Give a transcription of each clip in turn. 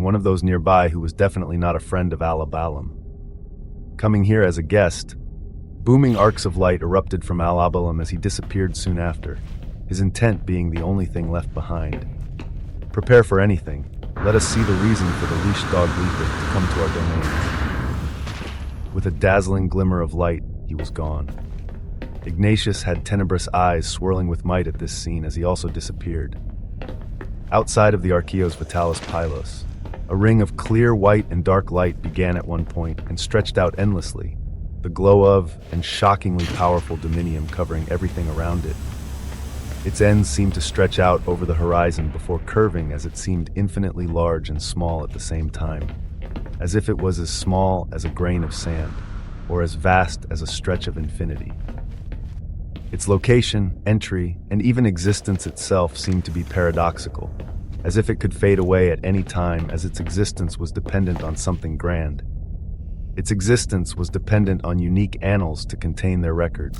one of those nearby who was definitely not a friend of Al-Abalam. Coming here as a guest, booming arcs of light erupted from Al-Abalam as he disappeared soon after, his intent being the only thing left behind. Prepare for anything. Let us see the reason for the leashed dog Letith to come to our domains. With a dazzling glimmer of light, he was gone. Ignatius had tenebrous eyes swirling with might at this scene as he also disappeared. Outside of the Archeos Vitalis Pylos, a ring of clear white and dark light began at one point and stretched out endlessly, the glow of and shockingly powerful dominium covering everything around it. Its ends seemed to stretch out over the horizon before curving as it seemed infinitely large and small at the same time, as if it was as small as a grain of sand, or as vast as a stretch of infinity. Its location, entry, and even existence itself seemed to be paradoxical, as if it could fade away at any time as its existence was dependent on something grand. Its existence was dependent on unique annals to contain their records.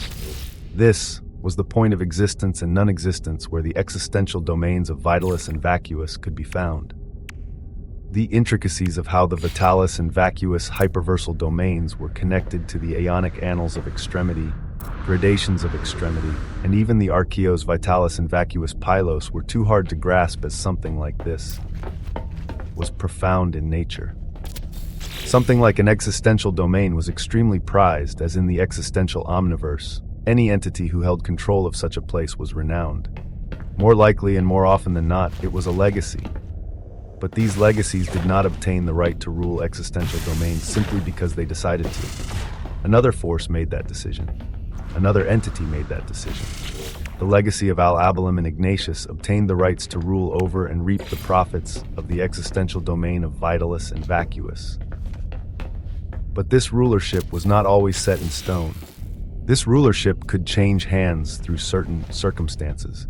This was the point of existence and non-existence where the existential domains of Vitalis and Vacuous could be found. The intricacies of how the Vitalis and Vacuous hyperversal domains were connected to the aeonic annals of extremity, gradations of extremity, and even the Archeos Vitalis and Vacuous Pylos were too hard to grasp as something like this was profound in nature. Something like an existential domain was extremely prized, as in the existential omniverse, any entity who held control of such a place was renowned. More likely and more often than not, it was a legacy. But these legacies did not obtain the right to rule existential domains simply because they decided to. Another force made that decision. Another entity made that decision. The legacy of Al-Abalam and Ignatius obtained the rights to rule over and reap the profits of the existential domain of Vitalis and Vacuous. But this rulership was not always set in stone. This rulership could change hands through certain circumstances.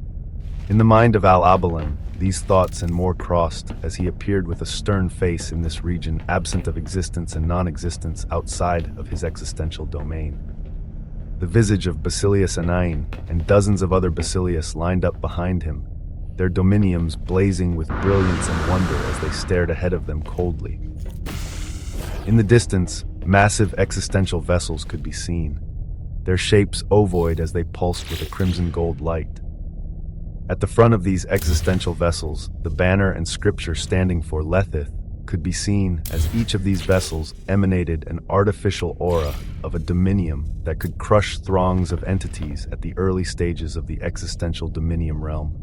In the mind of Al-Abalam, these thoughts and more crossed as he appeared with a stern face in this region absent of existence and non-existence outside of his existential domain. The visage of Basilius Anain and dozens of other Basilius lined up behind him, their dominiums blazing with brilliance and wonder as they stared ahead of them coldly. In the distance, massive existential vessels could be seen, their shapes ovoid as they pulsed with a crimson gold light. At the front of these existential vessels, the banner and scripture standing for Letith could be seen as each of these vessels emanated an artificial aura of a dominium that could crush throngs of entities at the early stages of the existential dominium realm.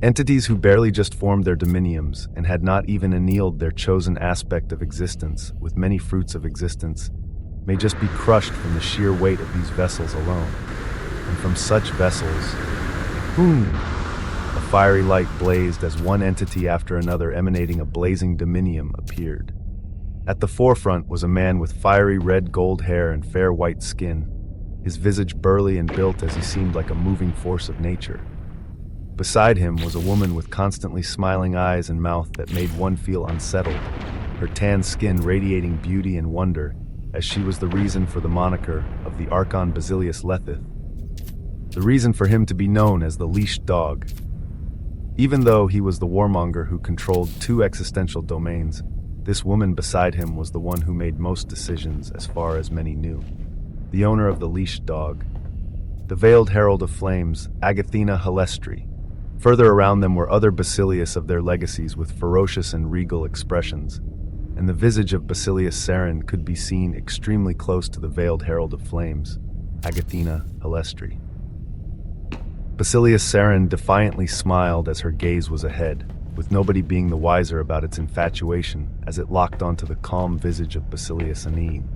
Entities who barely just formed their dominiums and had not even annealed their chosen aspect of existence with many fruits of existence may just be crushed from the sheer weight of these vessels alone. And from such vessels, boom! A fiery light blazed as one entity after another emanating a blazing dominium appeared. At the forefront was a man with fiery red gold hair and fair white skin, his visage burly and built as he seemed like a moving force of nature. Beside him was a woman with constantly smiling eyes and mouth that made one feel unsettled, her tan skin radiating beauty and wonder, as she was the reason for the moniker of the Archon Basilius Letith, the reason for him to be known as the leashed dog. Even though he was the warmonger who controlled two existential domains, this woman beside him was the one who made most decisions as far as many knew. The owner of the leashed dog. The veiled herald of flames, Agathena Halestri. Further around them were other Basilius of their legacies with ferocious and regal expressions, and the visage of Basilius Saren could be seen extremely close to the veiled herald of flames, Agathena Halestri. Basilius Saren defiantly smiled as her gaze was ahead, with nobody being the wiser about its infatuation as it locked onto the calm visage of Basilius Anain.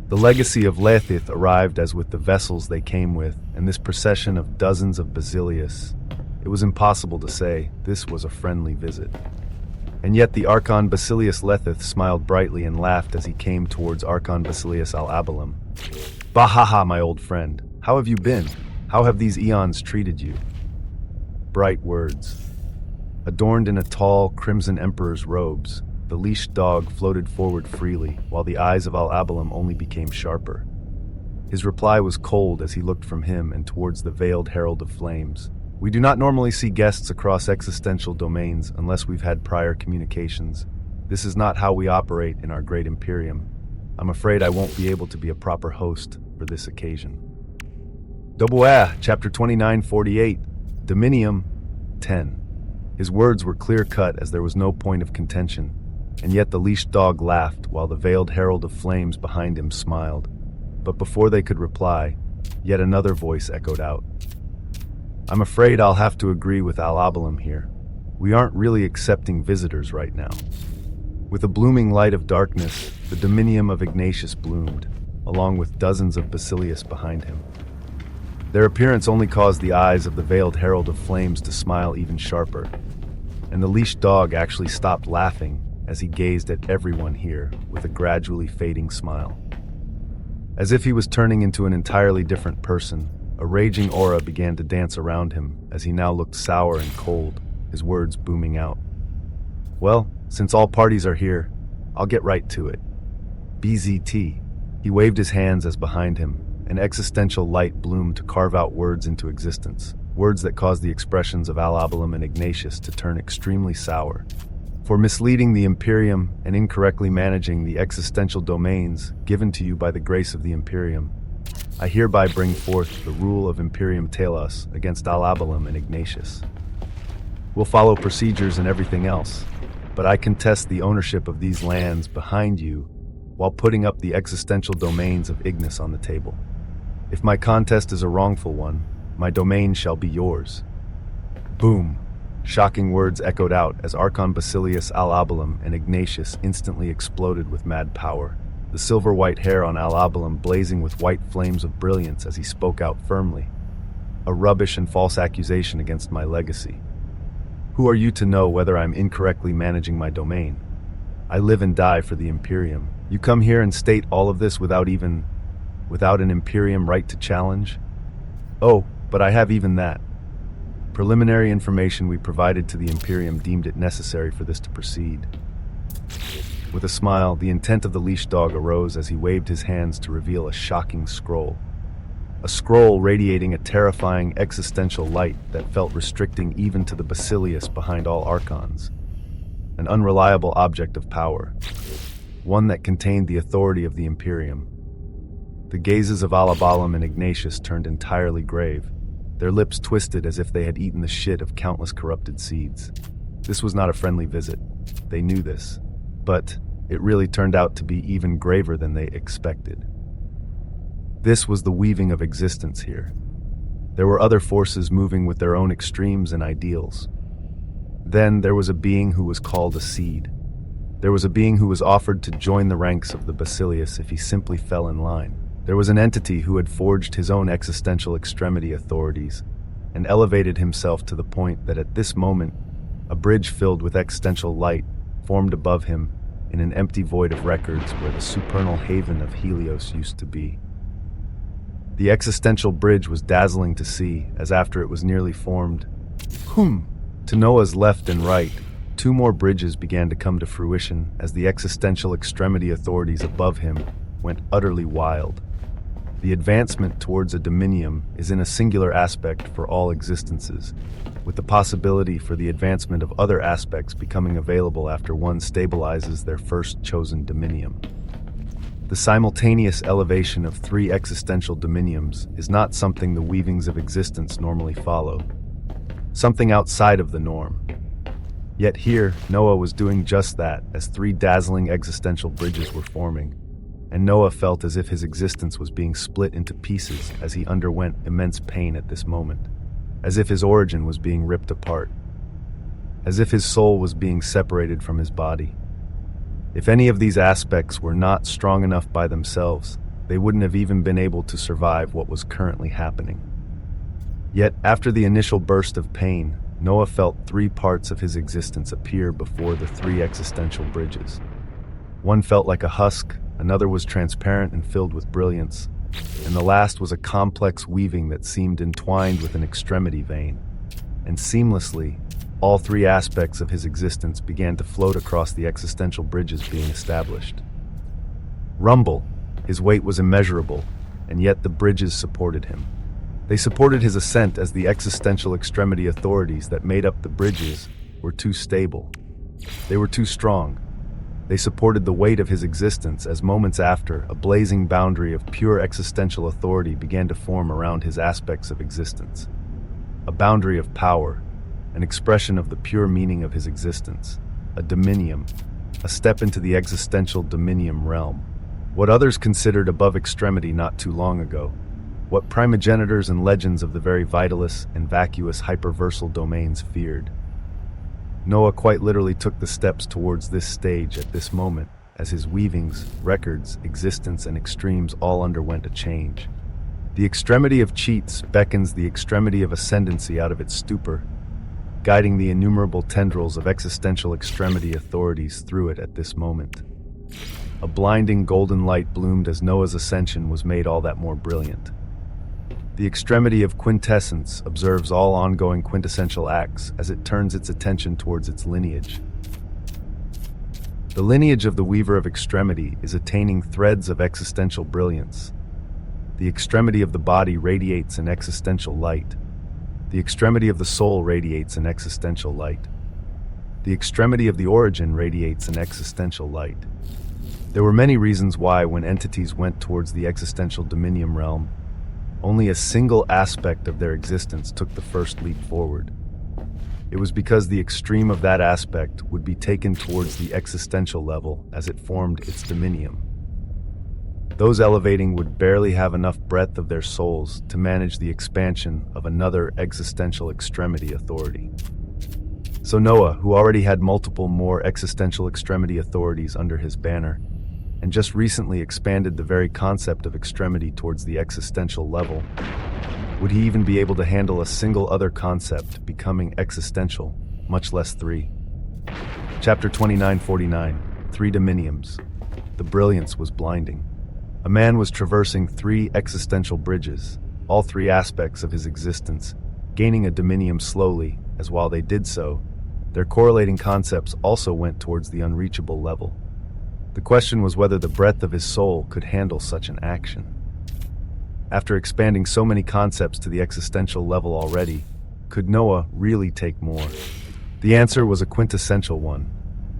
The legacy of Letith arrived as with the vessels they came with, and this procession of dozens of Basilius. It was impossible to say this was a friendly visit. And yet the Archon Basilius Letith smiled brightly and laughed as he came towards Archon Basilius Al-Abalam. Bahaha, my old friend, how have you been? How have these eons treated you? Bright words. Adorned in a tall, crimson emperor's robes, the leashed dog floated forward freely, while the eyes of Al-Abalam only became sharper. His reply was cold as he looked from him and towards the veiled herald of flames. We do not normally see guests across existential domains unless we've had prior communications. This is not how we operate in our great Imperium. I'm afraid I won't be able to be a proper host for this occasion. Destro-y-her, Chapter 2948, Dominium 10. His words were clear-cut as there was no point of contention, and yet the leashed dog laughed while the veiled herald of flames behind him smiled. But before they could reply, yet another voice echoed out. I'm afraid I'll have to agree with Alabalam here. We aren't really accepting visitors right now. With a blooming light of darkness, the Dominium of Ignatius bloomed, along with dozens of Basilius behind him. Their appearance only caused the eyes of the veiled herald of flames to smile even sharper, and the leashed dog actually stopped laughing as he gazed at everyone here with a gradually fading smile. As if he was turning into an entirely different person, a raging aura began to dance around him as he now looked sour and cold, his words booming out. Well, since all parties are here, I'll get right to it. BZT. He waved his hands as behind him, an existential light bloomed to carve out words into existence, words that caused the expressions of Alabalam and Ignatius to turn extremely sour. For misleading the Imperium and incorrectly managing the existential domains given to you by the grace of the Imperium, I hereby bring forth the rule of Imperium Telos against Alabalam and Ignatius. We'll follow procedures and everything else, but I contest the ownership of these lands behind you while putting up the existential domains of Ignis on the table. If my contest is a wrongful one, my domain shall be yours. Boom! Shocking words echoed out as Archon Basilius Alabalam and Ignatius instantly exploded with mad power, the silver-white hair on Alabalam blazing with white flames of brilliance as he spoke out firmly. A rubbish and false accusation against my legacy. Who are you to know whether I'm incorrectly managing my domain? I live and die for the Imperium. You come here and state all of this without an Imperium right to challenge? Oh, but I have even that. Preliminary information we provided to the Imperium deemed it necessary for this to proceed. With a smile, the intent of the leash dog arose as he waved his hands to reveal a shocking scroll. A scroll radiating a terrifying existential light that felt restricting even to the Basilius behind all Archons. An unreliable object of power. One that contained the authority of the Imperium. The gazes of Alabalam and Ignatius turned entirely grave, their lips twisted as if they had eaten the shit of countless corrupted seeds. This was not a friendly visit. They knew this. But it really turned out to be even graver than they expected. This was the weaving of existence here. There were other forces moving with their own extremes and ideals. Then there was a being who was called a seed. There was a being who was offered to join the ranks of the Basilius if he simply fell in line. There was an entity who had forged his own existential extremity authorities and elevated himself to the point that at this moment, a bridge filled with existential light formed above him in an empty void of records where the supernal haven of Helios used to be. The existential bridge was dazzling to see, as after it was nearly formed, to Noah's left and right, two more bridges began to come to fruition as the existential extremity authorities above him went utterly wild. The advancement towards a dominium is in a singular aspect for all existences, with the possibility for the advancement of other aspects becoming available after one stabilizes their first chosen dominium. The simultaneous elevation of three existential dominiums is not something the weavings of existence normally follow, something outside of the norm. Yet here, Noah was doing just that as three dazzling existential bridges were forming, and Noah felt as if his existence was being split into pieces as he underwent immense pain at this moment, as if his origin was being ripped apart, as if his soul was being separated from his body. If any of these aspects were not strong enough by themselves, they wouldn't have even been able to survive what was currently happening. Yet, after the initial burst of pain, Noah felt three parts of his existence appear before the three existential bridges. One felt like a husk, another was transparent and filled with brilliance, and the last was a complex weaving that seemed entwined with an extremity vein. And seamlessly, all three aspects of his existence began to float across the existential bridges being established. Rumble, his weight was immeasurable, and yet the bridges supported him. They supported his ascent as the existential extremity authorities that made up the bridges were too stable. They were too strong. They supported the weight of his existence as moments after, a blazing boundary of pure existential authority began to form around his aspects of existence. A boundary of power, an expression of the pure meaning of his existence, a dominium, a step into the existential dominium realm. What others considered above extremity not too long ago, what primogenitors and legends of the very vitalist and vacuous hyperversal domains feared. Noah quite literally took the steps towards this stage at this moment, as his weavings, records, existence, and extremes all underwent a change. The extremity of cheats beckons the extremity of ascendancy out of its stupor, guiding the innumerable tendrils of existential extremity authorities through it at this moment. A blinding golden light bloomed as Noah's ascension was made all that more brilliant. The extremity of quintessence observes all ongoing quintessential acts as it turns its attention towards its lineage. The lineage of the weaver of extremity is attaining threads of existential brilliance. The extremity of the body radiates an existential light. The extremity of the soul radiates an existential light. The extremity of the origin radiates an existential light. There were many reasons why, when entities went towards the existential dominium realm, only a single aspect of their existence took the first leap forward. It was because the extreme of that aspect would be taken towards the existential level as it formed its dominium. Those elevating would barely have enough breadth of their souls to manage the expansion of another existential extremity authority. So Noah, who already had multiple more existential extremity authorities under his banner, and just recently expanded the very concept of extremity towards the existential level, would he even be able to handle a single other concept becoming existential, much less three? Chapter 2949, Three Dominiums. The brilliance was blinding. A man was traversing three existential bridges, all three aspects of his existence, gaining a dominium slowly, as while they did so, their correlating concepts also went towards the unreachable level. The question was whether the breadth of his soul could handle such an action. After expanding so many concepts to the existential level already, could Noah really take more? The answer was a quintessential one,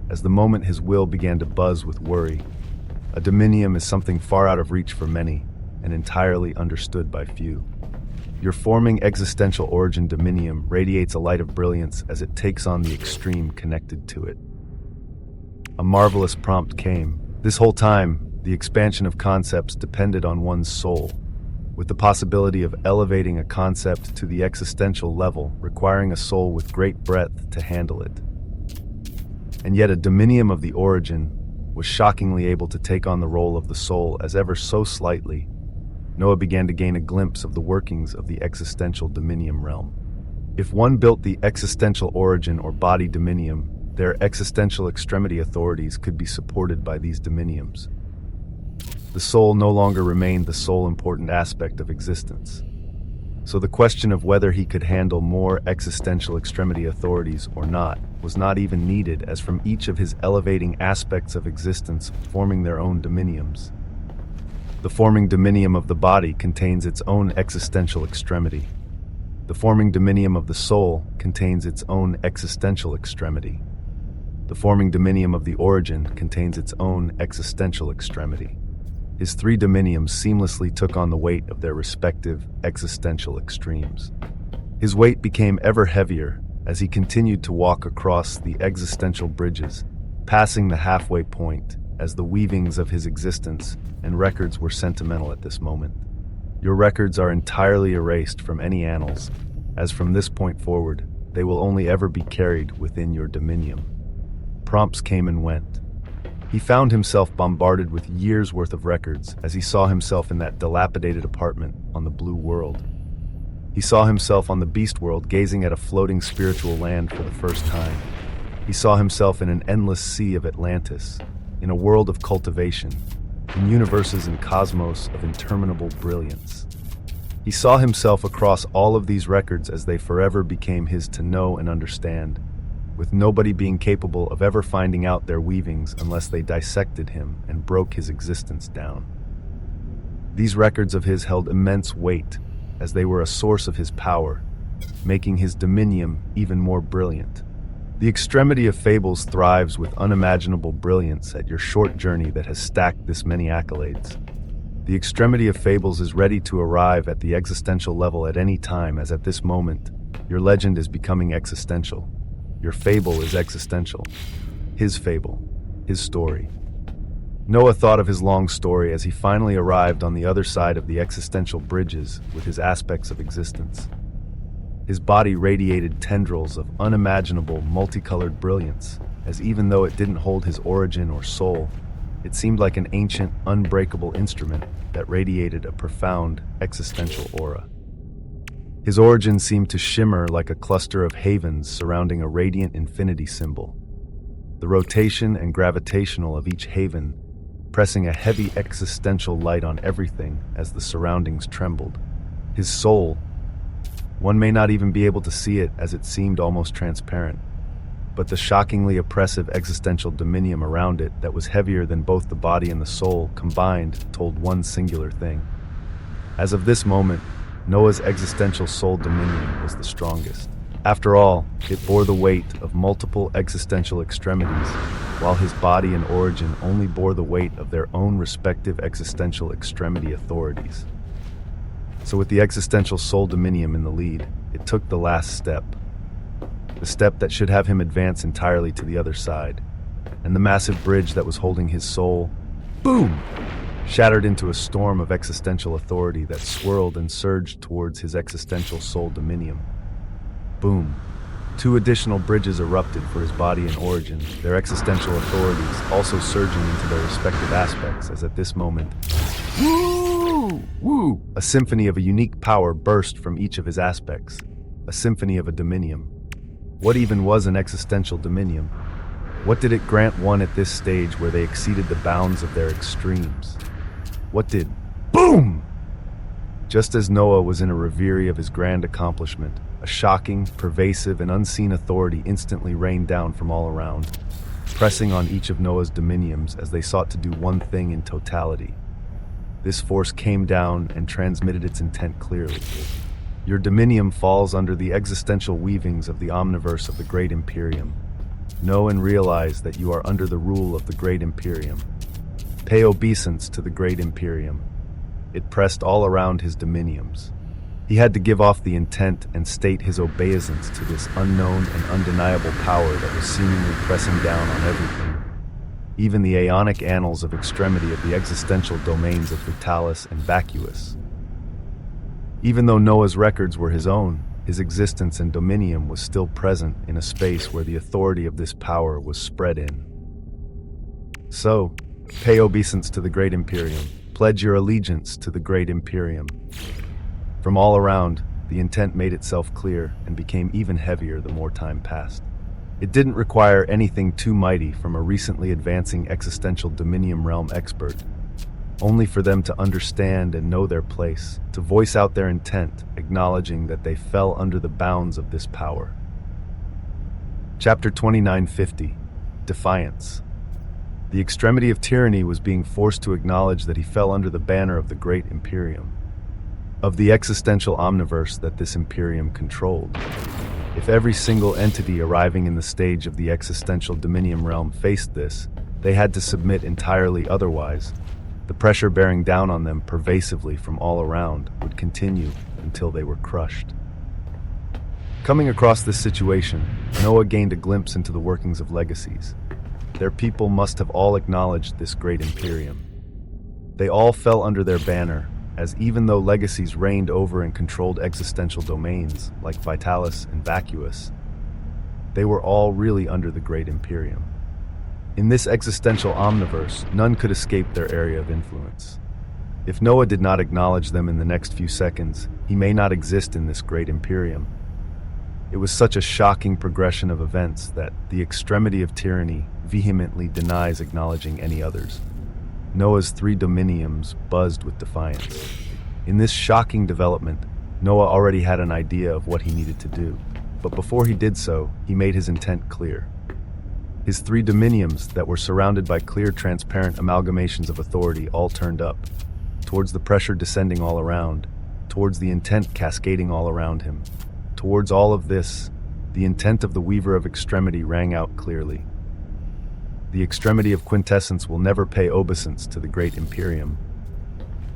as the moment his will began to buzz with worry. A dominium is something far out of reach for many, and entirely understood by few. Your forming existential origin dominium radiates a light of brilliance as it takes on the extreme connected to it. A marvelous prompt came. This whole time, the expansion of concepts depended on one's soul, with the possibility of elevating a concept to the existential level requiring a soul with great breadth to handle it. And yet a dominium of the origin was shockingly able to take on the role of the soul as ever so slightly. Noah began to gain a glimpse of the workings of the existential dominium realm. If one built the existential origin or body dominium, their existential extremity authorities could be supported by these dominiums. The soul no longer remained the sole important aspect of existence. So the question of whether he could handle more existential extremity authorities or not was not even needed, as from each of his elevating aspects of existence forming their own dominiums. The forming dominium of the body contains its own existential extremity. The forming dominium of the soul contains its own existential extremity. The forming dominium of the origin contains its own existential extremity. His three dominiums seamlessly took on the weight of their respective existential extremes. His weight became ever heavier as he continued to walk across the existential bridges, passing the halfway point as the weavings of his existence and records were sentimental at this moment. Your records are entirely erased from any annals, as from this point forward, they will only ever be carried within your dominium. Prompts came and went. He found himself bombarded with years' worth of records as he saw himself in that dilapidated apartment on the blue world. He saw himself on the beast world gazing at a floating spiritual land for the first time. He saw himself in an endless sea of Atlantis, in a world of cultivation, in universes and cosmos of interminable brilliance. He saw himself across all of these records as they forever became his to know and understand, with nobody being capable of ever finding out their weavings unless they dissected him and broke his existence down. These records of his held immense weight, as they were a source of his power, making his dominium even more brilliant. The extremity of fables thrives with unimaginable brilliance at your short journey that has stacked this many accolades. The extremity of fables is ready to arrive at the existential level at any time, as at this moment, your legend is becoming existential. Your fable is existential. His fable, his story. Noah thought of his long story as he finally arrived on the other side of the existential bridges with his aspects of existence. His body radiated tendrils of unimaginable, multicolored brilliance, as even though it didn't hold his origin or soul, it seemed like an ancient, unbreakable instrument that radiated a profound, existential aura. His origin seemed to shimmer like a cluster of havens surrounding a radiant infinity symbol. The rotation and gravitational of each haven pressing a heavy existential light on everything as the surroundings trembled. His soul, one may not even be able to see it as it seemed almost transparent, but the shockingly oppressive existential dominium around it that was heavier than both the body and the soul combined told one singular thing. As of this moment, Noah's existential soul dominium was the strongest. After all, it bore the weight of multiple existential extremities, while his body and origin only bore the weight of their own respective existential extremity authorities. So with the existential soul dominium in the lead, it took the last step. The step that should have him advance entirely to the other side, and the massive bridge that was holding his soul, boom, shattered into a storm of existential authority that swirled and surged towards his existential soul dominium. Boom. 2 additional bridges erupted for his body and origin, their existential authorities also surging into their respective aspects as at this moment, woo! Woo! A symphony of a unique power burst from each of his aspects, a symphony of a dominium. What even was an existential dominium? What did it grant one at this stage where they exceeded the bounds of their extremes? What did... Boom! Just as Noah was in a reverie of his grand accomplishment, a shocking, pervasive, and unseen authority instantly rained down from all around, pressing on each of Noah's dominiums as they sought to do one thing in totality. This force came down and transmitted its intent clearly. Your dominium falls under the existential weavings of the omniverse of the Great Imperium. Know and realize that you are under the rule of the Great Imperium. Pay obeisance to the Great Imperium. It pressed all around his dominiums. He had to give off the intent and state his obeisance to this unknown and undeniable power that was seemingly pressing down on everything. Even the aeonic annals of extremity of the existential domains of Vitalis and Vacuous. Even though Noah's records were his own, his existence and dominium was still present in a space where the authority of this power was spread in. So, pay obeisance to the Great Imperium. Pledge your allegiance to the Great Imperium. From all around, the intent made itself clear and became even heavier the more time passed. It didn't require anything too mighty from a recently advancing existential dominium realm expert, only for them to understand and know their place, to voice out their intent, acknowledging that they fell under the bounds of this power. Chapter 2950, Defiance. The extremity of tyranny was being forced to acknowledge that he fell under the banner of the Great Imperium, of the existential omniverse that this Imperium controlled. If every single entity arriving in the stage of the existential dominium realm faced this, they had to submit entirely otherwise. The pressure bearing down on them pervasively from all around would continue until they were crushed. Coming across this situation, Noah gained a glimpse into the workings of legacies. Their people must have all acknowledged this Great Imperium. They all fell under their banner, as even though legacies reigned over and controlled existential domains, like Vitalis and Vacuous, they were all really under the Great Imperium. In this existential omniverse, none could escape their area of influence. If Noah did not acknowledge them in the next few seconds, he may not exist in this Great Imperium. It was such a shocking progression of events that the extremity of tyranny vehemently denies acknowledging any others. Noah's 3 dominiums buzzed with defiance. In this shocking development, Noah already had an idea of what he needed to do, but before he did so, he made his intent clear. His 3 dominiums that were surrounded by clear, transparent amalgamations of authority all turned up, towards the pressure descending all around, towards the intent cascading all around him. Towards all of this, The intent of the Weaver of Extremity rang out clearly. The extremity of quintessence will never pay obeisance to the great Imperium.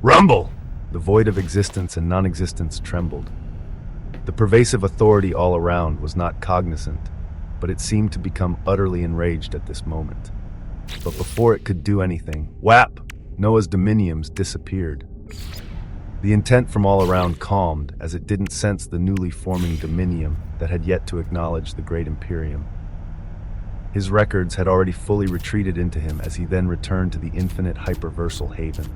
Rumble! The void of existence and non-existence trembled. The pervasive authority all around was not cognizant, but it seemed to become utterly enraged at this moment. But before it could do anything, whap! Noah's dominiums disappeared. The intent from all around calmed as it didn't sense the newly forming dominium that had yet to acknowledge the great Imperium. His records had already fully retreated into him as he then returned to the infinite hyperversal haven.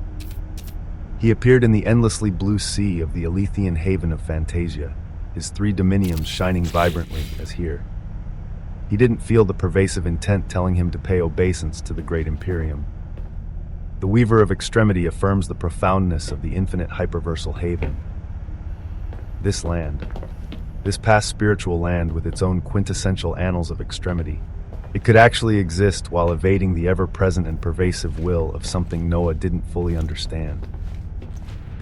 He appeared in the endlessly blue sea of the Alethian haven of Fantasia, his three dominiums shining vibrantly as here. He didn't feel the pervasive intent telling him to pay obeisance to the great Imperium. The Weaver of Extremity affirms the profoundness of the infinite hyperversal haven. This land, this past spiritual land with its own quintessential annals of extremity, it could actually exist while evading the ever-present and pervasive will of something Noah didn't fully understand.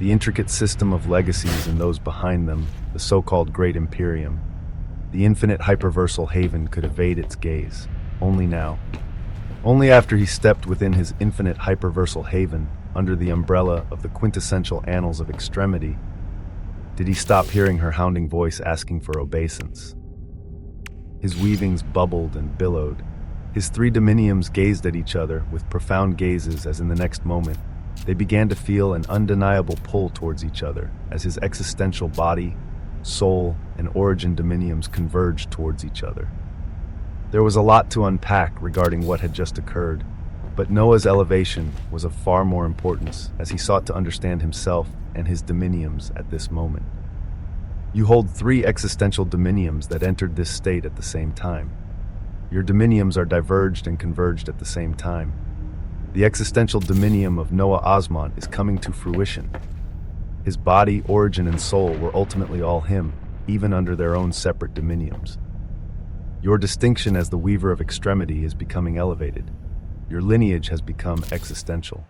The intricate system of legacies and those behind them, the so-called Great Imperium, the infinite hyperversal haven could evade its gaze, only now. Only after he stepped within his infinite hyperversal haven, under the umbrella of the quintessential annals of extremity, did he stop hearing her hounding voice asking for obeisance. His weavings bubbled and billowed. His three dominiums gazed at each other with profound gazes as in the next moment, they began to feel an undeniable pull towards each other as his existential body, soul, and origin dominiums converged towards each other. There was a lot to unpack regarding what had just occurred, but Noah's elevation was of far more importance as he sought to understand himself and his dominiums at this moment. You hold three existential dominiums that entered this state at the same time. Your dominiums are diverged and converged at the same time. The existential dominium of Noah Osmont is coming to fruition. His body, origin, and soul were ultimately all him, even under their own separate dominiums. Your distinction as the Weaver of Extremity is becoming elevated. Your lineage has become existential.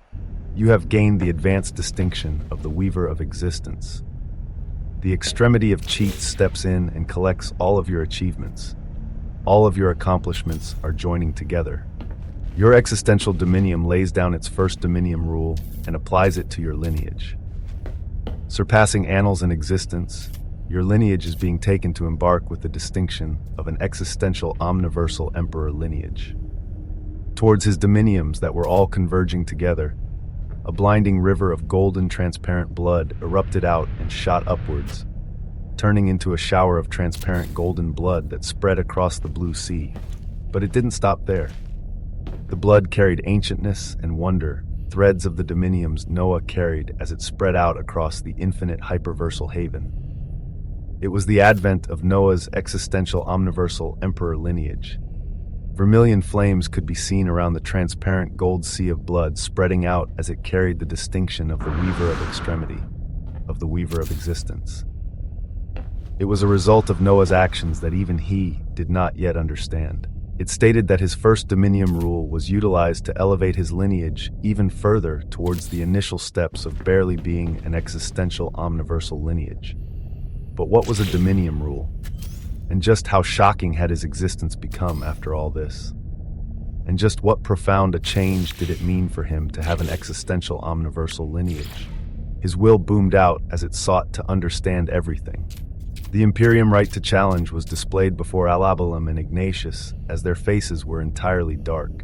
You have gained the advanced distinction of the Weaver of Existence. The extremity of Cheat steps in and collects all of your achievements. All of your accomplishments are joining together. Your existential dominium lays down its first dominium rule and applies it to your lineage. Surpassing annals in existence, your lineage is being taken to embark with the distinction of an existential omniversal emperor lineage. Towards his dominiums that were all converging together, a blinding river of golden transparent blood erupted out and shot upwards, turning into a shower of transparent golden blood that spread across the blue sea. But it didn't stop there. The blood carried ancientness and wonder, threads of the dominiums Noah carried as it spread out across the infinite hyperversal haven. It was the advent of Noah's existential omniversal emperor lineage. Vermilion flames could be seen around the transparent gold sea of blood spreading out as it carried the distinction of the Weaver of Extremity, of the Weaver of Existence. It was a result of Noah's actions that even he did not yet understand. It stated that his first dominium rule was utilized to elevate his lineage even further towards the initial steps of barely being an existential omniversal lineage. But what was a dominium rule? And just how shocking had his existence become after all this? And just what profound a change did it mean for him to have an existential omniversal lineage? His will boomed out as it sought to understand everything. The Imperium right to challenge was displayed before Alabalam and Ignatius as their faces were entirely dark.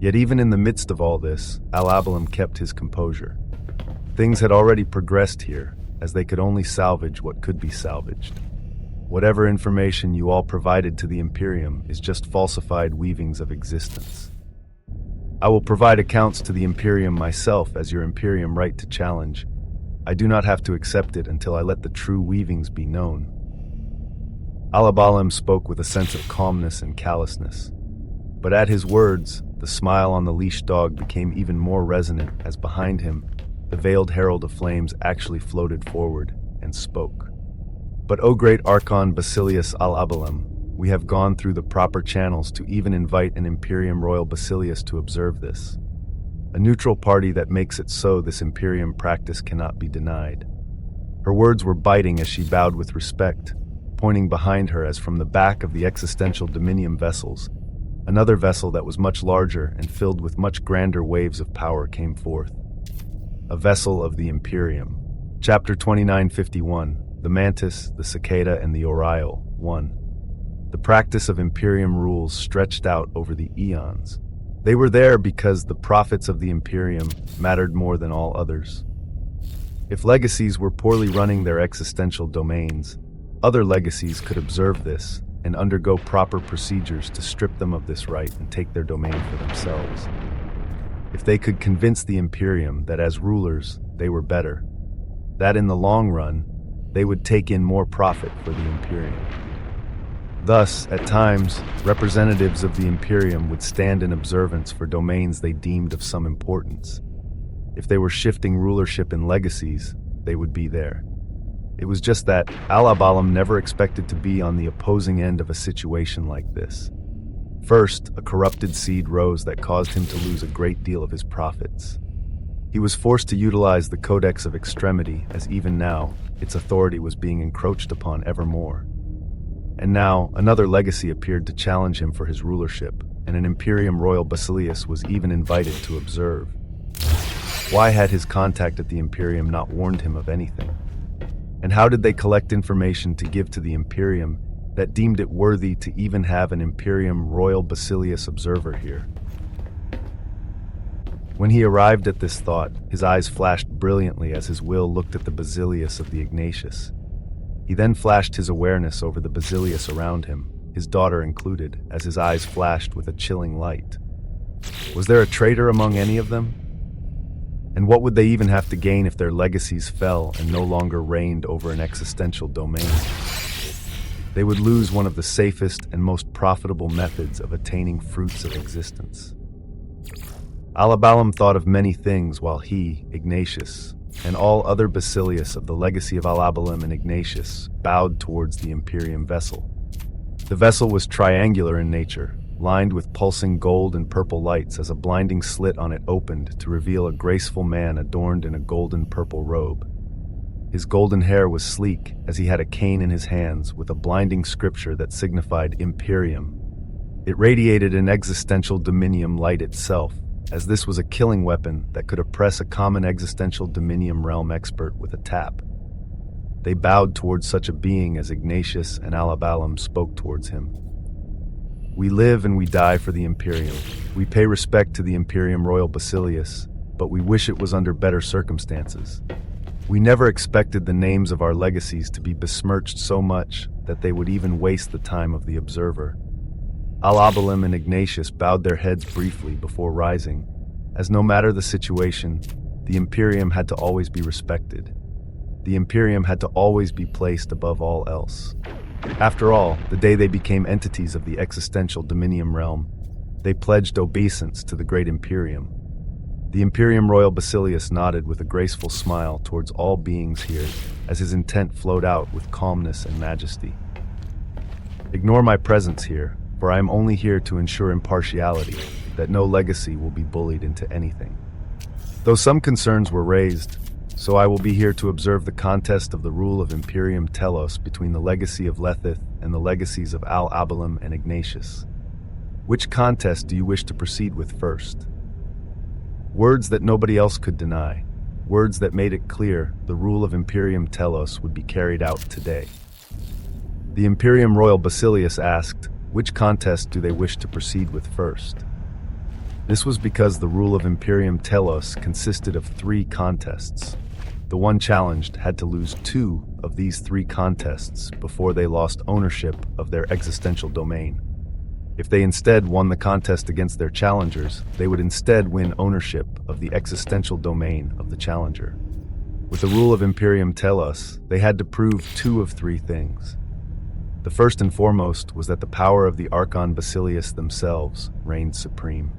Yet even in the midst of all this, Alabalam kept his composure. Things had already progressed here, as they could only salvage what could be salvaged. Whatever information you all provided to the Imperium is just falsified weavings of existence. I will provide accounts to the Imperium myself as your Imperium right to challenge. I do not have to accept it until I let the true weavings be known. Alabalam spoke with a sense of calmness and callousness. But at his words, the smile on the leash dog became even more resonant as behind him, the veiled herald of flames actually floated forward and spoke. But, O great Archon Basilius Alabalam, we have gone through the proper channels to even invite an Imperium Royal Basilius to observe this. A neutral party that makes it so this Imperium practice cannot be denied. Her words were biting as she bowed with respect, pointing behind her as from the back of the existential dominium vessels, another vessel that was much larger and filled with much grander waves of power came forth. A vessel of the Imperium. Chapter 2951, The Mantis, the Cicada, and the Oriole. 1. The practice of Imperium rules stretched out over the eons. They were there because the profits of the Imperium mattered more than all others. If legacies were poorly running their existential domains, other legacies could observe this and undergo proper procedures to strip them of this right and take their domain for themselves. If they could convince the Imperium that as rulers they were better, that in the long run they would take in more profit for the Imperium. Thus, at times, representatives of the Imperium would stand in observance for domains they deemed of some importance. If they were shifting rulership in legacies, they would be there. It was just that Alabalam never expected to be on the opposing end of a situation like this. First, a corrupted seed rose that caused him to lose a great deal of his profits. He was forced to utilize the Codex of Extremity, as even now, its authority was being encroached upon ever more. And now, another legacy appeared to challenge him for his rulership, and an Imperium Royal Basilius was even invited to observe. Why had his contact at the Imperium not warned him of anything? And how did they collect information to give to the Imperium that deemed it worthy to even have an Imperium Royal Basilius observer here? When he arrived at this thought, his eyes flashed brilliantly as his will looked at the Basilius of the Ignatius. He then flashed his awareness over the Basilius around him, his daughter included, as his eyes flashed with a chilling light. Was there a traitor among any of them? And what would they even have to gain if their legacies fell and no longer reigned over an existential domain? They would lose one of the safest and most profitable methods of attaining fruits of existence. Alabalam thought of many things while he, Ignatius, and all other Basilius of the legacy of Alabalam and Ignatius bowed towards the Imperium vessel. The vessel was triangular in nature, lined with pulsing gold and purple lights as a blinding slit on it opened to reveal a graceful man adorned in a golden purple robe. His golden hair was sleek as he had a cane in his hands with a blinding scripture that signified Imperium. It radiated an existential dominium light itself, as this was a killing weapon that could oppress a common existential dominium realm expert with a tap. They bowed towards such a being as Ignatius and Alabalam spoke towards him. We live and we die for the Imperium. We pay respect to the Imperium Royal Basilius, but we wish it was under better circumstances. We never expected the names of our legacies to be besmirched so much that they would even waste the time of the observer. Alabalam and Ignatius bowed their heads briefly before rising, as no matter the situation, the Imperium had to always be respected. The Imperium had to always be placed above all else. After all, the day they became entities of the existential dominium realm, they pledged obeisance to the great Imperium. The Imperium Royal Basilius nodded with a graceful smile towards all beings here, as his intent flowed out with calmness and majesty. Ignore my presence here, for I am only here to ensure impartiality, that no legacy will be bullied into anything. Though some concerns were raised, so I will be here to observe the contest of the rule of Imperium Telos between the legacy of Lethith and the legacies of Alabalam and Ignatius. Which contest do you wish to proceed with first? Words that nobody else could deny, words that made it clear the rule of Imperium Telos would be carried out today. The Imperium Royal Basilius asked, which contest do they wish to proceed with first? This was because the rule of Imperium Telos consisted of 3 contests. The one challenged had to lose 2 of these 3 contests before they lost ownership of their existential domain. If they instead won the contest against their challengers, they would instead win ownership of the existential domain of the challenger. With the rule of Imperium Telos, they had to prove 2 of 3 things. The first and foremost was that the power of the Archon Basilius themselves reigned supreme.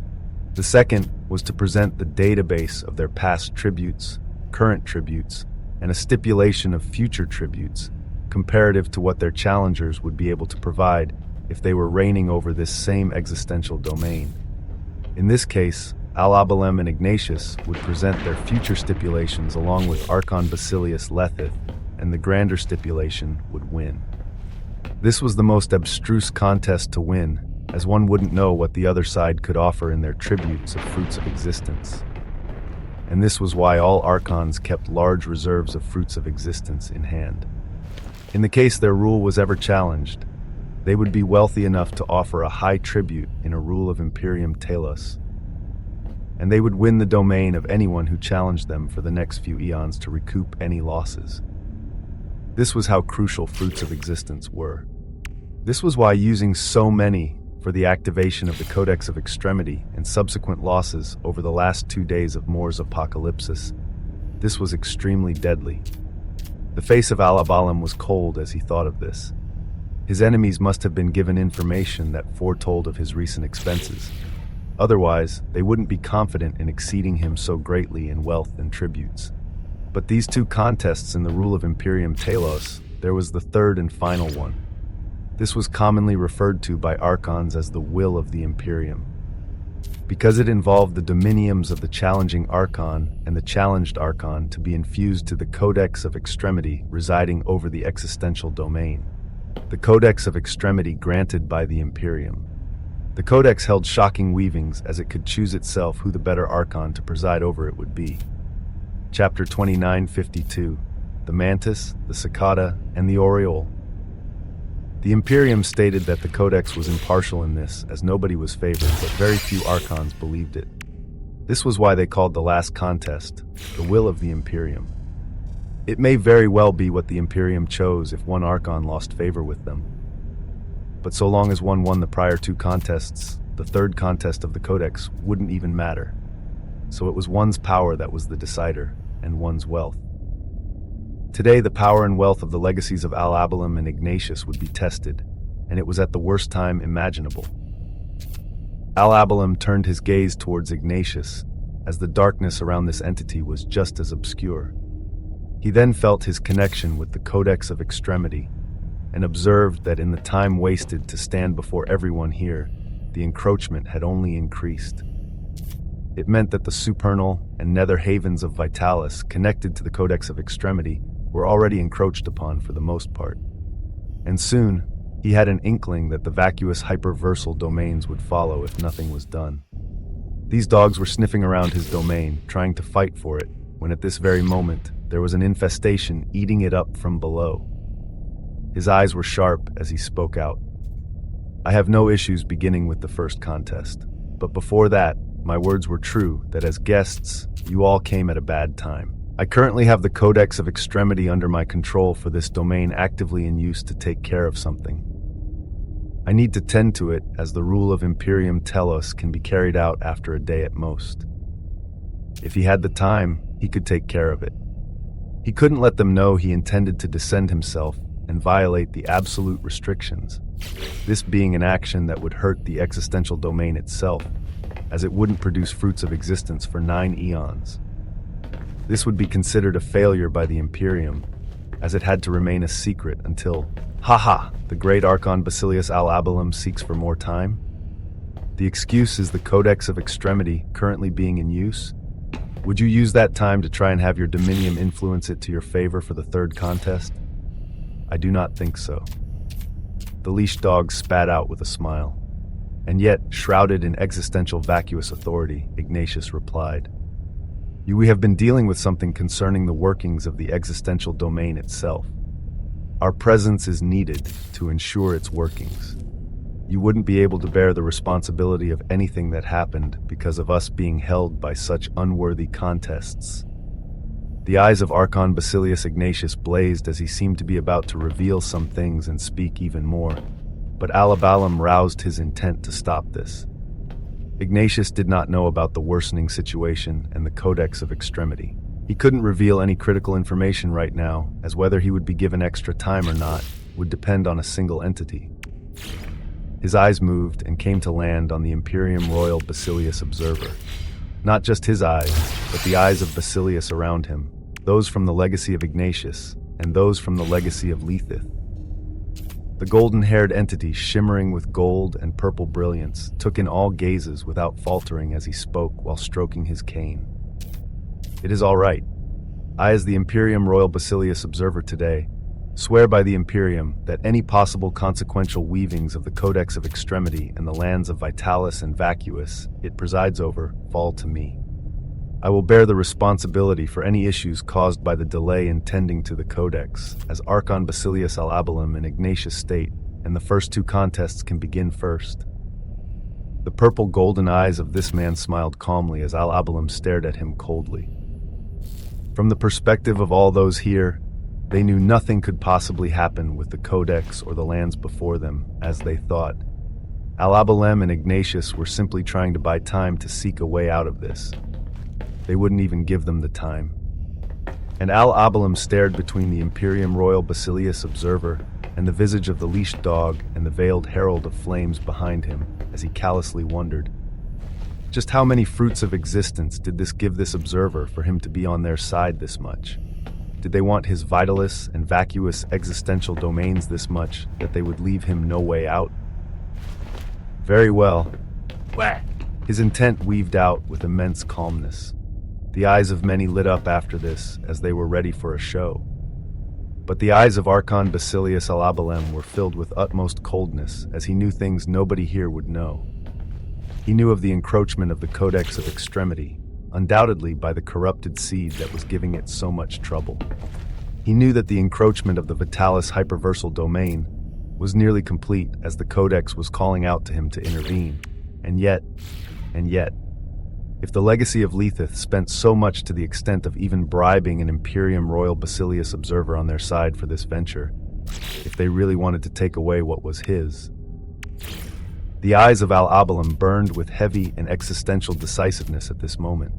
The second was to present the database of their past tributes, current tributes, and a stipulation of future tributes, comparative to what their challengers would be able to provide if they were reigning over this same existential domain. In this case, Alabalam and Ignatius would present their future stipulations along with Archon Basilius Lethith, and the grander stipulation would win. This was the most abstruse contest to win, as one wouldn't know what the other side could offer in their tributes of fruits of existence. And this was why all archons kept large reserves of fruits of existence in hand. In the case their rule was ever challenged, they would be wealthy enough to offer a high tribute in a rule of Imperium Telos, and they would win the domain of anyone who challenged them for the next few eons to recoup any losses. This was how crucial fruits of existence were. This was why using so many for the activation of the Codex of Extremity and subsequent losses over the last 2 days of Mor's apocalypsis, this was extremely deadly. The face of Alabalam was cold as he thought of this. His enemies must have been given information that foretold of his recent expenses. Otherwise, they wouldn't be confident in exceeding him so greatly in wealth and tributes. But these 2 contests in the rule of Imperium Telos, there was the third and final one. This was commonly referred to by archons as the will of the Imperium. Because it involved the dominiums of the challenging archon and the challenged archon to be infused to the Codex of Extremity residing over the existential domain. The Codex of Extremity granted by the Imperium. The Codex held shocking weavings as it could choose itself who the better archon to preside over it would be. Chapter 2952, the Mantis, the Cicada, and the Oriole. The Imperium stated that the Codex was impartial in this, as nobody was favored, but very few archons believed it. This was why they called the last contest the will of the Imperium. It may very well be what the Imperium chose if one archon lost favor with them. But so long as one won the prior 2 contests, the third contest of the Codex wouldn't even matter. So it was one's power that was the decider, and one's wealth. Today, the power and wealth of the legacies of Alabalam and Ignatius would be tested, and it was at the worst time imaginable. Alabalam turned his gaze towards Ignatius, as the darkness around this entity was just as obscure. He then felt his connection with the Codex of Extremity, and observed that in the time wasted to stand before everyone here, the encroachment had only increased. It meant that the supernal and nether havens of Vitalis connected to the Codex of Extremity were already encroached upon for the most part. And soon, he had an inkling that the vacuous hyperversal domains would follow if nothing was done. These dogs were sniffing around his domain, trying to fight for it, when at this very moment, there was an infestation eating it up from below. His eyes were sharp as he spoke out. I have no issues beginning with the first contest, but before that, my words were true that as guests, you all came at a bad time. I currently have the Codex of Extremity under my control for this domain actively in use to take care of something. I need to tend to it as the rule of Imperium Telos can be carried out after a day at most. If he had the time, he could take care of it. He couldn't let them know he intended to descend himself and violate the absolute restrictions, this being an action that would hurt the existential domain itself, as it wouldn't produce fruits of existence for 9 eons. This would be considered a failure by the Imperium, as it had to remain a secret until, the great Archon Basilius Alabalam seeks for more time? The excuse is the Codex of Extremity currently being in use? Would you use that time to try and have your dominium influence it to your favor for the third contest? I do not think so. The leash dog spat out with a smile. And yet, shrouded in existential vacuous authority, Ignatius replied, We have been dealing with something concerning the workings of the existential domain itself. Our presence is needed to ensure its workings. You wouldn't be able to bear the responsibility of anything that happened because of us being held by such unworthy contests. The eyes of Archon Basilius Ignatius blazed as he seemed to be about to reveal some things and speak even more, but Alabalam roused his intent to stop this. Ignatius did not know about the worsening situation and the Codex of Extremity. He couldn't reveal any critical information right now, as whether he would be given extra time or not would depend on a single entity. His eyes moved and came to land on the Imperium Royal Basilius Observer. Not just his eyes, but the eyes of Basilius around him, those from the legacy of Ignatius, and those from the legacy of Lethith. The golden-haired entity, shimmering with gold and purple brilliance, took in all gazes without faltering as he spoke while stroking his cane. It is all right. I, as the Imperium Royal Basilius Observer today, Swear by the Imperium that any possible consequential weavings of the Codex of Extremity and the lands of Vitalis and Vacuous it presides over fall to me. I will bear the responsibility for any issues caused by the delay in tending to the Codex, as Archon Basilius Alabalum in Ignatius state, and the first two contests can begin first. The purple-golden eyes of this man smiled calmly as Alabalum stared at him coldly. From the perspective of all those here, they knew nothing could possibly happen with the Codex or the lands before them, as they thought. Alabalem and Ignatius were simply trying to buy time to seek a way out of this. They wouldn't even give them the time. And Alabalem stared between the Imperium Royal Basilius Observer and the visage of the leashed dog and the veiled herald of flames behind him, as he callously wondered. Just how many fruits of existence did this give this observer for him to be on their side this much? Did they want his Vitalis and Vacuous existential domains this much that they would leave him no way out? Very well. His intent weaved out with immense calmness. The eyes of many lit up after this, as they were ready for a show. But the eyes of Archon Basilius Alabalem were filled with utmost coldness, as he knew things nobody here would know. He knew of the encroachment of the Codex of Extremity, undoubtedly by the corrupted seed that was giving it so much trouble. He knew that the encroachment of the Vitalis hyperversal domain was nearly complete, as the Codex was calling out to him to intervene. And yet, if the legacy of Lethith spent so much to the extent of even bribing an Imperium Royal Basilius Observer on their side for this venture, if they really wanted to take away what was his. The eyes of Alabalem burned with heavy and existential decisiveness at this moment.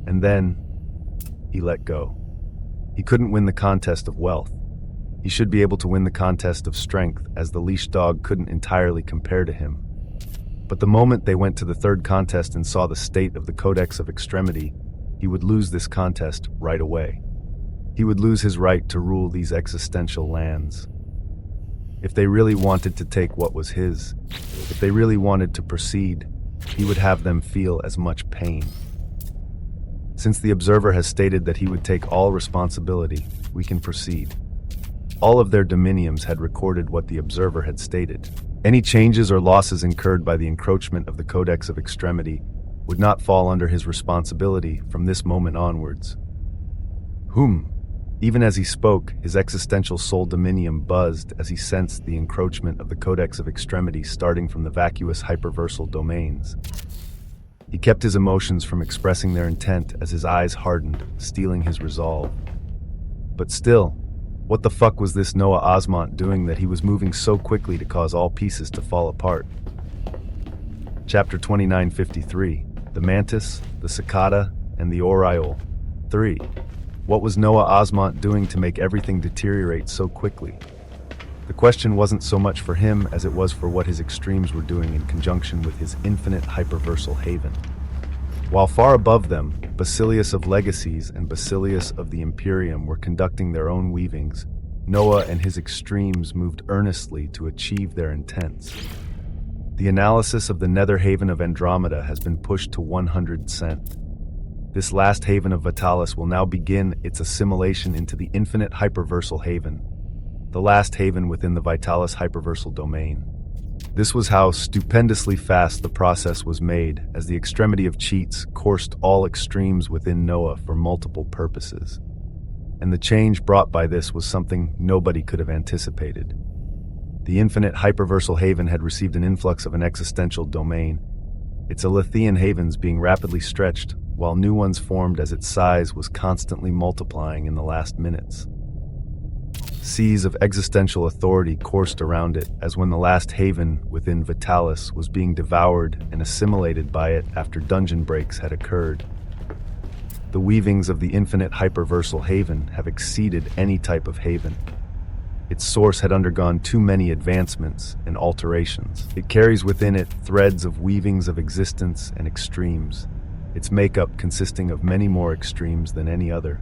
And then, he let go. He couldn't win the contest of wealth. He should be able to win the contest of strength, as the leash dog couldn't entirely compare to him. But the moment they went to the third contest and saw the state of the Codex of Extremity, he would lose this contest right away. He would lose his right to rule these existential lands. If they really wanted to take what was his, if they really wanted to proceed, he would have them feel as much pain. Since the Observer has stated that he would take all responsibility, we can proceed. All of their dominiums had recorded what the Observer had stated. Any changes or losses incurred by the encroachment of the Codex of Extremity would not fall under his responsibility from this moment onwards. Even as he spoke, his existential soul dominium buzzed as he sensed the encroachment of the Codex of Extremity starting from the vacuous hyperversal domains. He kept his emotions from expressing their intent as his eyes hardened, stealing his resolve. But still, what the fuck was this Noah Osmont doing that he was moving so quickly to cause all pieces to fall apart? Chapter 2953, The Mantis, the Cicada, and the Oriole. 3. What was Noah Osmont doing to make everything deteriorate so quickly? The question wasn't so much for him as it was for what his extremes were doing in conjunction with his infinite hyperversal haven. While far above them, Basilius of Legacies and Basilius of the Imperium were conducting their own weavings, Noah and his extremes moved earnestly to achieve their intents. The analysis of the nether haven of Andromeda has been pushed to 100%. This last haven of Vitalis will now begin its assimilation into the infinite hyperversal haven, the last haven within the Vitalis hyperversal domain. This was how stupendously fast the process was made, as the extremity of cheats coursed all extremes within Noah for multiple purposes. And the change brought by this was something nobody could have anticipated. The infinite hyperversal haven had received an influx of an existential domain, its Alethean havens being rapidly stretched, while new ones formed as its size was constantly multiplying in the last minutes. Seas of existential authority coursed around it, as when the last haven within Vitalis was being devoured and assimilated by it after dungeon breaks had occurred. The weavings of the infinite hyperversal haven have exceeded any type of haven. Its source had undergone too many advancements and alterations. It carries within it threads of weavings of existence and extremes, its makeup consisting of many more extremes than any other.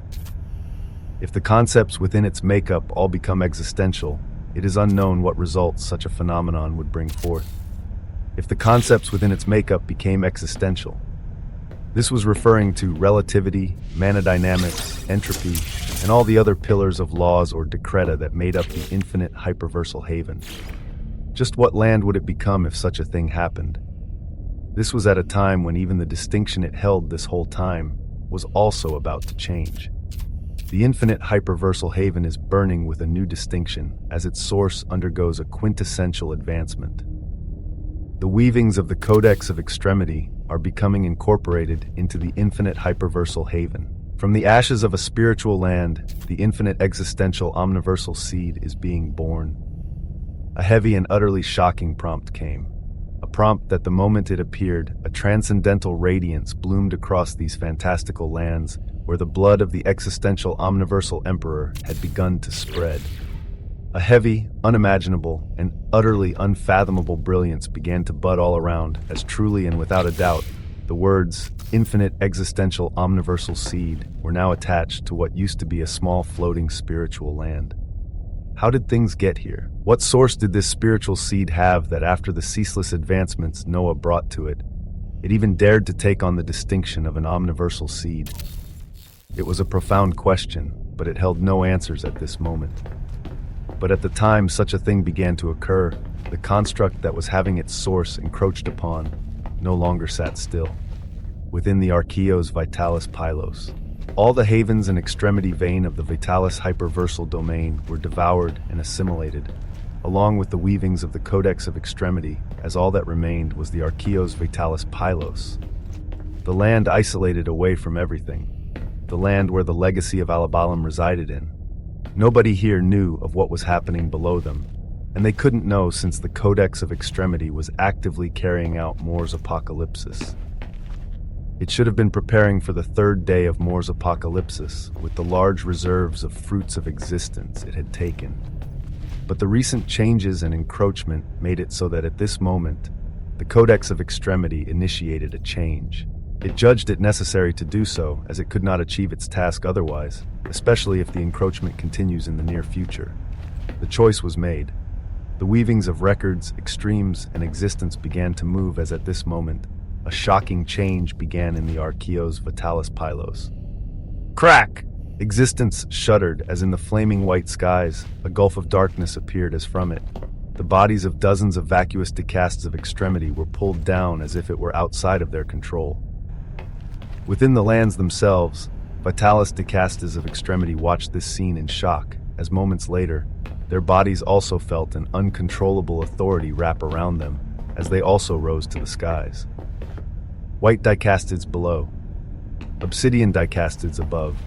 If the concepts within its makeup all become existential, it is unknown what results such a phenomenon would bring forth. If the concepts within its makeup became existential, This was referring to relativity, mana dynamics, entropy, and all the other pillars of laws or decreta that made up the infinite hyperversal haven. Just what land would it become if such a thing happened? This was at a time when even the distinction it held this whole time was also about to change. The infinite hyperversal haven is burning with a new distinction as its source undergoes a quintessential advancement. The weavings of the Codex of Extremity are becoming incorporated into the infinite hyperversal haven. From the ashes of a spiritual land, the infinite existential omniversal seed is being born. A heavy and utterly shocking prompt came. A prompt that the moment it appeared, a transcendental radiance bloomed across these fantastical lands where the blood of the existential omniversal emperor had begun to spread. A heavy, unimaginable, and utterly unfathomable brilliance began to bud all around as truly and without a doubt, the words, infinite existential omniversal seed, were now attached to what used to be a small floating spiritual land. How did things get here? What source did this spiritual seed have that after the ceaseless advancements Noah brought to it, it even dared to take on the distinction of an omniversal seed? It was a profound question, but it held no answers at this moment. But at the time such a thing began to occur, the construct that was having its source encroached upon no longer sat still. Within the Archeos Vitalis Pylos, all the havens and extremity vein of the Vitalis hyperversal domain were devoured and assimilated, along with the weavings of the Codex of Extremity, as all that remained was the Archeos Vitalis Pylos. The land isolated away from everything, the land where the legacy of Alabalam resided in. Nobody here knew of what was happening below them, and they couldn't know since the Codex of Extremity was actively carrying out Mor's apocalypsis. It should have been preparing for the third day of Mor's apocalypsis with the large reserves of fruits of existence it had taken. But the recent changes and encroachment made it so that at this moment, the Codex of Extremity initiated a change. It judged it necessary to do so, as it could not achieve its task otherwise, especially if the encroachment continues in the near future. The choice was made. The weavings of records, extremes, and existence began to move as at this moment, a shocking change began in the Archeos Vitalis Pylos. Crack! Existence shuddered as in the flaming white skies, a gulf of darkness appeared as from it. The bodies of dozens of vacuous decastes of Extremity were pulled down as if it were outside of their control. Within the lands themselves, Vitalis decastes of Extremity watched this scene in shock, as moments later, their bodies also felt an uncontrollable authority wrap around them, as they also rose to the skies. White dicastids below, obsidian dicastids above.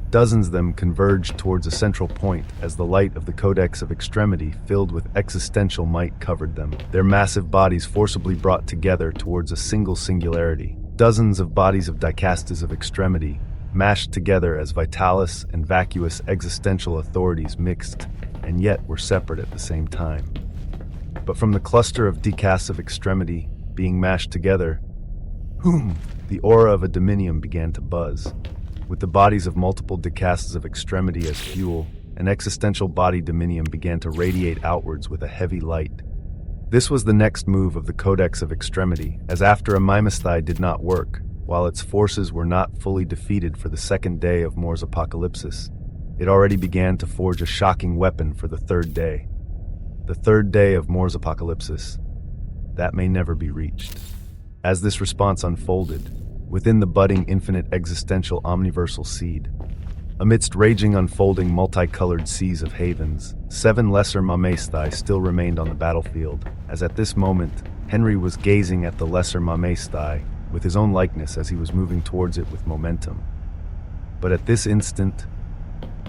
Dozens of them converged towards a central point as the light of the Codex of Extremity filled with existential might covered them, their massive bodies forcibly brought together towards a single singularity. Dozens of bodies of dicastes of Extremity mashed together as Vitalis and vacuous existential authorities mixed and yet were separate at the same time. But from the cluster of decastes of Extremity being mashed together, the aura of a dominium began to buzz. With the bodies of multiple decastes of Extremity as fuel, an existential body dominium began to radiate outwards with a heavy light. This was the next move of the Codex of Extremity, as after a Mimosthai did not work, while its forces were not fully defeated for the second day of Mor's apocalypsis, it already began to forge a shocking weapon for the third day. The third day of Mor's apocalypsis. That may never be reached. As this response unfolded, within the budding infinite existential omniversal seed, amidst raging unfolding multicolored seas of havens, 7 lesser Mimosthai still remained on the battlefield, as at this moment, Henry was gazing at the lesser Mimosthai with his own likeness as he was moving towards it with momentum. But at this instant,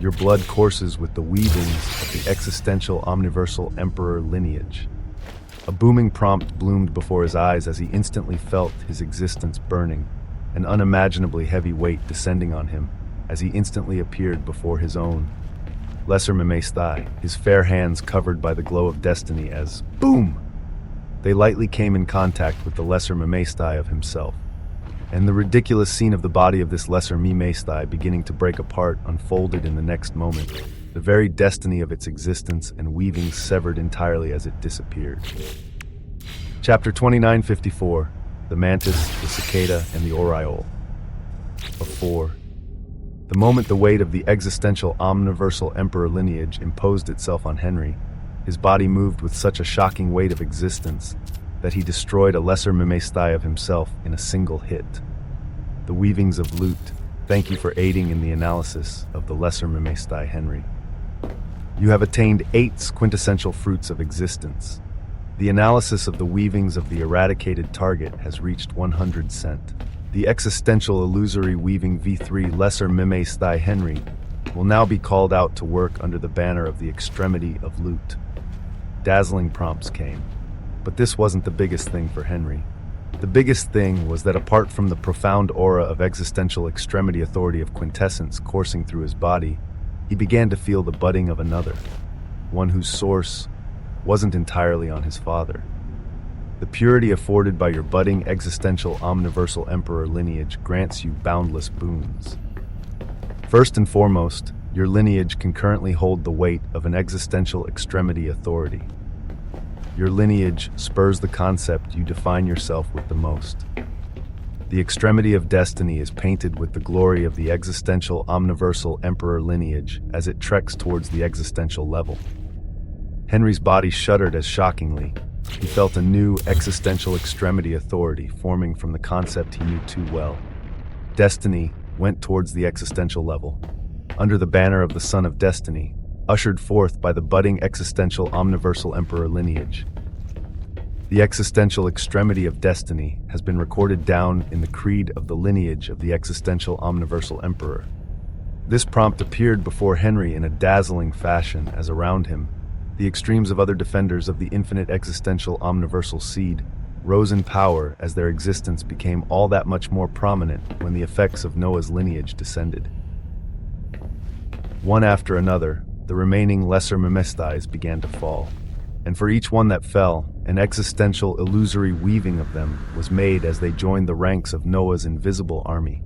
your blood courses with the weavings of the existential omniversal emperor lineage. A booming prompt bloomed before his eyes as he instantly felt his existence burning, an unimaginably heavy weight descending on him, as he instantly appeared before his own lesser Mimosthai, his fair hands covered by the glow of destiny as, boom! They lightly came in contact with the lesser Mimosthai of himself. And the ridiculous scene of the body of this lesser Mimosthai beginning to break apart unfolded in the next moment, the very destiny of its existence and weaving severed entirely as it disappeared. Chapter 2954, the mantis, the cicada, and the oriole. A 4. The moment the weight of the existential omniversal emperor lineage imposed itself on Henry, his body moved with such a shocking weight of existence that he destroyed a lesser Mimestai of himself in a single hit. The weavings of Lut, thank you for aiding in the analysis of the lesser Mimestai, Henry. You have attained 8 quintessential fruits of existence. The analysis of the weavings of the eradicated target has reached 100 cent. The existential illusory weaving V3 lesser Mimestai Henry will now be called out to work under the banner of the extremity of Lut. Dazzling prompts came, but this wasn't the biggest thing for Henry. The biggest thing was that apart from the profound aura of existential extremity authority of quintessence coursing through his body, he began to feel the budding of another, one whose source wasn't entirely on his father. The purity afforded by your budding existential omniversal emperor lineage grants you boundless boons. First and foremost, your lineage can currently hold the weight of an existential extremity authority. Your lineage spurs the concept you define yourself with the most. The extremity of destiny is painted with the glory of the existential omniversal emperor lineage as it treks towards the existential level. Henry's body shuddered as shockingly he felt a new existential extremity authority forming from the concept he knew too well. Destiny went towards the existential level, under the banner of the Son of Destiny, ushered forth by the budding existential omniversal emperor lineage. The existential extremity of destiny has been recorded down in the creed of the lineage of the existential omniversal emperor. This prompt appeared before Henry in a dazzling fashion as around him, the extremes of other defenders of the infinite existential omniversal seed rose in power as their existence became all that much more prominent when the effects of Noah's lineage descended. One after another, the remaining lesser Mimestais began to fall, and for each one that fell, an existential illusory weaving of them was made as they joined the ranks of Noah's invisible army.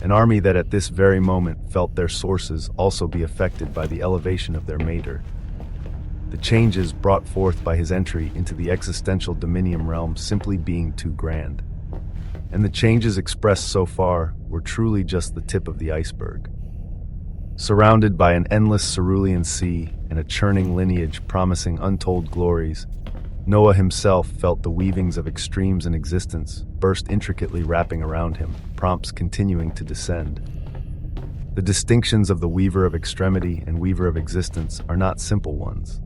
An army that at this very moment felt their sources also be affected by the elevation of their mater. The changes brought forth by his entry into the existential dominium realm simply being too grand. And the changes expressed so far were truly just the tip of the iceberg. Surrounded by an endless cerulean sea and a churning lineage promising untold glories, Noah himself felt the weavings of extremes in existence burst intricately wrapping around him, prompts continuing to descend. The distinctions of the weaver of extremity and weaver of existence are not simple ones.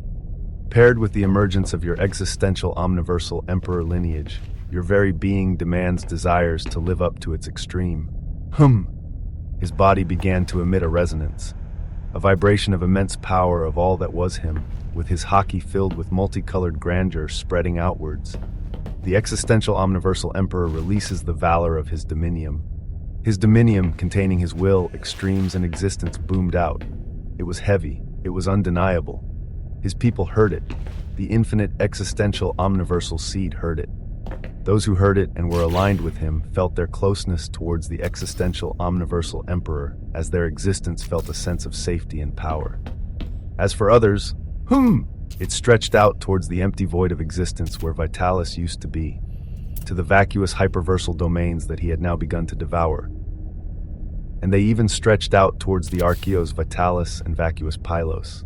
Paired with the emergence of your existential omniversal emperor lineage, your very being demands desires to live up to its extreme. His body began to emit a resonance, a vibration of immense power of all that was him, with his hockey filled with multicolored grandeur spreading outwards. The existential omniversal emperor releases the valor of his dominium. His dominium, containing his will, extremes, and existence, boomed out. It was heavy. It was undeniable. His people heard it. The infinite existential omniversal seed heard it. Those who heard it and were aligned with him felt their closeness towards the existential omniversal emperor as their existence felt a sense of safety and power. As for others, it stretched out towards the empty void of existence where Vitalis used to be, to the vacuous hyperversal domains that he had now begun to devour. And they even stretched out towards the Archeos Vitalis and Vacuous Pylos,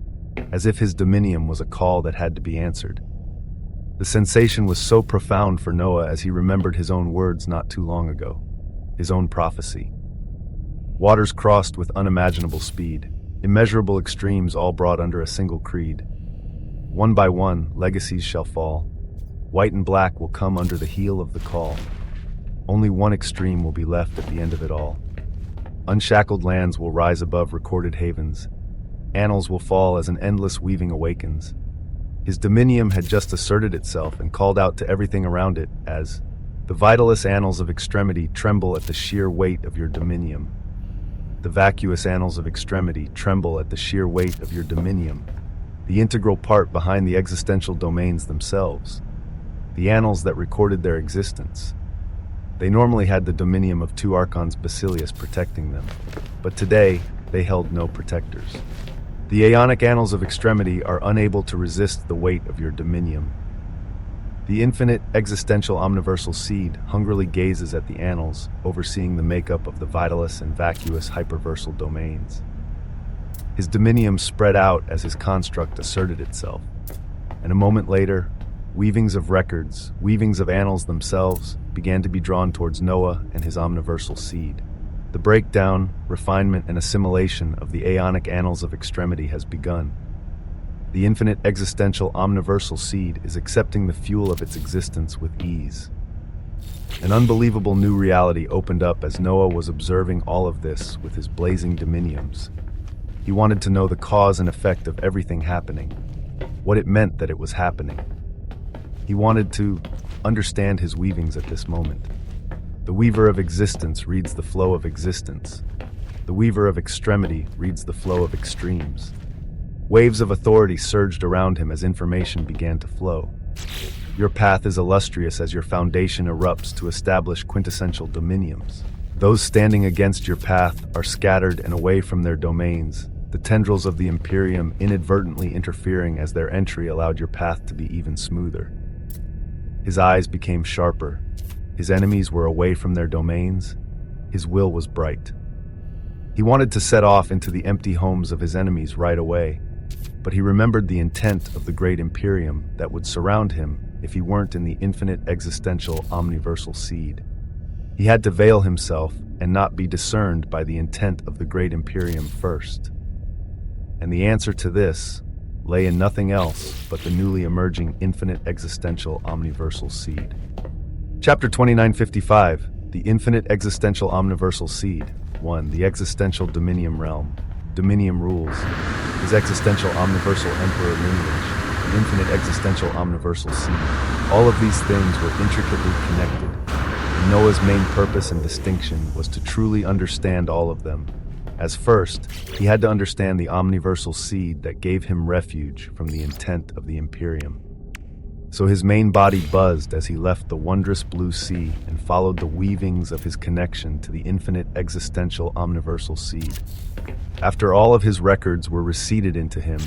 as if his dominium was a call that had to be answered. The sensation was so profound for Noah as he remembered his own words not too long ago, his own prophecy. Waters crossed with unimaginable speed, immeasurable extremes all brought under a single creed. One by one, legacies shall fall. White and black will come under the heel of the call. Only one extreme will be left at the end of it all. Unshackled lands will rise above recorded havens. Annals will fall as an endless weaving awakens. His dominium had just asserted itself and called out to everything around it as, "The vitalous annals of extremity tremble at the sheer weight of your dominium. The vacuous annals of extremity tremble at the sheer weight of your dominium, the integral part behind the existential domains themselves, the annals that recorded their existence." They normally had the dominium of 2 archons Basilius protecting them, but today they held no protectors. The aeonic annals of extremity are unable to resist the weight of your dominium. The infinite existential omniversal seed hungrily gazes at the annals, overseeing the makeup of the vitalous and vacuous hyperversal domains. His dominium spread out as his construct asserted itself, and a moment later, weavings of records, weavings of annals themselves, began to be drawn towards Noah and his omniversal seed. The breakdown, refinement, and assimilation of the aeonic annals of extremity has begun. The infinite existential omniversal seed is accepting the fuel of its existence with ease. An unbelievable new reality opened up as Noah was observing all of this with his blazing dominiums. He wanted to know the cause and effect of everything happening, what it meant that it was happening. He wanted to understand his weavings at this moment. The weaver of existence reads the flow of existence. The weaver of extremity reads the flow of extremes. Waves of authority surged around him as information began to flow. Your path is illustrious as your foundation erupts to establish quintessential dominiums. Those standing against your path are scattered and away from their domains, the tendrils of the Imperium inadvertently interfering as their entry allowed your path to be even smoother. His eyes became sharper. His enemies were away from their domains. His will was bright. He wanted to set off into the empty homes of his enemies right away, but he remembered the intent of the great Imperium that would surround him if he weren't in the infinite existential omniversal seed. He had to veil himself and not be discerned by the intent of the great Imperium first. And the answer to this lay in nothing else but the newly emerging infinite existential omniversal seed. Chapter 2955, The Infinite Existential Omniversal Seed. 1. The Existential Dominium Realm. Dominium rules. His existential omniversal emperor lineage. The infinite existential omniversal seed. All of these things were intricately connected, and Noah's main purpose and distinction was to truly understand all of them. As first, he had to understand the omniversal seed that gave him refuge from the intent of the Imperium. So his main body buzzed as he left the wondrous blue sea and followed the weavings of his connection to the infinite existential omniversal seed. After all of his records were receipted into him,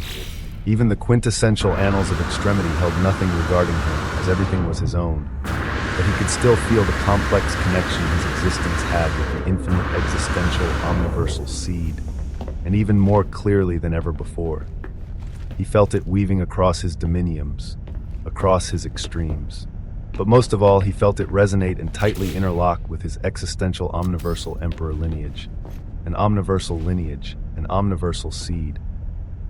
even the quintessential annals of extremity held nothing regarding him, as everything was his own. But he could still feel the complex connection his existence had with the infinite existential omniversal seed, and even more clearly than ever before. He felt it weaving across his dominiums, across his extremes. But most of all, he felt it resonate and tightly interlock with his existential omniversal emperor lineage, an omniversal lineage, an omniversal seed.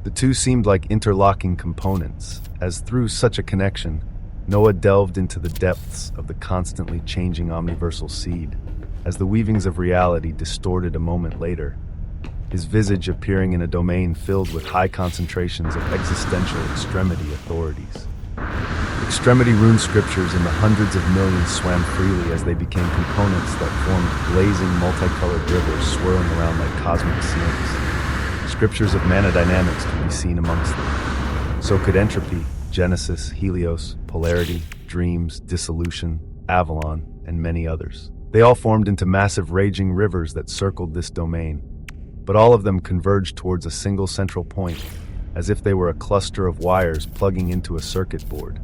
The two seemed like interlocking components, as through such a connection, Noah delved into the depths of the constantly changing omniversal seed, as the weavings of reality distorted a moment later, his visage appearing in a domain filled with high concentrations of existential extremity authorities. Extremity rune scriptures in the hundreds of millions swam freely as they became components that formed blazing multicolored rivers swirling around like cosmic snakes. Scriptures of mana dynamics could be seen amongst them. So could entropy, Genesis, Helios, Polarity, Dreams, Dissolution, Avalon, and many others. They all formed into massive raging rivers that circled this domain, but all of them converged towards a single central point, as if they were a cluster of wires plugging into a circuit board.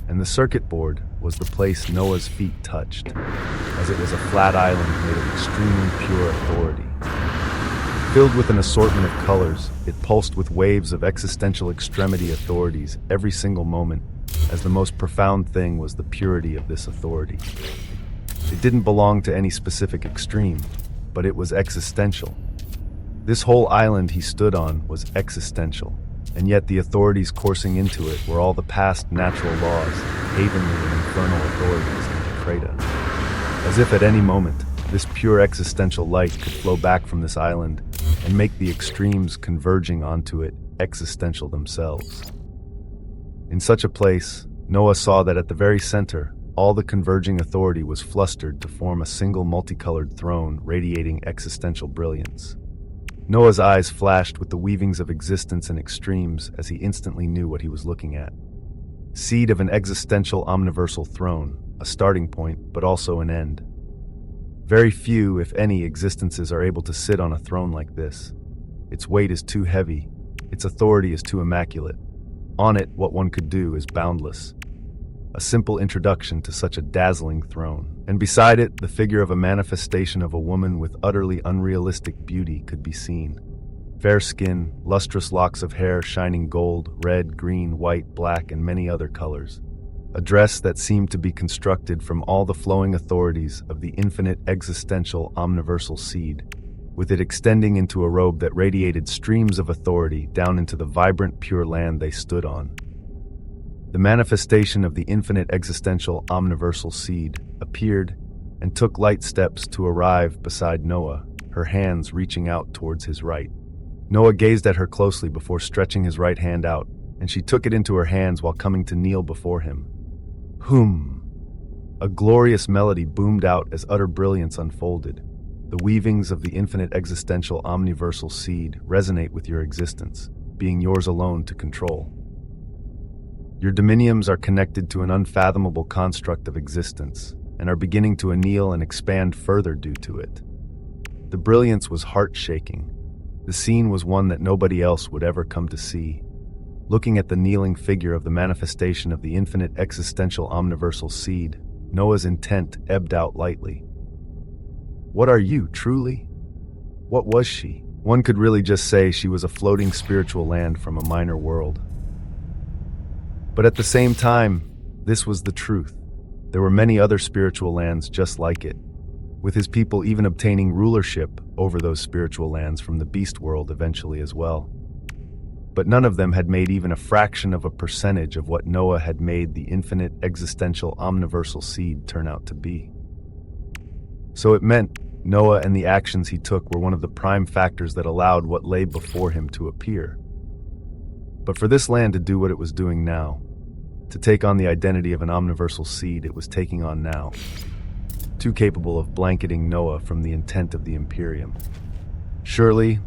And the circuit board was the place Noah's feet touched, as it was a flat island made of extremely pure authority. Filled with an assortment of colors, it pulsed with waves of existential extremity authorities every single moment, as the most profound thing was the purity of this authority. It didn't belong to any specific extreme, but it was existential. This whole island he stood on was existential, and yet the authorities coursing into it were all the past natural laws, havenly and infernal authorities into Kreta. As if at any moment, this pure existential light could flow back from this island and make the extremes converging onto it existential themselves. In such a place, Noah saw that at the very center, all the converging authority was flustered to form a single multicolored throne radiating existential brilliance. Noah's eyes flashed with the weavings of existence and extremes as he instantly knew what he was looking at. Seed of an existential omniversal throne, a starting point, but also an end. Very few, if any, existences are able to sit on a throne like this. Its weight is too heavy, its authority is too immaculate. On it, what one could do is boundless. a simple introduction to such a dazzling throne. And beside it, the figure of a manifestation of a woman with utterly unrealistic beauty could be seen. Fair skin, lustrous locks of hair shining gold, red, green, white, black, and many other colors. A dress that seemed to be constructed from all the flowing authorities of the infinite existential omniversal seed, with it extending into a robe that radiated streams of authority down into the vibrant, pure land they stood on. The manifestation of the infinite existential omniversal seed appeared and took light steps to arrive beside Noah, her hands reaching out towards his right. Noah gazed at her closely before stretching his right hand out, and she took it into her hands while coming to kneel before him. Hum! A glorious melody boomed out as utter brilliance unfolded. The weavings of the infinite existential omniversal seed resonate with your existence, being yours alone to control. Your dominiums are connected to an unfathomable construct of existence, and are beginning to anneal and expand further due to it. The brilliance was heart-shaking. The scene was one that nobody else would ever come to see. Looking at the kneeling figure of the manifestation of the infinite existential omniversal seed, Noah's intent ebbed out lightly. What are you, truly? What was she? One could really just say she was a floating spiritual land from a minor world. But at the same time, this was the truth. There were many other spiritual lands just like it, with his people even obtaining rulership over those spiritual lands from the beast world eventually as well. But none of them had made even a fraction of a percentage of what Noah had made the infinite existential omniversal seed turn out to be. So it meant Noah and the actions he took were one of the prime factors that allowed what lay before him to appear. But for this land to do what it was doing now, to take on the identity of an omniversal seed it was taking on now, too capable of blanketing Noah from the intent of the Imperium. Surely,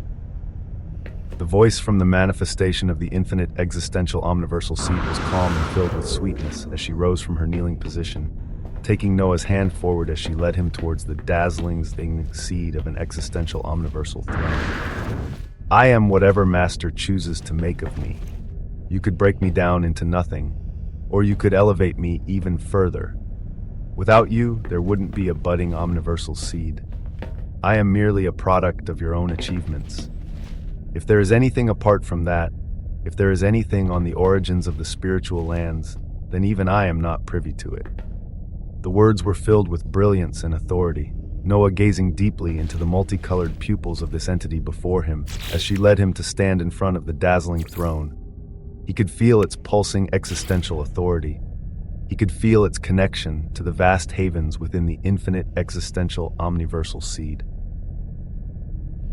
the voice from the manifestation of the infinite existential omniversal seed was calm and filled with sweetness as she rose from her kneeling position, taking Noah's hand forward as she led him towards the dazzling seed of an existential omniversal throne. I am whatever Master chooses to make of me. You could break me down into nothing, or you could elevate me even further. Without you, there wouldn't be a budding omniversal seed. I am merely a product of your own achievements. If there is anything apart from that, if there is anything on the origins of the spiritual lands, then even I am not privy to it. The words were filled with brilliance and authority, Noah gazing deeply into the multicolored pupils of this entity before him as she led him to stand in front of the dazzling throne. He could feel its pulsing existential authority. He could feel its connection to the vast havens within the infinite existential omniversal seed.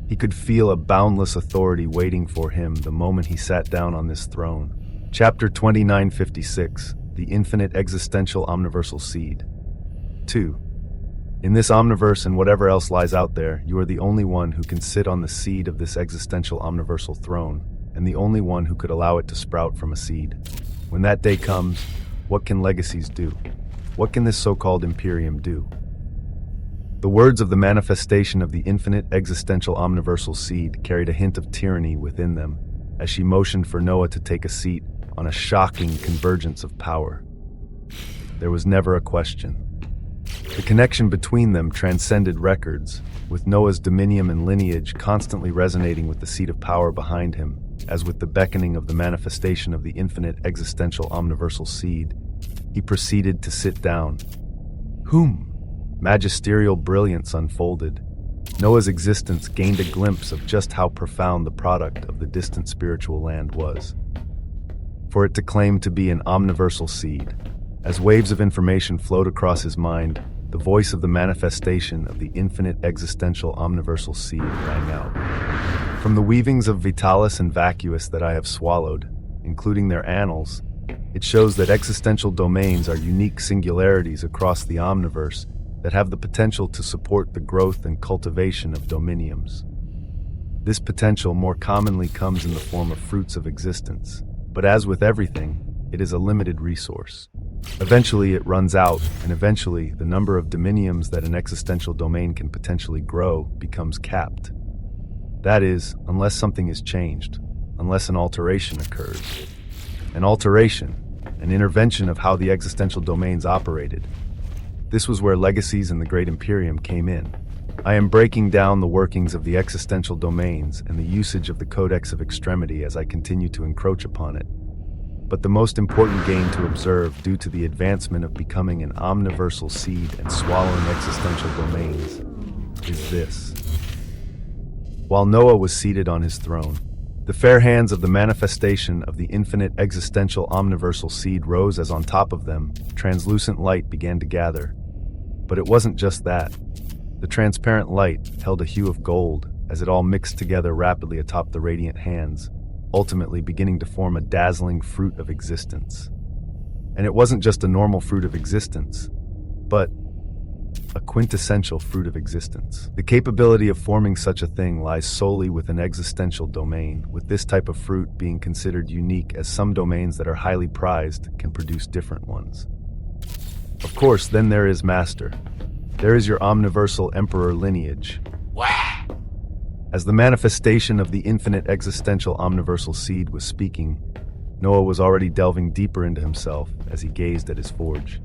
He could feel a boundless authority waiting for him the moment he sat down on this throne. Chapter 2956, The Infinite Existential Omniversal Seed. 2. In this omniverse and whatever else lies out there, you are the only one who can sit on the seed of this existential omniversal throne, and the only one who could allow it to sprout from a seed. When that day comes, what can legacies do? What can this so-called Imperium do? The words of the manifestation of the infinite existential omniversal seed carried a hint of tyranny within them, as she motioned for Noah to take a seat on a shocking convergence of power. There was never a question. The connection between them transcended records, with Noah's dominium and lineage constantly resonating with the seat of power behind him, as with the beckoning of the manifestation of the infinite existential omniversal seed, he proceeded to sit down. Whom? Magisterial brilliance unfolded. Noah's existence gained a glimpse of just how profound the product of the distant spiritual land was. For it to claim to be an omniversal seed, as waves of information flowed across his mind, the voice of the manifestation of the infinite existential omniversal seed rang out. From the weavings of Vitalis and Vacuous that I have swallowed, including their annals, it shows that existential domains are unique singularities across the omniverse that have the potential to support the growth and cultivation of dominiums. This potential more commonly comes in the form of fruits of existence, but as with everything, it is a limited resource. Eventually it runs out, and eventually the number of dominiums that an existential domain can potentially grow becomes capped. That is, unless something is changed, unless an alteration occurs. An alteration, an intervention of how the existential domains operated. This was where legacies and the Great Imperium came in. I am breaking down the workings of the existential domains and the usage of the Codex of Extremity as I continue to encroach upon it. But the most important gain to observe due to the advancement of becoming an omniversal seed and swallowing existential domains is this. While Noah was seated on his throne, the fair hands of the manifestation of the infinite existential omniversal seed rose as on top of them, translucent light began to gather. But it wasn't just that. The transparent light held a hue of gold as it all mixed together rapidly atop the radiant hands, ultimately beginning to form a dazzling fruit of existence. And it wasn't just a normal fruit of existence, but a quintessential fruit of existence. The capability of forming such a thing lies solely with an existential domain, with this type of fruit being considered unique as some domains that are highly prized can produce different ones. Of course, then there is Master. There is your omniversal emperor lineage. As the manifestation of the infinite existential omniversal seed was speaking, Noah was already delving deeper into himself as he gazed at his forge.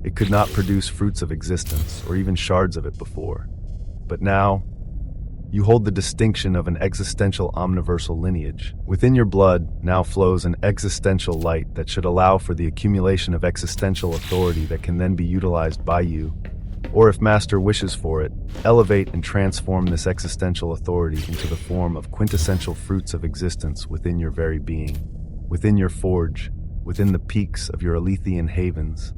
It could not produce fruits of existence, or even shards of it before. But now, you hold the distinction of an existential omniversal lineage. Within your blood now flows an existential light that should allow for the accumulation of existential authority that can then be utilized by you, or if Master wishes for it, elevate and transform this existential authority into the form of quintessential fruits of existence within your very being, within your forge, within the peaks of your Alethian havens.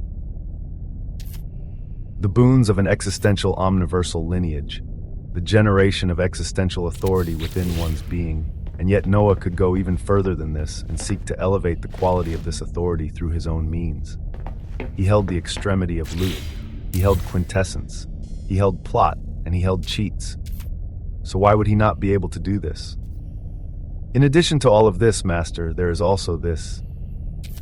The boons of an existential omniversal lineage, the generation of existential authority within one's being, and yet Noah could go even further than this and seek to elevate the quality of this authority through his own means. He held the extremity of loot, he held quintessence, he held plot, and he held cheats. So why would he not be able to do this? In addition to all of this, Master, there is also this.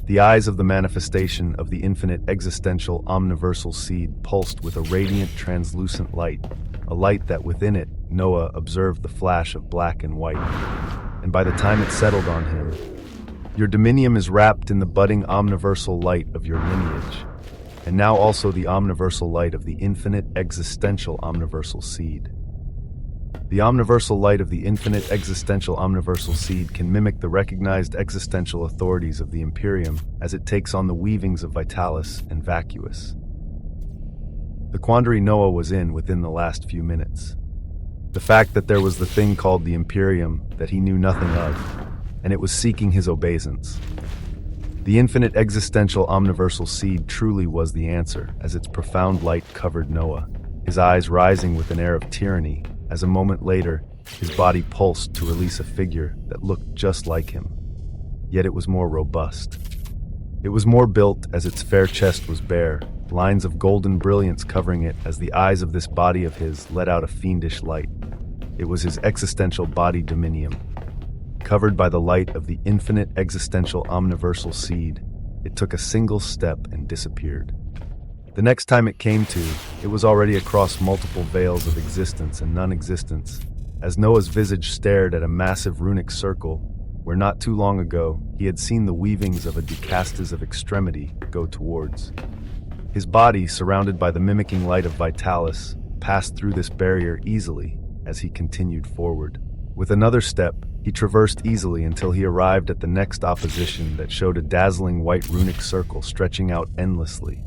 The eyes of the manifestation of the infinite existential omniversal seed pulsed with a radiant translucent light, a light that within it Noah observed the flash of black and white. And by the time it settled on him, your dominium is wrapped in the budding omniversal light of your lineage, and now also the omniversal light of the infinite existential omniversal seed. The omniversal light of the infinite existential omniversal seed can mimic the recognized existential authorities of the Imperium as it takes on the weavings of Vitalis and Vacuous. The quandary Noah was in within the last few minutes. The fact that there was the thing called the Imperium that he knew nothing of, and it was seeking his obeisance. The infinite existential omniversal seed truly was the answer, as its profound light covered Noah, his eyes rising with an air of tyranny, as a moment later, his body pulsed to release a figure that looked just like him. Yet it was more robust. It was more built as its fair chest was bare, lines of golden brilliance covering it as the eyes of this body of his let out a fiendish light. It was his existential body dominium. Covered by the light of the infinite existential omniversal seed, it took a single step and disappeared. The next time it came to, it was already across multiple veils of existence and non-existence, as Noah's visage stared at a massive runic circle, where not too long ago he had seen the weavings of a decastas of extremity go towards. His body, surrounded by the mimicking light of Vitalis, passed through this barrier easily as he continued forward. With another step, he traversed easily until he arrived at the next opposition that showed a dazzling white runic circle stretching out endlessly.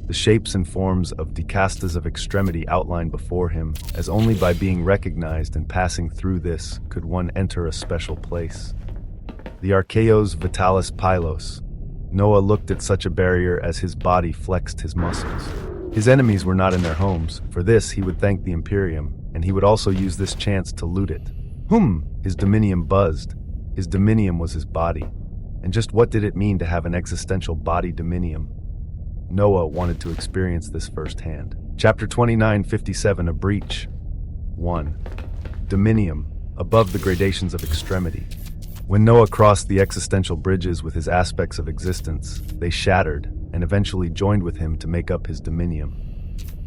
The shapes and forms of decastas of extremity outlined before him, as only by being recognized and passing through this could one enter a special place. The Archaeos Vitalis Pylos. Noah looked at such a barrier as his body flexed his muscles. His enemies were not in their homes. For this, he would thank the Imperium, and he would also use this chance to loot it. His dominium buzzed. His dominium was his body. And just what did it mean to have an existential body dominium? Noah wanted to experience this firsthand. Chapter 29:57, A Breach. 1. Dominium, above the gradations of extremity. When Noah crossed the existential bridges with his aspects of existence, they shattered and eventually joined with him to make up his dominium.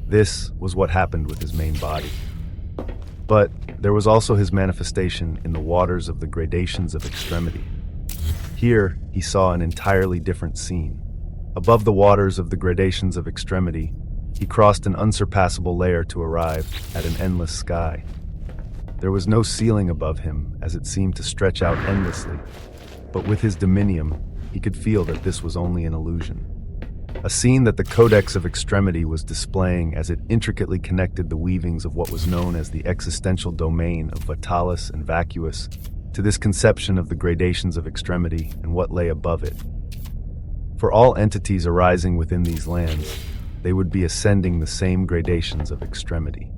This was what happened with his main body. But there was also his manifestation in the waters of the gradations of extremity. Here, he saw an entirely different scene. Above the waters of the gradations of extremity, he crossed an unsurpassable layer to arrive at an endless sky. There was no ceiling above him, as it seemed to stretch out endlessly, but with his dominium, he could feel that this was only an illusion. A scene that the Codex of Extremity was displaying as it intricately connected the weavings of what was known as the existential domain of Vitalis and Vacuous to this conception of the gradations of extremity and what lay above it. For all entities arising within these lands, they would be ascending the same gradations of extremity.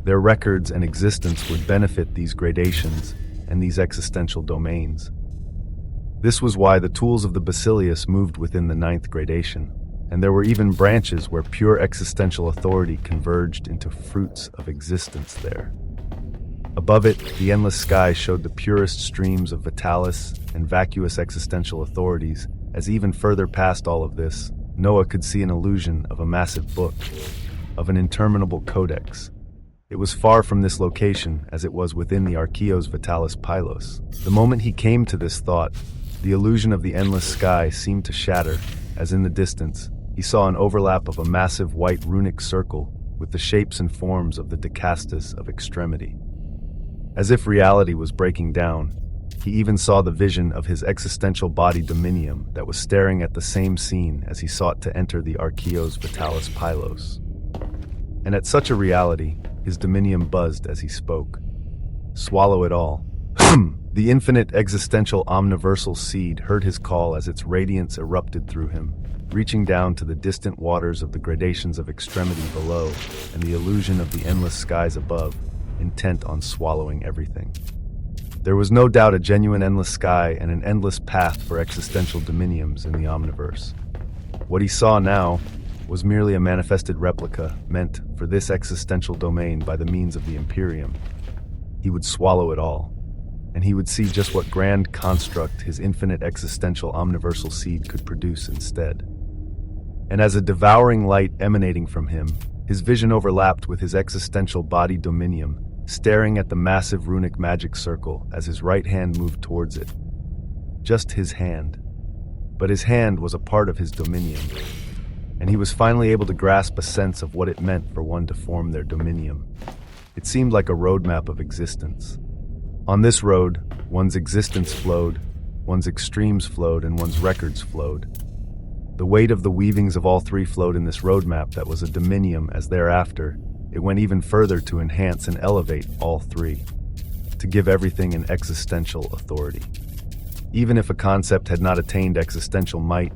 Their records and existence would benefit these gradations and these existential domains. This was why the tools of the Basilius moved within the 9th gradation, and there were even branches where pure existential authority converged into fruits of existence there. Above it, the endless sky showed the purest streams of Vitalis and Vacuous existential authorities, as even further past all of this, Noah could see an illusion of a massive book, of an interminable codex. It was far from this location, as it was within the Archeos Vitalis Pylos. The moment he came to this thought, the illusion of the endless sky seemed to shatter, as in the distance, he saw an overlap of a massive white runic circle with the shapes and forms of the Decastus of extremity. As if reality was breaking down, he even saw the vision of his existential body Dominium that was staring at the same scene as he sought to enter the Archeos Vitalis Pylos. And at such a reality, his Dominium buzzed as he spoke. Swallow it all. The infinite existential omniversal seed heard his call as its radiance erupted through him, reaching down to the distant waters of the gradations of extremity below and the illusion of the endless skies above, intent on swallowing everything. There was no doubt a genuine endless sky and an endless path for existential dominiums in the omniverse. What he saw now was merely a manifested replica meant for this existential domain by the means of the Imperium. He would swallow it all, and he would see just what grand construct his infinite existential omniversal seed could produce instead. And as a devouring light emanating from him, his vision overlapped with his existential body Dominium, staring at the massive runic magic circle as his right hand moved towards it. Just his hand. But his hand was a part of his Dominium, and he was finally able to grasp a sense of what it meant for one to form their Dominium. It seemed like a roadmap of existence. On this road, one's existence flowed, one's extremes flowed, and one's records flowed. The weight of the weavings of all three flowed in this roadmap that was a Dominium, as thereafter, it went even further to enhance and elevate all three, to give everything an existential authority. Even if a concept had not attained existential might,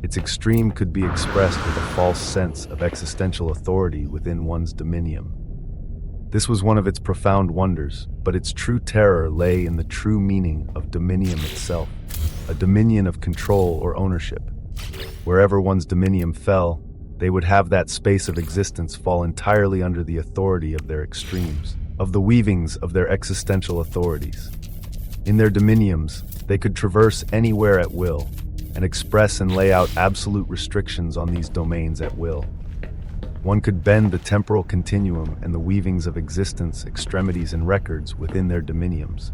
its extreme could be expressed with a false sense of existential authority within one's Dominium. This was one of its profound wonders, but its true terror lay in the true meaning of Dominium itself, a dominion of control or ownership. Wherever one's Dominium fell, they would have that space of existence fall entirely under the authority of their extremes, of the weavings of their existential authorities. In their Dominiums, they could traverse anywhere at will, and express and lay out absolute restrictions on these domains at will. One could bend the temporal continuum and the weavings of existence, extremities, and records within their Dominiums.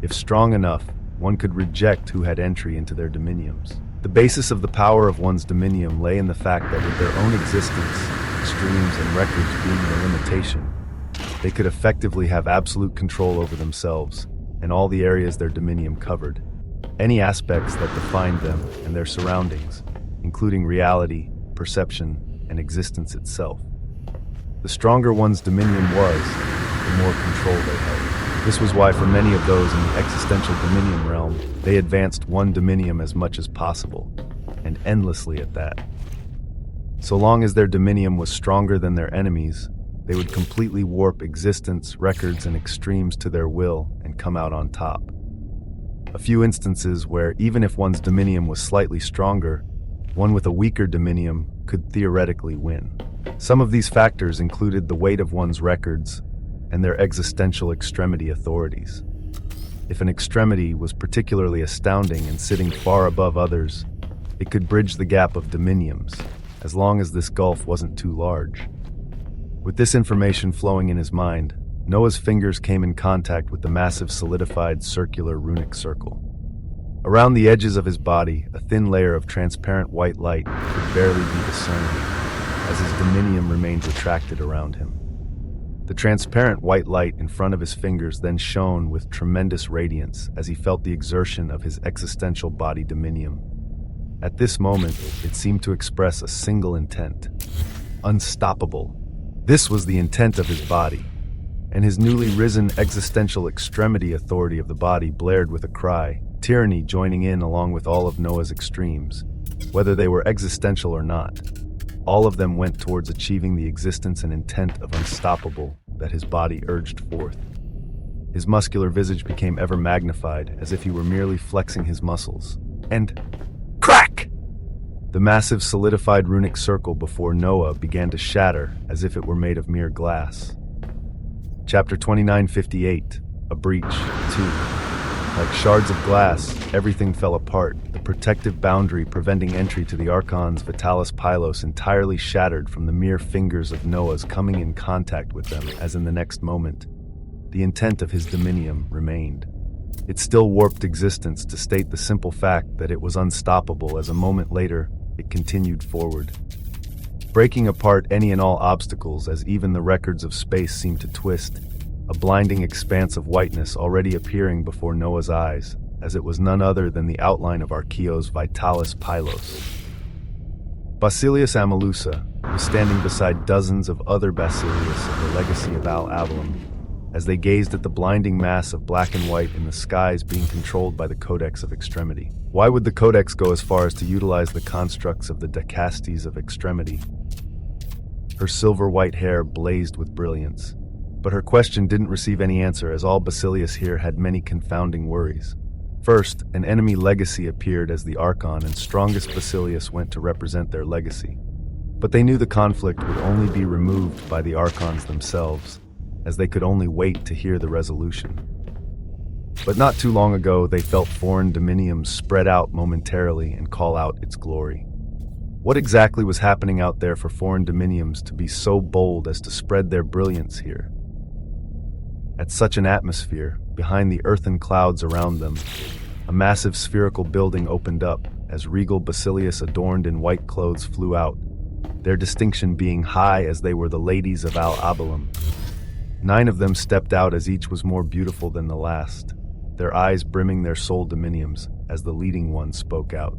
If strong enough, one could reject who had entry into their Dominiums. The basis of the power of one's Dominium lay in the fact that with their own existence, extremes, and records being the limitation, they could effectively have absolute control over themselves and all the areas their Dominium covered, any aspects that defined them and their surroundings, including reality, perception, and existence itself. The stronger one's Dominium was, the more control they held. This was why for many of those in the existential Dominium realm, they advanced one Dominium as much as possible, and endlessly at that. So long as their Dominium was stronger than their enemies, they would completely warp existence, records, and extremes to their will and come out on top. A few instances where, even if one's Dominium was slightly stronger, one with a weaker Dominium could theoretically win. Some of these factors included the weight of one's records and their existential extremity authorities. If an extremity was particularly astounding and sitting far above others, it could bridge the gap of Dominiums, as long as this gulf wasn't too large. With this information flowing in his mind, Noah's fingers came in contact with the massive solidified circular runic circle. Around the edges of his body, a thin layer of transparent white light could barely be discerned, as his dominium remained retracted around him. The transparent white light in front of his fingers then shone with tremendous radiance as he felt the exertion of his existential body dominium. At this moment, it seemed to express a single intent: unstoppable. This was the intent of his body, and his newly risen existential extremity authority of the body blared with a cry, tyranny joining in along with all of Noah's extremes, whether they were existential or not. All of them went towards achieving the existence and intent of unstoppable that his body urged forth. His muscular visage became ever magnified, as if he were merely flexing his muscles. And crack! The massive solidified runic circle before Noah began to shatter as if it were made of mere glass. Chapter 2958, A Breach 2. Like shards of glass, everything fell apart, the protective boundary preventing entry to the Archon's Vitalis Pylos entirely shattered from the mere fingers of Noah's coming in contact with them, as in the next moment, the intent of his dominium remained. It still warped existence to state the simple fact that it was unstoppable as a moment later, it continued forward, breaking apart any and all obstacles as even the records of space seemed to twist, a blinding expanse of whiteness already appearing before Noah's eyes, as it was none other than the outline of Archeo's Vitalis Pylos. Basilius Amelusa was standing beside dozens of other Basilius of the legacy of Al-Abalam, as they gazed at the blinding mass of black and white in the skies being controlled by the Codex of Extremity. Why would the Codex go as far as to utilize the constructs of the Decastes of Extremity? Her silver-white hair blazed with brilliance, but her question didn't receive any answer, as all Basilius here had many confounding worries. First, an enemy legacy appeared as the Archon, and strongest Basilius went to represent their legacy. But they knew the conflict would only be removed by the Archons themselves, as they could only wait to hear the resolution. But not too long ago, they felt foreign dominiums spread out momentarily and call out its glory. What exactly was happening out there for foreign dominiums to be so bold as to spread their brilliance here? At such an atmosphere, behind the earthen clouds around them, a massive spherical building opened up as regal Basilius adorned in white clothes flew out, their distinction being high as they were the ladies of Al-Abalam. 9 of them stepped out as each was more beautiful than the last, their eyes brimming their soul dominiums as the leading one spoke out.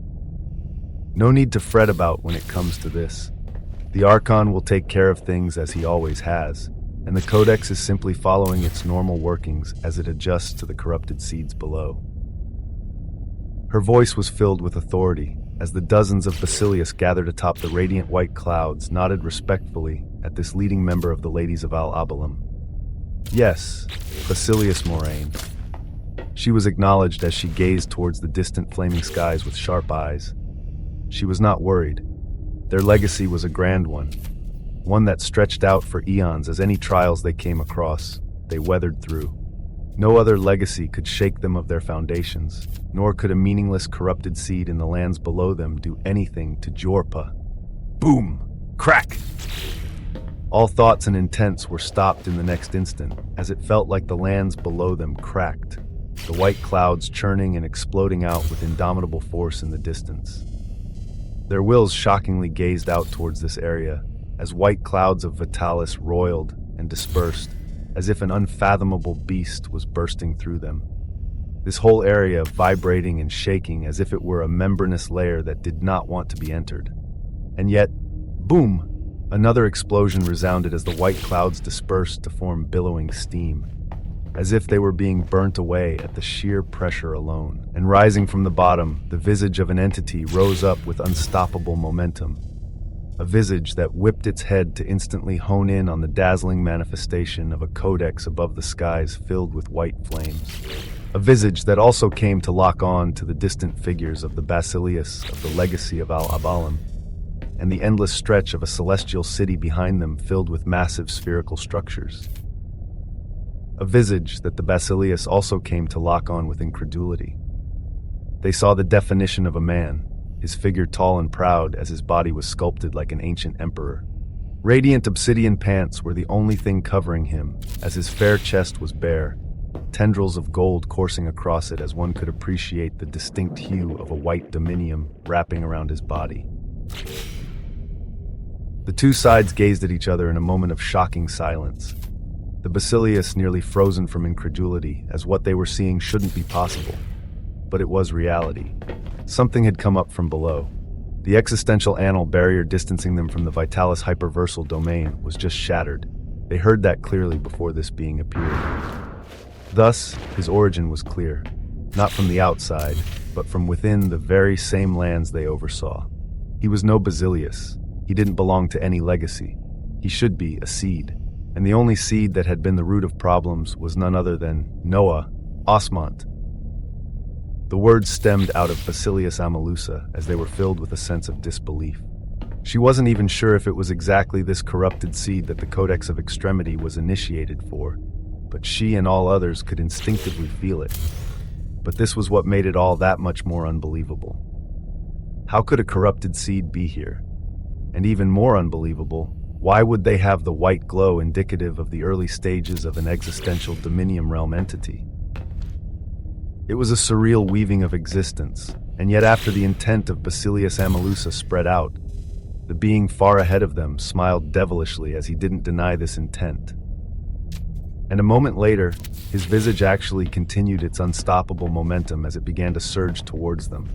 No need to fret about when it comes to this. The Archon will take care of things as he always has, and the Codex is simply following its normal workings as it adjusts to the corrupted seeds below. Her voice was filled with authority as the dozens of Basilius gathered atop the radiant white clouds nodded respectfully at this leading member of the Ladies of Al-Abalam. Yes, Basilius Moraine. She was acknowledged as she gazed towards the distant flaming skies with sharp eyes. She was not worried. Their legacy was a grand one that stretched out for eons, as any trials they came across, they weathered through. No other legacy could shake them of their foundations, nor could a meaningless corrupted seed in the lands below them do anything to Jorpa. Boom! Crack! All thoughts and intents were stopped in the next instant, as it felt like the lands below them cracked, the white clouds churning and exploding out with indomitable force in the distance. Their wills shockingly gazed out towards this area, as white clouds of Vitalis roiled and dispersed, as if an unfathomable beast was bursting through them. This whole area vibrating and shaking as if it were a membranous layer that did not want to be entered. And yet, boom! Another explosion resounded as the white clouds dispersed to form billowing steam, as if they were being burnt away at the sheer pressure alone. And rising from the bottom, the visage of an entity rose up with unstoppable momentum. A visage that whipped its head to instantly hone in on the dazzling manifestation of a codex above the skies filled with white flames. A visage that also came to lock on to the distant figures of the Basilius of the legacy of Al-Abalam, and the endless stretch of a celestial city behind them filled with massive spherical structures. A visage that the Basilius also came to lock on with incredulity. They saw the definition of a man, his figure tall and proud as his body was sculpted like an ancient emperor. Radiant obsidian pants were the only thing covering him, as his fair chest was bare, tendrils of gold coursing across it as one could appreciate the distinct hue of a white dominium wrapping around his body. The two sides gazed at each other in a moment of shocking silence, the Basilius nearly frozen from incredulity, as what they were seeing shouldn't be possible. But it was reality. Something had come up from below. The existential annal barrier distancing them from the Vitalis hyperversal domain was just shattered. They heard that clearly before this being appeared. Thus, his origin was clear, not from the outside, but from within the very same lands they oversaw. He was no Basilius. He didn't belong to any legacy. He should be a seed. And the only seed that had been the root of problems was none other than Noah, Osmont. The words stemmed out of Basilius Amelusa as they were filled with a sense of disbelief. She wasn't even sure if it was exactly this corrupted seed that the Codex of Extremity was initiated for, but she and all others could instinctively feel it. But this was what made it all that much more unbelievable. How could a corrupted seed be here? And even more unbelievable, why would they have the white glow indicative of the early stages of an existential Dominium realm entity? It was a surreal weaving of existence, and yet after the intent of Basilius Amelusa spread out, the being far ahead of them smiled devilishly as he didn't deny this intent. And a moment later, his visage actually continued its unstoppable momentum as it began to surge towards them,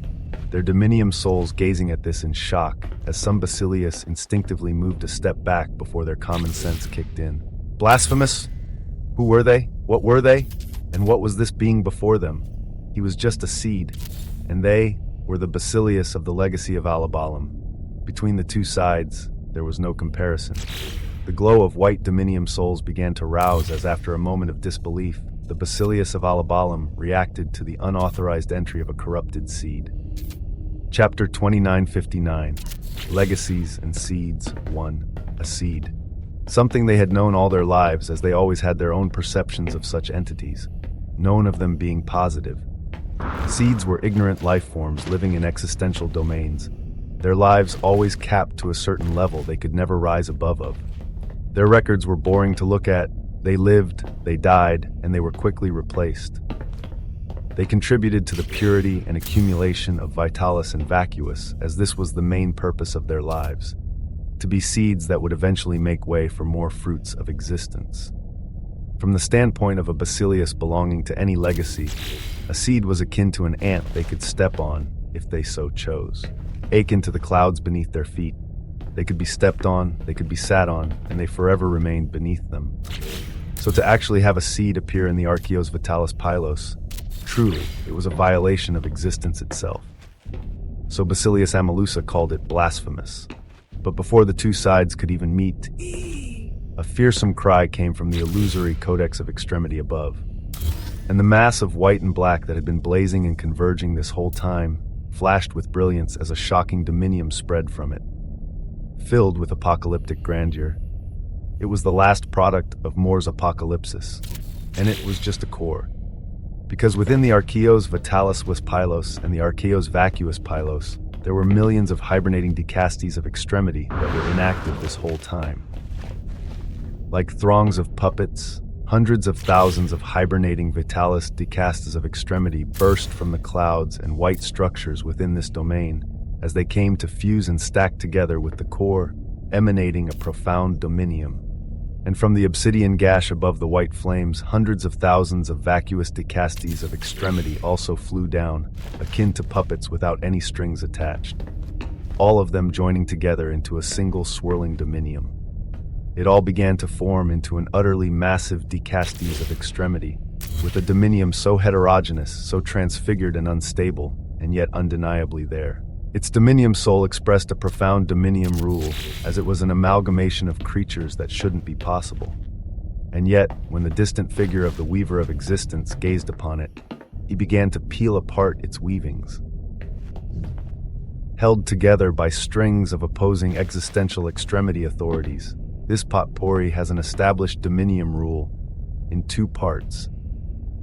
their Dominium souls gazing at this in shock as some Basilius instinctively moved a step back before their common sense kicked in. Blasphemous? Who were they? What were they? And what was this being before them? He was just a seed, and they were the Basilius of the legacy of Alabalam. Between the two sides, there was no comparison. The glow of white Dominium souls began to rouse as after a moment of disbelief, the Basilius of Alabalam reacted to the unauthorized entry of a corrupted seed. Chapter 2959, Legacies and Seeds 1. A seed. Something they had known all their lives, as they always had their own perceptions of such entities, known of them being positive. Seeds were ignorant life forms living in existential domains, their lives always capped to a certain level they could never rise above of. Their records were boring to look at. They lived, they died, and they were quickly replaced. They contributed to the purity and accumulation of Vitalis and Vacuous, as this was the main purpose of their lives, to be seeds that would eventually make way for more fruits of existence. From the standpoint of a Basilius belonging to any legacy, a seed was akin to an ant they could step on if they so chose. Akin to the clouds beneath their feet, they could be stepped on, they could be sat on, and they forever remained beneath them. So to actually have a seed appear in the Archaeos Vitalis Pylos, truly, it was a violation of existence itself. So Basilius Amelusa called it blasphemous. But before the two sides could even meet, a fearsome cry came from the illusory Codex of Extremity above. And the mass of white and black that had been blazing and converging this whole time flashed with brilliance as a shocking dominium spread from it, filled with apocalyptic grandeur. It was the last product of Moore's apocalypsis, and it was just a core. Because within the Archaeos Vitalis Pylos and the Archaeos Vacuous Pylos, there were millions of hibernating decastes of Extremity that were inactive this whole time. Like throngs of puppets, hundreds of thousands of hibernating Vitalis decastes of Extremity burst from the clouds and white structures within this domain as they came to fuse and stack together with the core, emanating a profound dominium. And from the obsidian gash above the white flames, hundreds of thousands of vacuous decastes of Extremity also flew down, akin to puppets without any strings attached, all of them joining together into a single swirling dominium. It all began to form into an utterly massive decastes of Extremity, with a dominium so heterogeneous, so transfigured and unstable, and yet undeniably there. Its dominium soul expressed a profound dominium rule, as it was an amalgamation of creatures that shouldn't be possible. And yet, when the distant figure of the Weaver of Existence gazed upon it, he began to peel apart its weavings. Held together by strings of opposing existential Extremity authorities, this potpourri has an established dominium rule in two parts.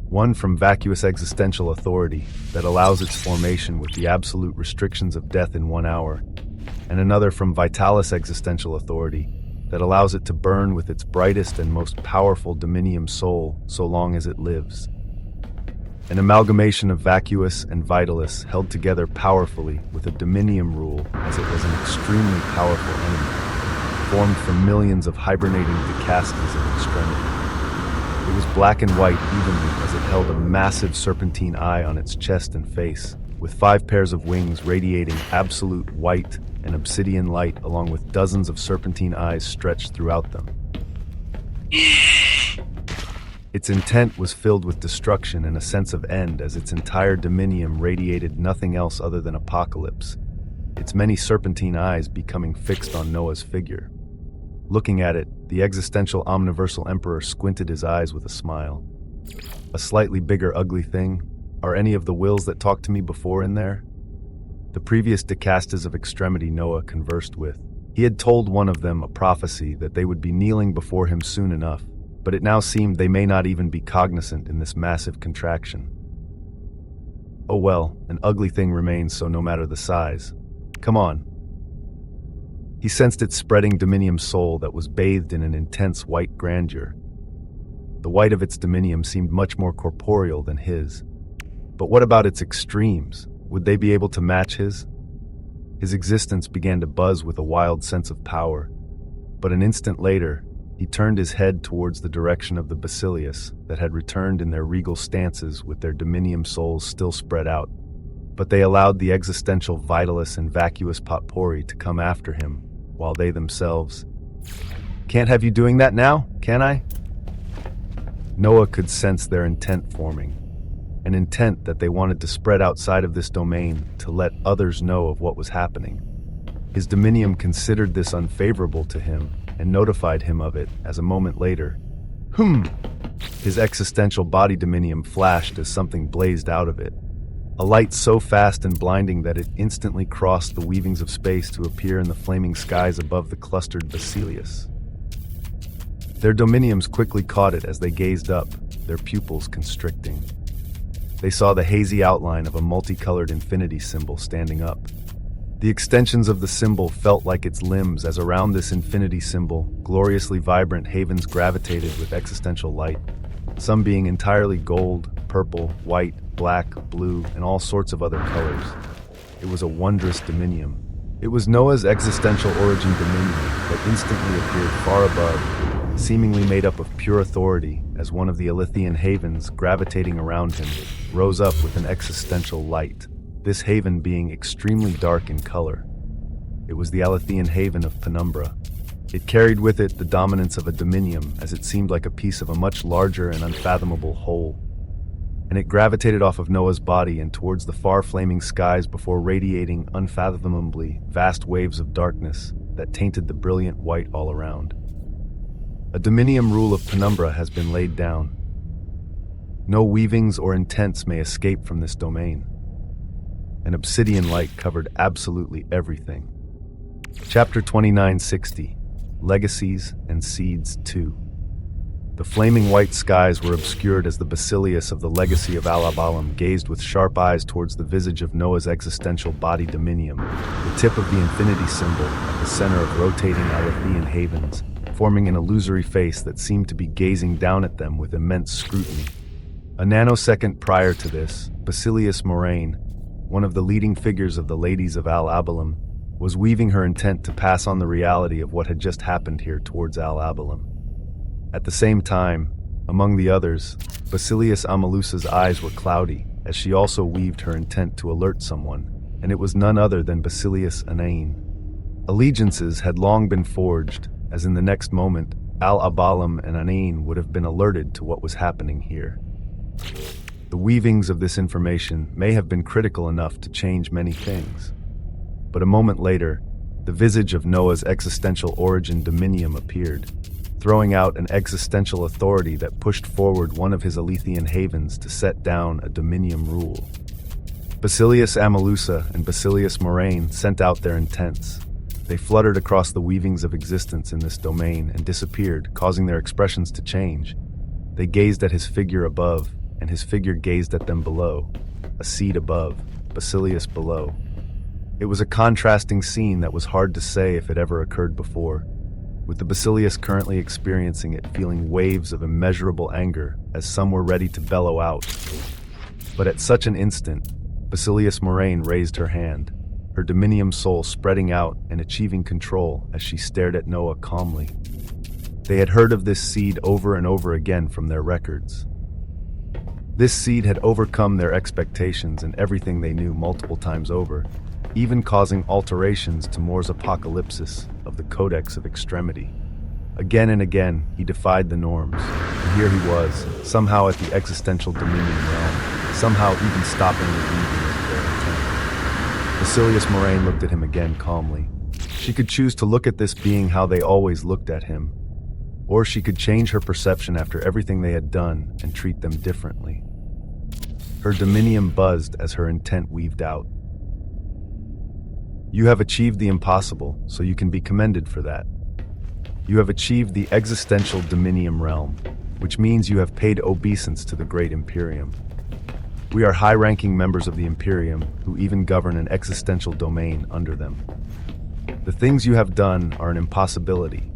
One from vacuous existential authority that allows its formation with the absolute restrictions of death in 1 hour, and another from Vitalis existential authority that allows it to burn with its brightest and most powerful dominium soul so long as it lives. an amalgamation of vacuous and vitalus held together powerfully with a dominium rule, as it was an extremely powerful enemy, formed from millions of hibernating decastes of extremity. It was black and white evenly as it held a massive serpentine eye on its chest and face, with 5 pairs of wings radiating absolute white and obsidian light along with dozens of serpentine eyes stretched throughout them. Its intent was filled with destruction and a sense of end as its entire dominium radiated nothing else other than apocalypse, its many serpentine eyes becoming fixed on Noah's figure. Looking at it, the existential omniversal emperor squinted his eyes with a smile. A slightly bigger ugly thing? Are any of the wills that talked to me before in there? The previous decastes of extremity Noah conversed with. He had told one of them a prophecy that they would be kneeling before him soon enough, but it now seemed they may not even be cognizant in this massive contraction. Oh well, an ugly thing remains, so no matter the size. Come on. He sensed its spreading dominium soul that was bathed in an intense white grandeur. The white of its dominium seemed much more corporeal than his. But what about its extremes? Would they be able to match his? His existence began to buzz with a wild sense of power, but an instant later, he turned his head towards the direction of the Basilius that had returned in their regal stances with their dominium souls still spread out, but they allowed the existential vitalus and vacuous potpourri to come after him, while they themselves... Can't have you doing that now, can I? Noah could sense their intent forming, an intent that they wanted to spread outside of this domain to let others know of what was happening. His dominium considered this unfavorable to him and notified him of it as a moment later. His existential body dominium flashed as something blazed out of it. A light so fast and blinding that it instantly crossed the weavings of space to appear in the flaming skies above the clustered Basilius. Their dominiums quickly caught it as they gazed up, their pupils constricting. They saw the hazy outline of a multicolored infinity symbol standing up. The extensions of the symbol felt like its limbs as around this infinity symbol, gloriously vibrant havens gravitated with existential light, some being entirely gold, purple, white, black, blue, and all sorts of other colors. It was a wondrous dominium. It was Noah's existential origin dominion that instantly appeared far above, seemingly made up of pure authority, as one of the Alithian havens gravitating around him rose up with an existential light, this haven being extremely dark in color. It was the Alithian haven of Penumbra. It carried with it the dominance of a dominium, as it seemed like a piece of a much larger and unfathomable whole. And it gravitated off of Noah's body and towards the far flaming skies before radiating unfathomably vast waves of darkness that tainted the brilliant white all around. A dominium rule of Penumbra has been laid down. No weavings or intents may escape from this domain. An obsidian light covered absolutely everything. Chapter 2960, Legacies and Seeds 2. The flaming white skies were obscured as the Basilius of the legacy of Alabalam gazed with sharp eyes towards the visage of Noah's existential body dominium, the tip of the infinity symbol at the center of rotating Alithian havens, forming an illusory face that seemed to be gazing down at them with immense scrutiny. A nanosecond prior to this, Basilius Moraine, one of the leading figures of the Ladies of Al-Abalam, was weaving her intent to pass on the reality of what had just happened here towards Al-Abalam. At the same time, among the others, Basilius Amalusa's eyes were cloudy, as she also weaved her intent to alert someone, and it was none other than Basilius Anain. Allegiances had long been forged, as in the next moment, Al-Abalam and Anain would have been alerted to what was happening here. The weavings of this information may have been critical enough to change many things. But a moment later, the visage of Noah's existential origin dominium appeared, throwing out an existential authority that pushed forward one of his Alithian havens to set down a dominium rule. Basilius Amalusa and Basilius Moraine sent out their intents. They fluttered across the weavings of existence in this domain and disappeared, causing their expressions to change. They gazed at his figure above, and his figure gazed at them below, a seed above, Basilius below. It was a contrasting scene that was hard to say if it ever occurred before, with the Basilius currently experiencing it, feeling waves of immeasurable anger as some were ready to bellow out. But at such an instant, Basilius Moraine raised her hand, her dominium soul spreading out and achieving control as she stared at Noah calmly. They had heard of this seed over and over again from their records. This seed had overcome their expectations and everything they knew multiple times over, even causing alterations to Moore's apocalypsis of the Codex of Extremity. Again and again, he defied the norms, and here he was, somehow at the existential dominion realm, somehow even stopping the weaving of their intent. Basilius Moraine looked at him again calmly. She could choose to look at this being how they always looked at him, or she could change her perception after everything they had done and treat them differently. Her dominium buzzed as her intent weaved out. You have achieved the impossible, so you can be commended for that. You have achieved the existential dominium realm, which means you have paid obeisance to the great Imperium. We are high-ranking members of the Imperium who even govern an existential domain under them. The things you have done are an impossibility,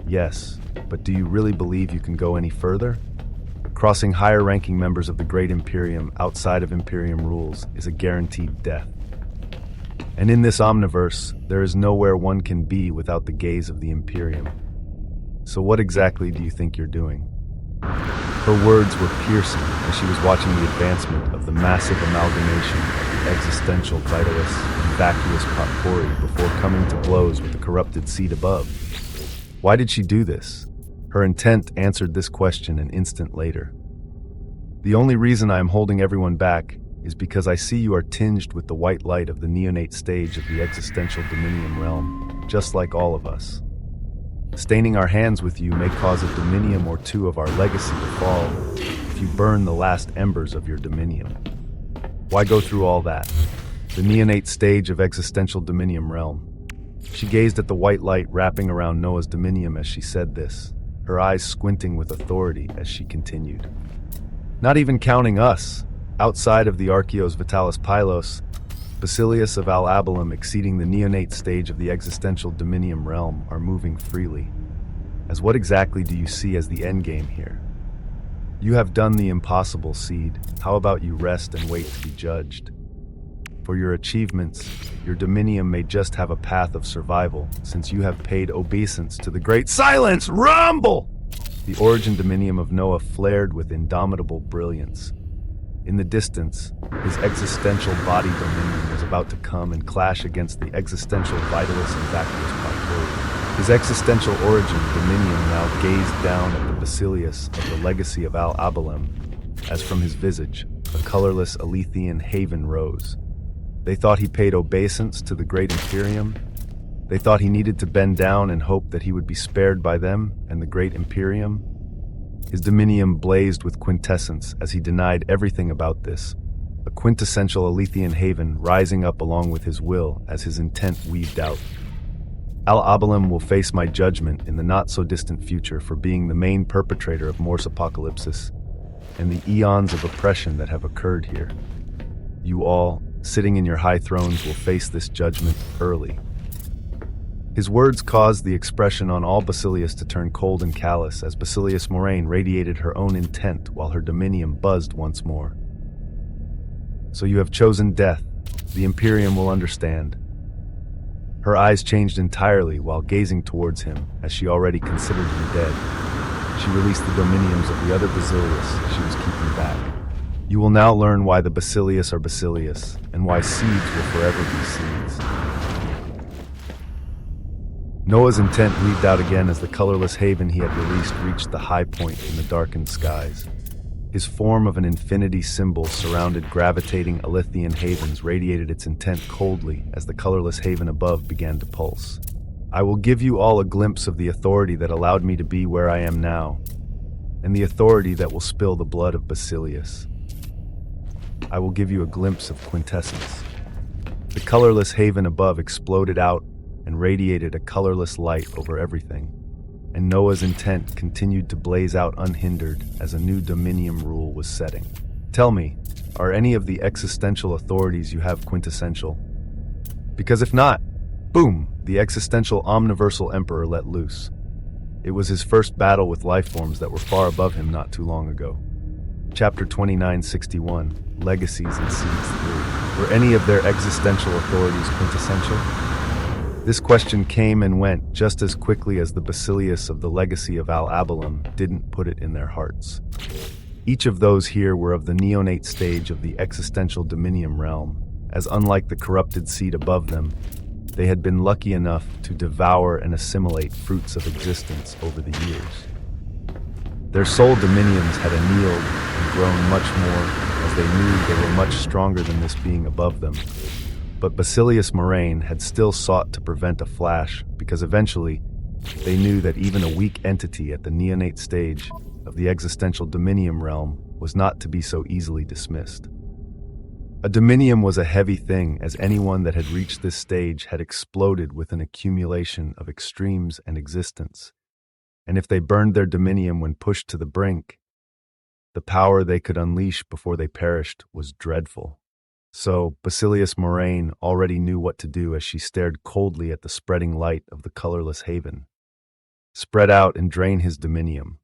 yes, but do you really believe you can go any further? Crossing higher-ranking members of the great Imperium outside of Imperium rules is a guaranteed death. And in this omniverse, there is nowhere one can be without the gaze of the Imperium. So what exactly do you think you're doing? Her words were piercing as she was watching the advancement of the massive amalgamation of the existential vitalist and vacuous potpourri before coming to blows with the corrupted seed above. Why did she do this? Her intent answered this question an instant later. The only reason I am holding everyone back is because I see you are tinged with the white light of the neonate stage of the existential dominium realm, just like all of us. Staining our hands with you may cause a dominium or two of our legacy to fall if you burn the last embers of your dominium. Why go through all that? The neonate stage of existential dominium realm. She gazed at the white light wrapping around Noah's dominium as she said this, her eyes squinting with authority as she continued. Not even counting us, outside of the Archeos Vitalis Pylos, Basilius of Al-Abalum exceeding the neonate stage of the existential dominium realm are moving freely. As what exactly do you see as the endgame here? You have done the impossible, Seed. How about you rest and wait to be judged? For your achievements, your dominium may just have a path of survival, since you have paid obeisance to the great Silence! Rumble! The origin dominium of Noah flared with indomitable brilliance. In the distance, his existential body dominion was about to come and clash against the existential vitalist and vacuous potpourri. His existential origin dominion now gazed down at the Basilius of the legacy of Al-Abalem, as from his visage, a colorless Alethian haven rose. They thought he paid obeisance to the great Imperium. They thought he needed to bend down and hope that he would be spared by them and the great Imperium. His dominium blazed with quintessence as he denied everything about this, a quintessential Alethian haven rising up along with his will as his intent weaved out. Al-Abalem will face my judgment in the not-so-distant future for being the main perpetrator of Morse apocalypsis and the eons of oppression that have occurred here. You all, sitting in your high thrones, will face this judgment early. His words caused the expression on all Basilius to turn cold and callous as Basilius Moraine radiated her own intent while her dominium buzzed once more. So you have chosen death. The Imperium will understand. Her eyes changed entirely while gazing towards him, as she already considered him dead. She released the dominiums of the other Basilius she was keeping back. You will now learn why the Basilius are Basilius, and why seeds will forever be seeds. Noah's intent weaved out again as the colorless haven he had released reached the high point in the darkened skies. His form of an infinity symbol surrounded gravitating Alethian havens radiated its intent coldly as the colorless haven above began to pulse. I will give you all a glimpse of the authority that allowed me to be where I am now, and the authority that will spill the blood of Basilius. I will give you a glimpse of quintessence. The colorless haven above exploded out and radiated a colorless light over everything, and Noah's intent continued to blaze out unhindered as a new dominium rule was setting. Tell me, are any of the existential authorities you have quintessential? Because if not, boom, the existential omniversal emperor let loose. It was his first battle with life forms that were far above him not too long ago. Chapter 2961, Legacies and Seeds 3. Were any of their existential authorities quintessential? This question came and went just as quickly as the basileus of the legacy of Al-Abalam didn't put it in their hearts. Each of those here were of the neonate stage of the existential dominium realm, as unlike the corrupted seed above them, they had been lucky enough to devour and assimilate fruits of existence over the years. Their soul dominiums had annealed and grown much more, as they knew they were much stronger than this being above them. But Basilius Moraine had still sought to prevent a flash, because eventually they knew that even a weak entity at the neonate stage of the existential dominium realm was not to be so easily dismissed. A dominium was a heavy thing, as anyone that had reached this stage had exploded with an accumulation of extremes and existence. And if they burned their dominium when pushed to the brink, the power they could unleash before they perished was dreadful. So Basilius Moraine already knew what to do as she stared coldly at the spreading light of the colorless haven. Spread out and drain his dominium.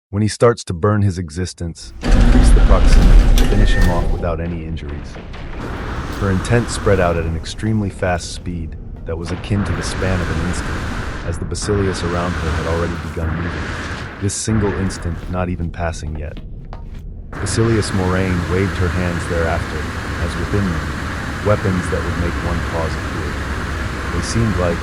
When he starts to burn his existence, increase the proximity, finish him off without any injuries. Her intent spread out at an extremely fast speed that was akin to the span of an instant, as the Basilius around her had already begun moving, this single instant not even passing yet. Basilius Moraine waved her hands thereafter, as within them, weapons that would make one pause appear. They seemed like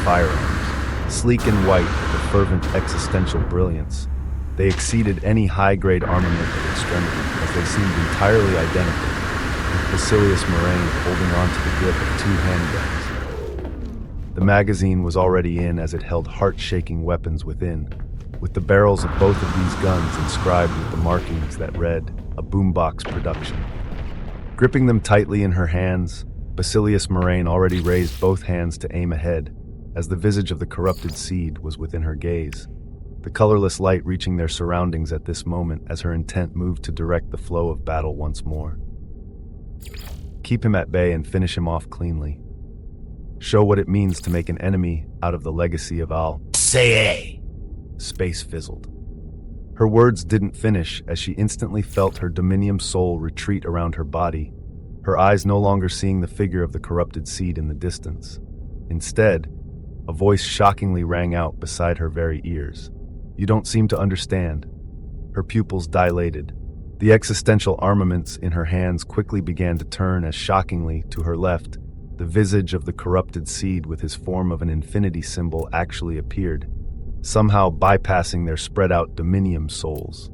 firearms, sleek and white with a fervent existential brilliance. They exceeded any high-grade armament of extremity, as they seemed entirely identical, with Basilius Moraine holding on to the grip of two handguns. The magazine was already in, as it held heart-shaking weapons within, with the barrels of both of these guns inscribed with the markings that read, "A boombox production." Gripping them tightly in her hands, Basilius Moraine already raised both hands to aim ahead, as the visage of the corrupted seed was within her gaze, the colorless light reaching their surroundings at this moment as her intent moved to direct the flow of battle once more. Keep him at bay and finish him off cleanly. Show what it means to make an enemy out of the legacy of Al-Say. Space fizzled. Her words didn't finish as she instantly felt her dominium soul retreat around her body, her eyes no longer seeing the figure of the corrupted seed in the distance. Instead, a voice shockingly rang out beside her very ears. "You don't seem to understand." Her pupils dilated. The existential armaments in her hands quickly began to turn as shockingly, to her left, the visage of the corrupted seed with his form of an infinity symbol actually appeared, somehow bypassing their spread-out dominium souls.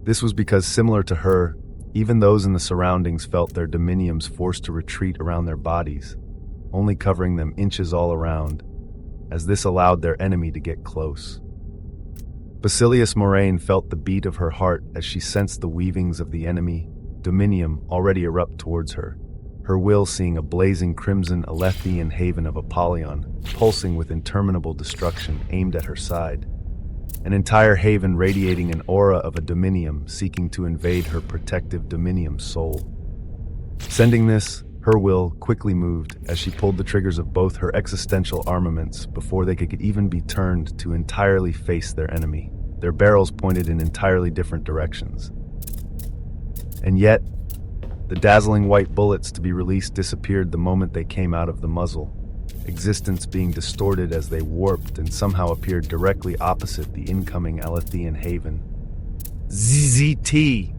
This was because, similar to her, even those in the surroundings felt their dominiums forced to retreat around their bodies, only covering them inches all around, as this allowed their enemy to get close. Basilius Moraine felt the beat of her heart as she sensed the weavings of the enemy dominium already erupt towards her, her will seeing a blazing crimson Alethian haven of Apollyon, pulsing with interminable destruction aimed at her side. An entire haven radiating an aura of a dominium seeking to invade her protective dominium soul. Sending this, her will quickly moved as she pulled the triggers of both her existential armaments before they could even be turned to entirely face their enemy, their barrels pointed in entirely different directions. And yet, the dazzling white bullets to be released disappeared the moment they came out of the muzzle, existence being distorted as they warped and somehow appeared directly opposite the incoming Alethian haven. ZZT!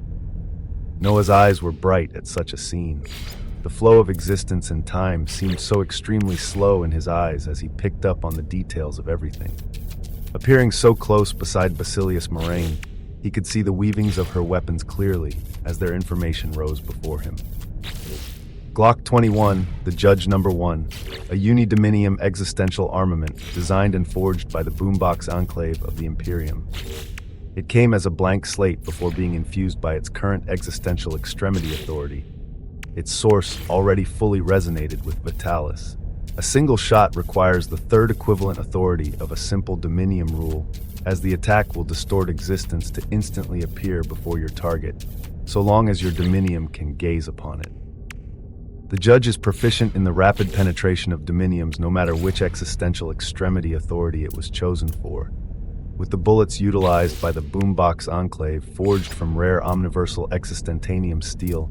Noah's eyes were bright at such a scene. The flow of existence and time seemed so extremely slow in his eyes as he picked up on the details of everything. Appearing so close beside Basilius Moraine, he could see the weavings of her weapons clearly as their information rose before him. Glock 21, the Judge No. 1, a unidominium existential armament designed and forged by the Boombox Enclave of the Imperium. It came as a blank slate before being infused by its current existential extremity authority. Its source already fully resonated with Vitalis. A single shot requires the third equivalent authority of a simple dominium rule, as the attack will distort existence to instantly appear before your target, so long as your dominium can gaze upon it. The Judge is proficient in the rapid penetration of dominiums no matter which existential extremity authority it was chosen for. with the bullets utilized by the boombox enclave forged from rare omniversal existentium steel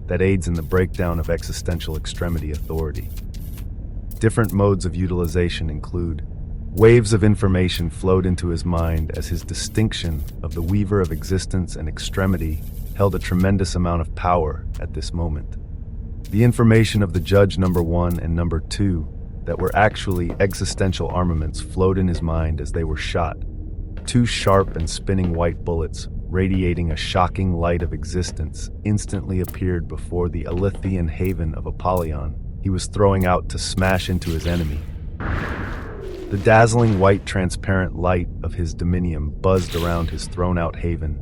that aids in the breakdown of existential extremity authority. Different modes of utilization include waves of information flowed into his mind as his distinction of the weaver of existence and extremity held a tremendous amount of power at this moment. The information of the judge number 1 and number 2 that were actually existential armaments flowed in his mind as they were shot. Two sharp and spinning white bullets, radiating a shocking light of existence, instantly appeared before the Elythian haven of Apollyon he was throwing out to smash into his enemy. The dazzling white transparent light of his dominium buzzed around his thrown-out haven.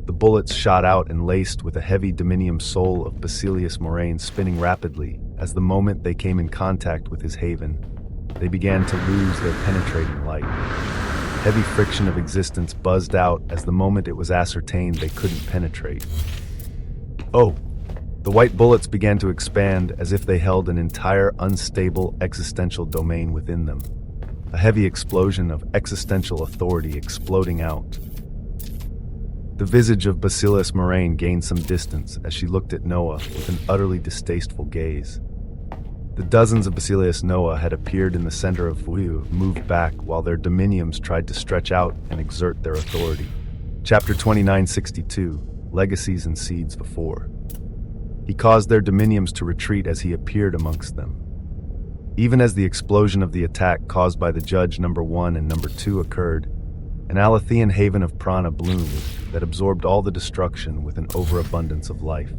The bullets shot out and laced with a heavy dominium soul of Basilius Moraine spinning rapidly. As the moment they came in contact with his haven, they began to lose their penetrating light. Heavy friction of existence buzzed out as the moment it was ascertained they couldn't penetrate. Oh! The white bullets began to expand as if they held an entire unstable existential domain within them. A heavy explosion of existential authority exploding out. The visage of Basilius Moraine gained some distance as she looked at Noah with an utterly distasteful gaze. The dozens of Basilius Noah had appeared in the center of Vuyu, moved back while their dominiums tried to stretch out and exert their authority. Chapter 2962, Legacies and Seeds Before. He caused their dominiums to retreat as he appeared amongst them. Even as the explosion of the attack caused by the judge number 1 and number 2 occurred, an Alethean haven of prana bloomed that absorbed all the destruction with an overabundance of life.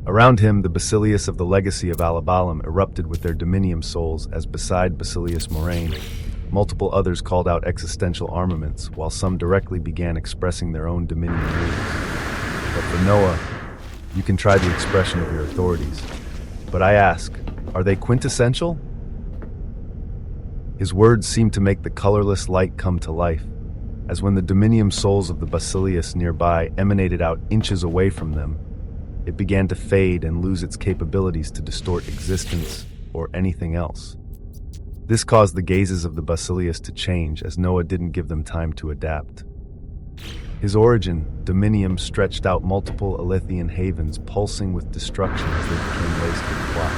Around him, the Basilius of the legacy of Alabalam erupted with their dominium souls as beside Basilius Moraine, multiple others called out existential armaments, while some directly began expressing their own dominion rules. But for Noah, you can try the expression of your authorities. But I ask, are they quintessential? His words seemed to make the colorless light come to life, as when the dominium souls of the Basilius nearby emanated out inches away from them, it began to fade and lose its capabilities to distort existence or anything else. This caused the gazes of the Basilius to change as Noah didn't give them time to adapt. His origin, dominium, stretched out multiple Elythian havens pulsing with destruction as they became laced with plot.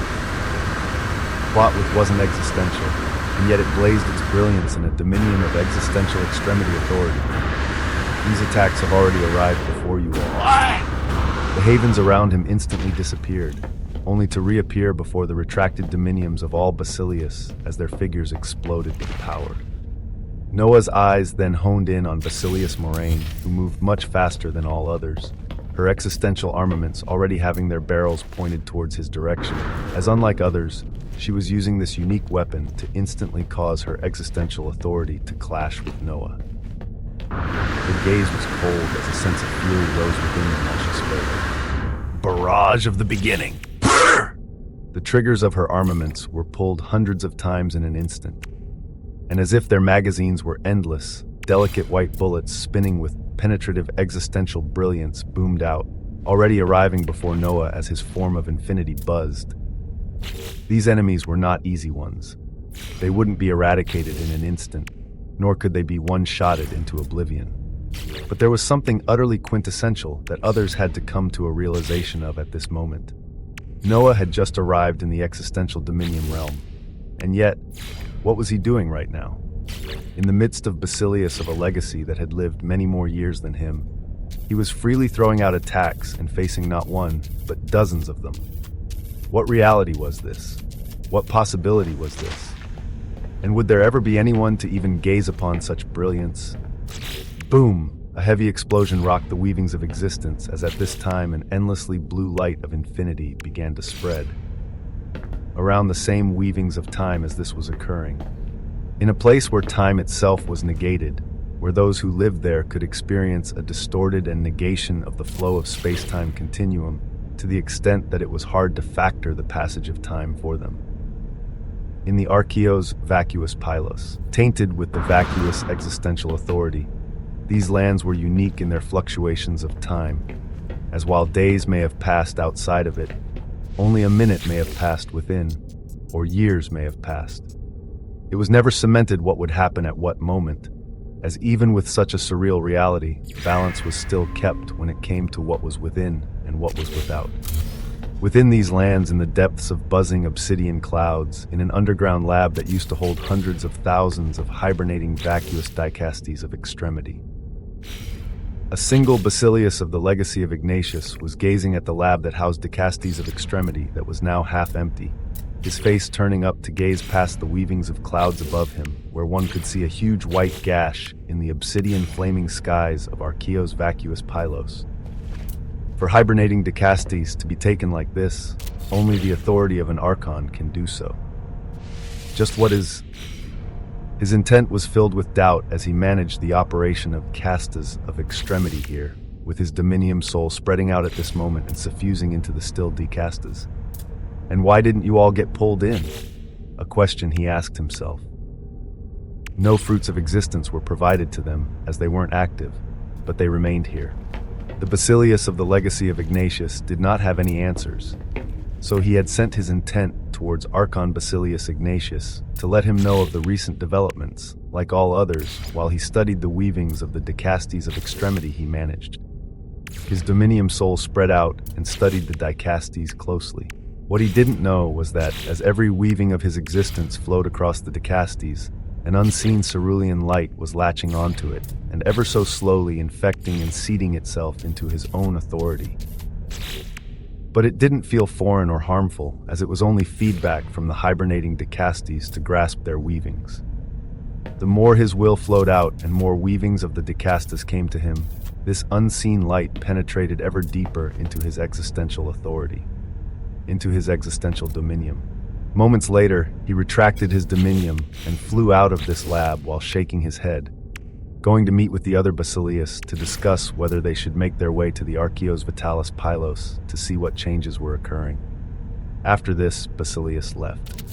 Plot which wasn't existential, and yet it blazed its brilliance in a dominion of existential extremity authority. These attacks have already arrived before you all. The havens around him instantly disappeared, only to reappear before the retracted dominiums of all Basilius as their figures exploded with power. Noah's eyes then honed in on Basilius Moraine, who moved much faster than all others, her existential armaments already having their barrels pointed towards his direction, as unlike others, she was using this unique weapon to instantly cause her existential authority to clash with Noah. Her gaze was cold as a sense of fury rose within them while she spoke. Barrage of the beginning! The triggers of her armaments were pulled hundreds of times in an instant, and as if their magazines were endless, delicate white bullets spinning with penetrative existential brilliance boomed out, already arriving before Noah as his form of infinity buzzed. These enemies were not easy ones. They wouldn't be eradicated in an instant, nor could they be one-shotted into oblivion. But there was something utterly quintessential that others had to come to a realization of at this moment. Noah had just arrived in the existential dominion realm, and yet, what was he doing right now? In the midst of Basilius of a legacy that had lived many more years than him, he was freely throwing out attacks and facing not one, but dozens of them. What reality was this? What possibility was this? And would there ever be anyone to even gaze upon such brilliance? Boom! A heavy explosion rocked the weavings of existence as at this time an endlessly blue light of infinity began to spread. Around the same weavings of time as this was occurring. In a place where time itself was negated, where those who lived there could experience a distorted and negation of the flow of space-time continuum to the extent that it was hard to factor the passage of time for them. In the Archeos Vacuous Pylos, tainted with the vacuous existential authority, these lands were unique in their fluctuations of time, as while days may have passed outside of it, only a minute may have passed within, or years may have passed. It was never cemented what would happen at what moment, as even with such a surreal reality, balance was still kept when it came to what was within and what was without. Within these lands, in the depths of buzzing obsidian clouds, in an underground lab that used to hold hundreds of thousands of hibernating vacuous dicastes of extremity. A single basileus of the legacy of Ignatius was gazing at the lab that housed dicastes of extremity that was now half empty, his face turning up to gaze past the weavings of clouds above him, where one could see a huge white gash in the obsidian flaming skies of Archeo's vacuous pylos. For hibernating dicastes to be taken like this, only the authority of an archon can do so. Just what is... His intent was filled with doubt as he managed the operation of castas of extremity here, with his dominium soul spreading out at this moment and suffusing into the still dicastas. And why didn't you all get pulled in? A question he asked himself. No fruits of existence were provided to them, as they weren't active, but they remained here. The basileus of the legacy of Ignatius did not have any answers, so he had sent his intent towards Archon Basilius Ignatius to let him know of the recent developments, like all others, while he studied the weavings of the dicastes of extremity he managed. His dominium soul spread out and studied the dicastes closely. What he didn't know was that, as every weaving of his existence flowed across the dicastes, an unseen cerulean light was latching onto it, and ever so slowly infecting and seeding itself into his own authority. But it didn't feel foreign or harmful, as it was only feedback from the hibernating dicastes to grasp their weavings. The more his will flowed out and more weavings of the dicastes came to him, this unseen light penetrated ever deeper into his existential authority, into his existential dominium. Moments later, he retracted his dominium and flew out of this lab while shaking his head, going to meet with the other basileus to discuss whether they should make their way to the Archeos Vitalis Pylos to see what changes were occurring. After this, Basileus left.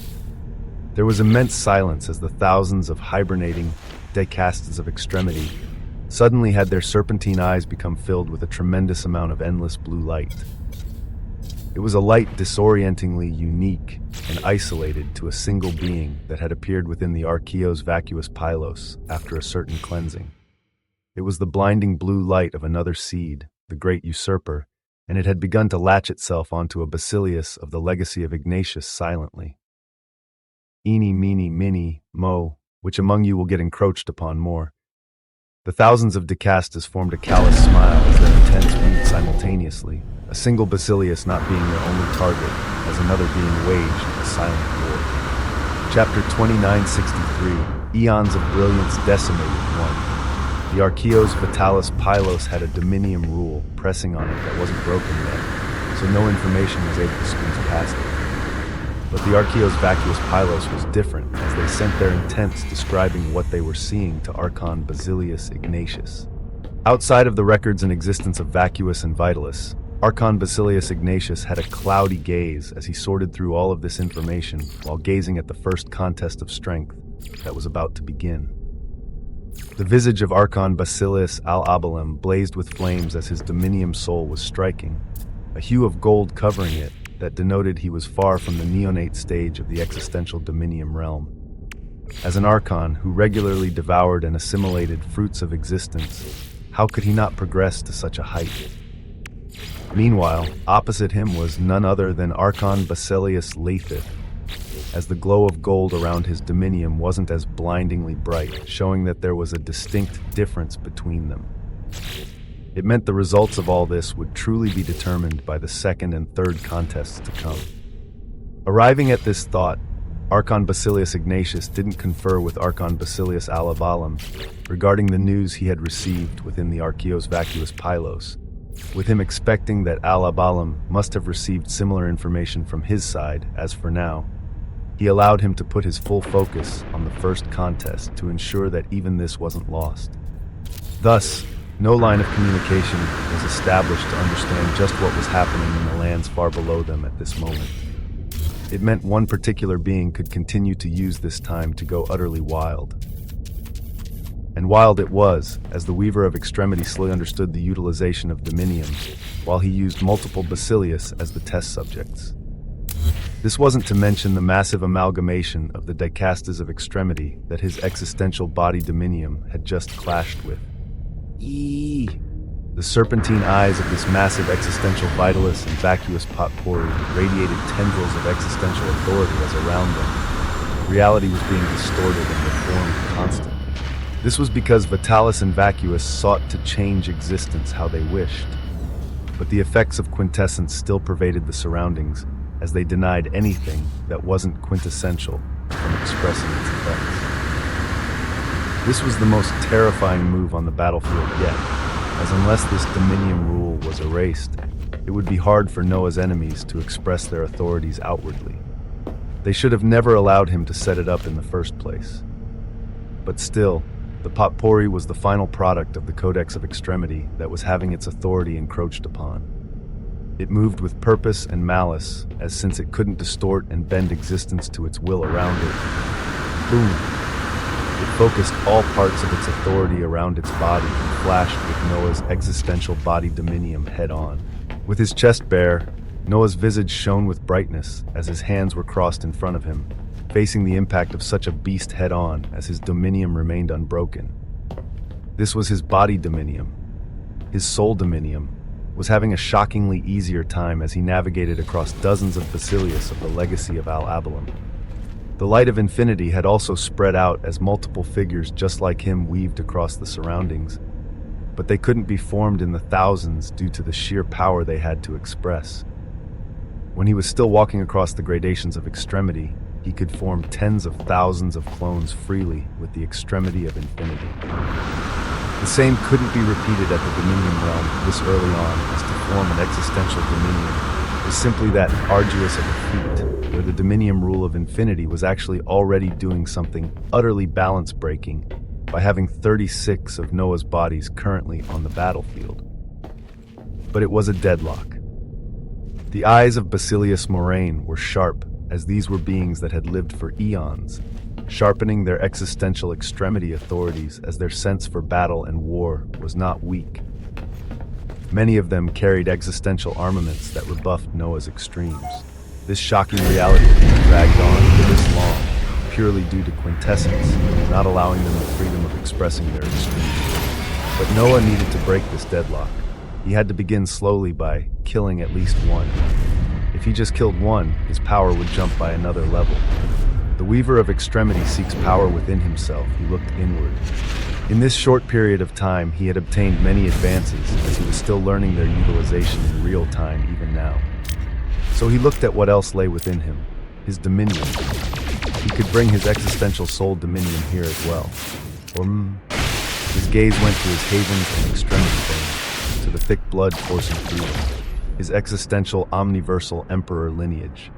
There was immense silence as the thousands of hibernating dicastes of extremity suddenly had their serpentine eyes become filled with a tremendous amount of endless blue light. It was a light disorientingly unique and isolated to a single being that had appeared within the Archeos vacuous pylos after a certain cleansing. It was the blinding blue light of another seed, the great usurper, and it had begun to latch itself onto a basileus of the legacy of Ignatius silently. Eeny, meeny, miny, mo, which among you will get encroached upon more. The thousands of dicastes formed a callous smile as their intents moved simultaneously, a single basileus not being their only target, as another being waged a silent war. Chapter 2963, Eons of Brilliance Decimated 1. The Archeos Vitalis Pylos had a dominium rule pressing on it that wasn't broken yet, so no information was able to squeeze past it. But the Archeos Vacuous Pylos was different, as they sent their intents describing what they were seeing to Archon Basilius Ignatius. Outside of the records and existence of Vacuous and Vitalis, Archon Basilius Ignatius had a cloudy gaze as he sorted through all of this information while gazing at the first contest of strength that was about to begin. The visage of Archon Basilius al-Abalem blazed with flames as his dominium soul was striking, a hue of gold covering it that denoted he was far from the neonate stage of the existential dominium realm. As an Archon who regularly devoured and assimilated fruits of existence, how could he not progress to such a height? Meanwhile, opposite him was none other than Archon Basilius Lathith, as the glow of gold around his dominium wasn't as blindingly bright, showing that there was a distinct difference between them. It meant the results of all this would truly be determined by the second and third contests to come. Arriving at this thought, Archon Basilius Ignatius didn't confer with Archon Basilius al-Abalem regarding the news he had received within the Archeos Vacuous Pylos, with him expecting that al-Abalem must have received similar information from his side. As for now, he allowed him to put his full focus on the first contest to ensure that even this wasn't lost. Thus, no line of communication was established to understand just what was happening in the lands far below them at this moment. It meant one particular being could continue to use this time to go utterly wild. And wild it was, as the Weaver of Extremity slowly understood the utilization of dominiums, while he used multiple Basilius as the test subjects. This wasn't to mention the massive amalgamation of the dicastas of extremity that his existential body dominium had just clashed with. The serpentine eyes of this massive existential vitalist and vacuous potpourri radiated tendrils of existential authority as around them. Reality was being distorted and deformed constantly. This was because Vitalis and Vacuous sought to change existence how they wished. But the effects of quintessence still pervaded the surroundings, as they denied anything that wasn't quintessential from expressing its effects. This was the most terrifying move on the battlefield yet, as unless this dominium rule was erased, it would be hard for Noah's enemies to express their authorities outwardly. They should have never allowed him to set it up in the first place. But still, the potpourri was the final product of the Codex of Extremity that was having its authority encroached upon. It moved with purpose and malice, as since it couldn't distort and bend existence to its will around it, boom! It focused all parts of its authority around its body and flashed with Noah's existential body dominium head-on. With his chest bare, Noah's visage shone with brightness as his hands were crossed in front of him, facing the impact of such a beast head-on as his dominium remained unbroken. This was his body dominium. His soul dominium was having a shockingly easier time as he navigated across dozens of Basilius of the legacy of Al-Abalam. The light of infinity had also spread out as multiple figures just like him weaved across the surroundings, but they couldn't be formed in the thousands due to the sheer power they had to express. When he was still walking across the gradations of extremity, he could form tens of thousands of clones freely with the extremity of infinity. The same couldn't be repeated at the Dominion realm this early on, as to form an existential Dominion was simply that arduous of a feat, where the Dominium rule of infinity was actually already doing something utterly balance-breaking by having 36 of Noah's bodies currently on the battlefield. But it was a deadlock. The eyes of Basilius Moraine were sharp, as these were beings that had lived for eons, sharpening their existential extremity authorities as their sense for battle and war was not weak. Many of them carried existential armaments that rebuffed Noah's extremes. This shocking reality had been dragged on for this long, purely due to quintessence, not allowing them the freedom of expressing their extremes. But Noah needed to break this deadlock. He had to begin slowly by killing at least one. If he just killed one, his power would jump by another level. The Weaver of Extremity seeks power within himself. He looked inward. In this short period of time, he had obtained many advances, as he was still learning their utilization in real time even now. So he looked at what else lay within him, his dominion. He could bring his existential soul dominion here as well. Or, his gaze went to his havens and extremity veins, to the thick blood coursing through them, his existential omniversal emperor lineage,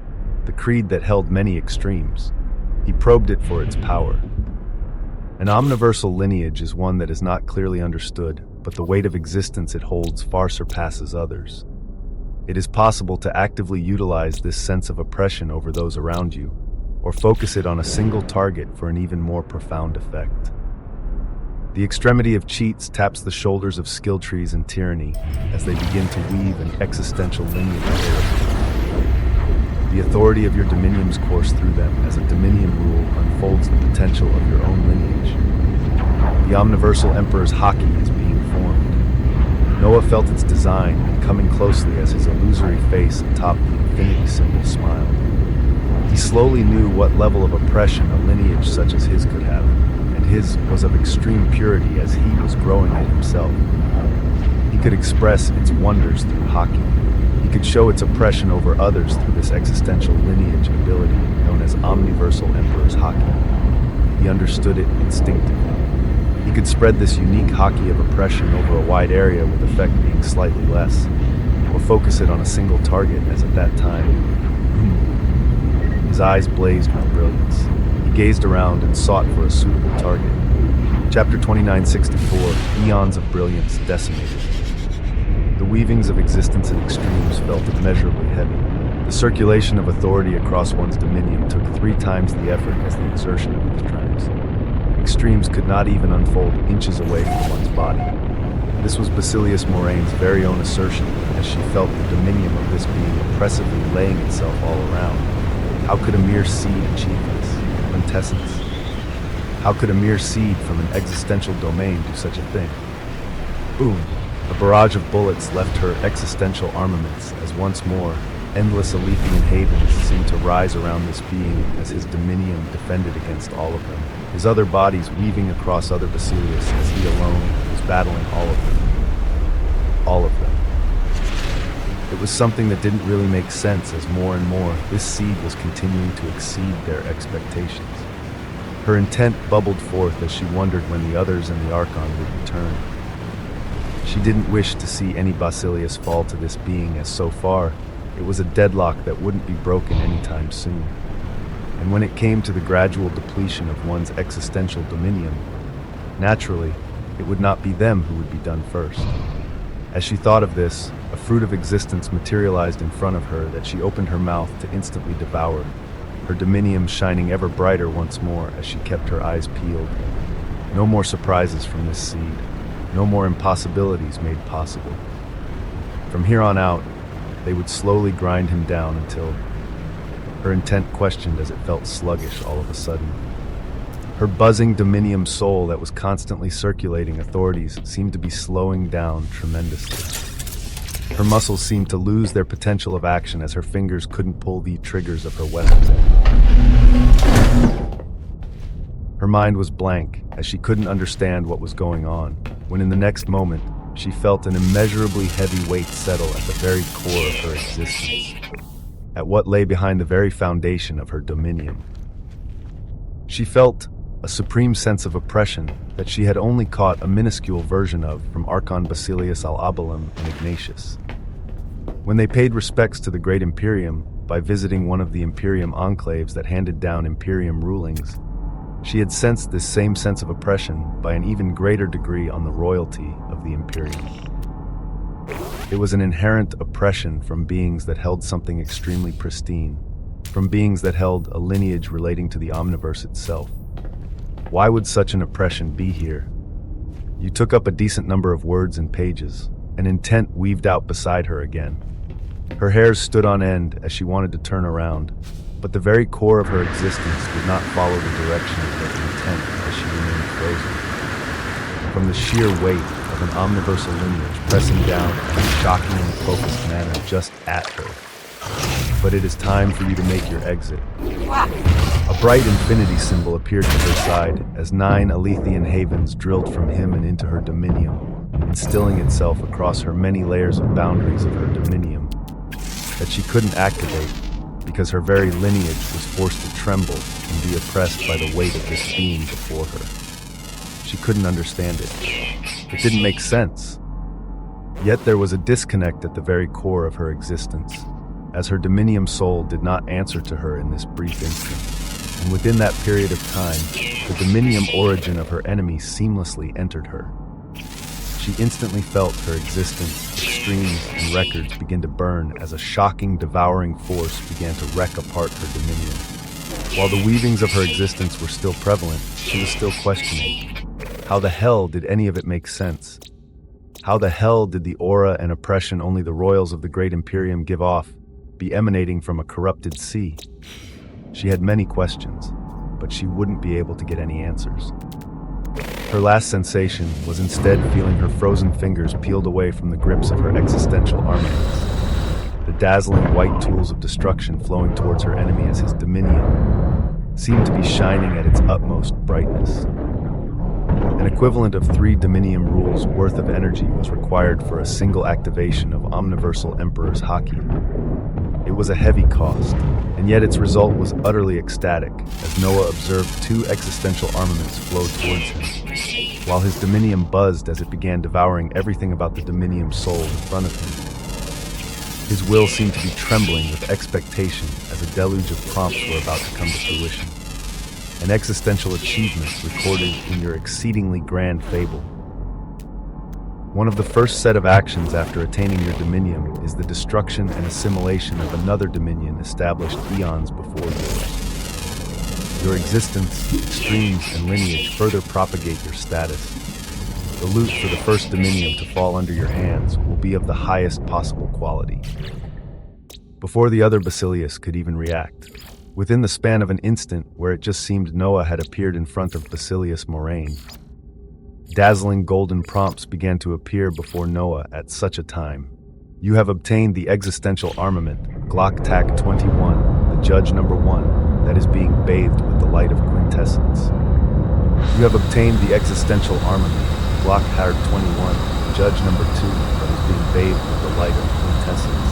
the creed that held many extremes. He probed it for its power. An omniversal lineage is one that is not clearly understood, but the weight of existence it holds far surpasses others. It is possible to actively utilize this sense of oppression over those around you, or focus it on a single target for an even more profound effect. The extremity of cheats taps the shoulders of skill trees and tyranny as they begin to weave an existential lineage therapy. The authority of your dominions course through them as a dominion rule unfolds the potential of your own lineage. The omniversal emperor's hockey is being formed. Noah felt its design and coming closely as his illusory face atop the infinity symbol smiled. He slowly knew what level of oppression a lineage such as his could have, and his was of extreme purity as he was growing it himself. He could express its wonders through hockey. He could show its oppression over others through this existential lineage ability known as Omniversal Emperor's Hockey. He understood it instinctively. He could spread this unique hockey of oppression over a wide area with effect being slightly less, or focus it on a single target as at that time. His eyes blazed with brilliance. He gazed around and sought for a suitable target. Chapter 2964, Eons of Brilliance Decimated. The weavings of existence in extremes felt immeasurably heavy. The circulation of authority across one's dominion took 3 times the effort as the exertion of extremes. Extremes could not even unfold inches away from one's body. This was Basilius Moraine's very own assertion, as she felt the dominion of this being oppressively laying itself all around. How could a mere seed achieve this? Quintessence. How could a mere seed from an existential domain do such a thing? Boom! A barrage of bullets left her existential armaments as once more, endless Alethian havens seemed to rise around this being as his dominium defended against all of them, his other bodies weaving across other Basilius as he alone was battling all of them. All of them. It was something that didn't really make sense as more and more this seed was continuing to exceed their expectations. Her intent bubbled forth as she wondered when the others in the Archon would return. She didn't wish to see any Basilius fall to this being, as so far, it was a deadlock that wouldn't be broken anytime soon. And when it came to the gradual depletion of one's existential dominium, naturally, it would not be them who would be done first. As she thought of this, a fruit of existence materialized in front of her that she opened her mouth to instantly devour, her dominium shining ever brighter once more as she kept her eyes peeled. No more surprises from this seed. No more impossibilities made possible. From here on out, they would slowly grind him down until her intent questioned as it felt sluggish all of a sudden. Her buzzing dominium soul that was constantly circulating authorities seemed to be slowing down tremendously. Her muscles seemed to lose their potential of action as her fingers couldn't pull the triggers of her weapons. Her mind was blank as she couldn't understand what was going on, when in the next moment, she felt an immeasurably heavy weight settle at the very core of her existence, at what lay behind the very foundation of her dominium. She felt a supreme sense of oppression that she had only caught a minuscule version of from Archon Basilius al-Abalim and Ignatius. When they paid respects to the Great Imperium by visiting one of the Imperium enclaves that handed down Imperium rulings, she had sensed this same sense of oppression by an even greater degree on the royalty of the Imperium. It was an inherent oppression from beings that held something extremely pristine, from beings that held a lineage relating to the Omniverse itself. Why would such an oppression be here? You took up a decent number of words and pages, an intent weaved out beside her again. Her hairs stood on end as she wanted to turn around, but the very core of her existence did not follow the direction of her intent as she remained frozen. From the sheer weight of an omniversal lineage pressing down in a shocking and focused manner just at her. But it is time for you to make your exit. A bright infinity symbol appeared to her side as 9 Alethian havens drilled from him and into her dominium, instilling itself across her many layers of boundaries of her dominium that she couldn't activate because her very lineage was forced to tremble and be oppressed by the weight of this being before her. She couldn't understand it. It didn't make sense. Yet there was a disconnect at the very core of her existence, as her dominium soul did not answer to her in this brief instant. And within that period of time, the dominium origin of her enemy seamlessly entered her. She instantly felt her existence, extremes, and records begin to burn as a shocking, devouring force began to wreck apart her dominion. While the weavings of her existence were still prevalent, she was still questioning. How the hell did any of it make sense? How the hell did the aura and oppression only the royals of the Great Imperium give off be emanating from a corrupted sea? She had many questions, but she wouldn't be able to get any answers. Her last sensation was instead feeling her frozen fingers peeled away from the grips of her existential armaments, the dazzling white tools of destruction flowing towards her enemy as his dominion seemed to be shining at its utmost brightness. An equivalent of 3 dominium rules worth of energy was required for a single activation of Omniversal Emperor's Haki. It was a heavy cost, and yet its result was utterly ecstatic as Noah observed 2 existential armaments flow towards him, while his dominium buzzed as it began devouring everything about the dominium soul in front of him. His will seemed to be trembling with expectation as a deluge of prompts were about to come to fruition. An existential achievement recorded in your exceedingly grand fable. One of the first set of actions after attaining your dominion is the destruction and assimilation of another dominion established eons before yours. Your existence, extremes, and lineage further propagate your status. The loot for the first dominion to fall under your hands will be of the highest possible quality. Before the other Basilius could even react, Within the span of an instant, where it just seemed Noah had appeared in front of Basilius Moraine, dazzling golden prompts began to appear before Noah at such a time. You have obtained the existential armament, Glock TAC 21, the Judge number 1, that is being bathed with the light of quintessence. You have obtained the existential armament, Glock TAC 21, the Judge number 2, that is being bathed with the light of quintessence.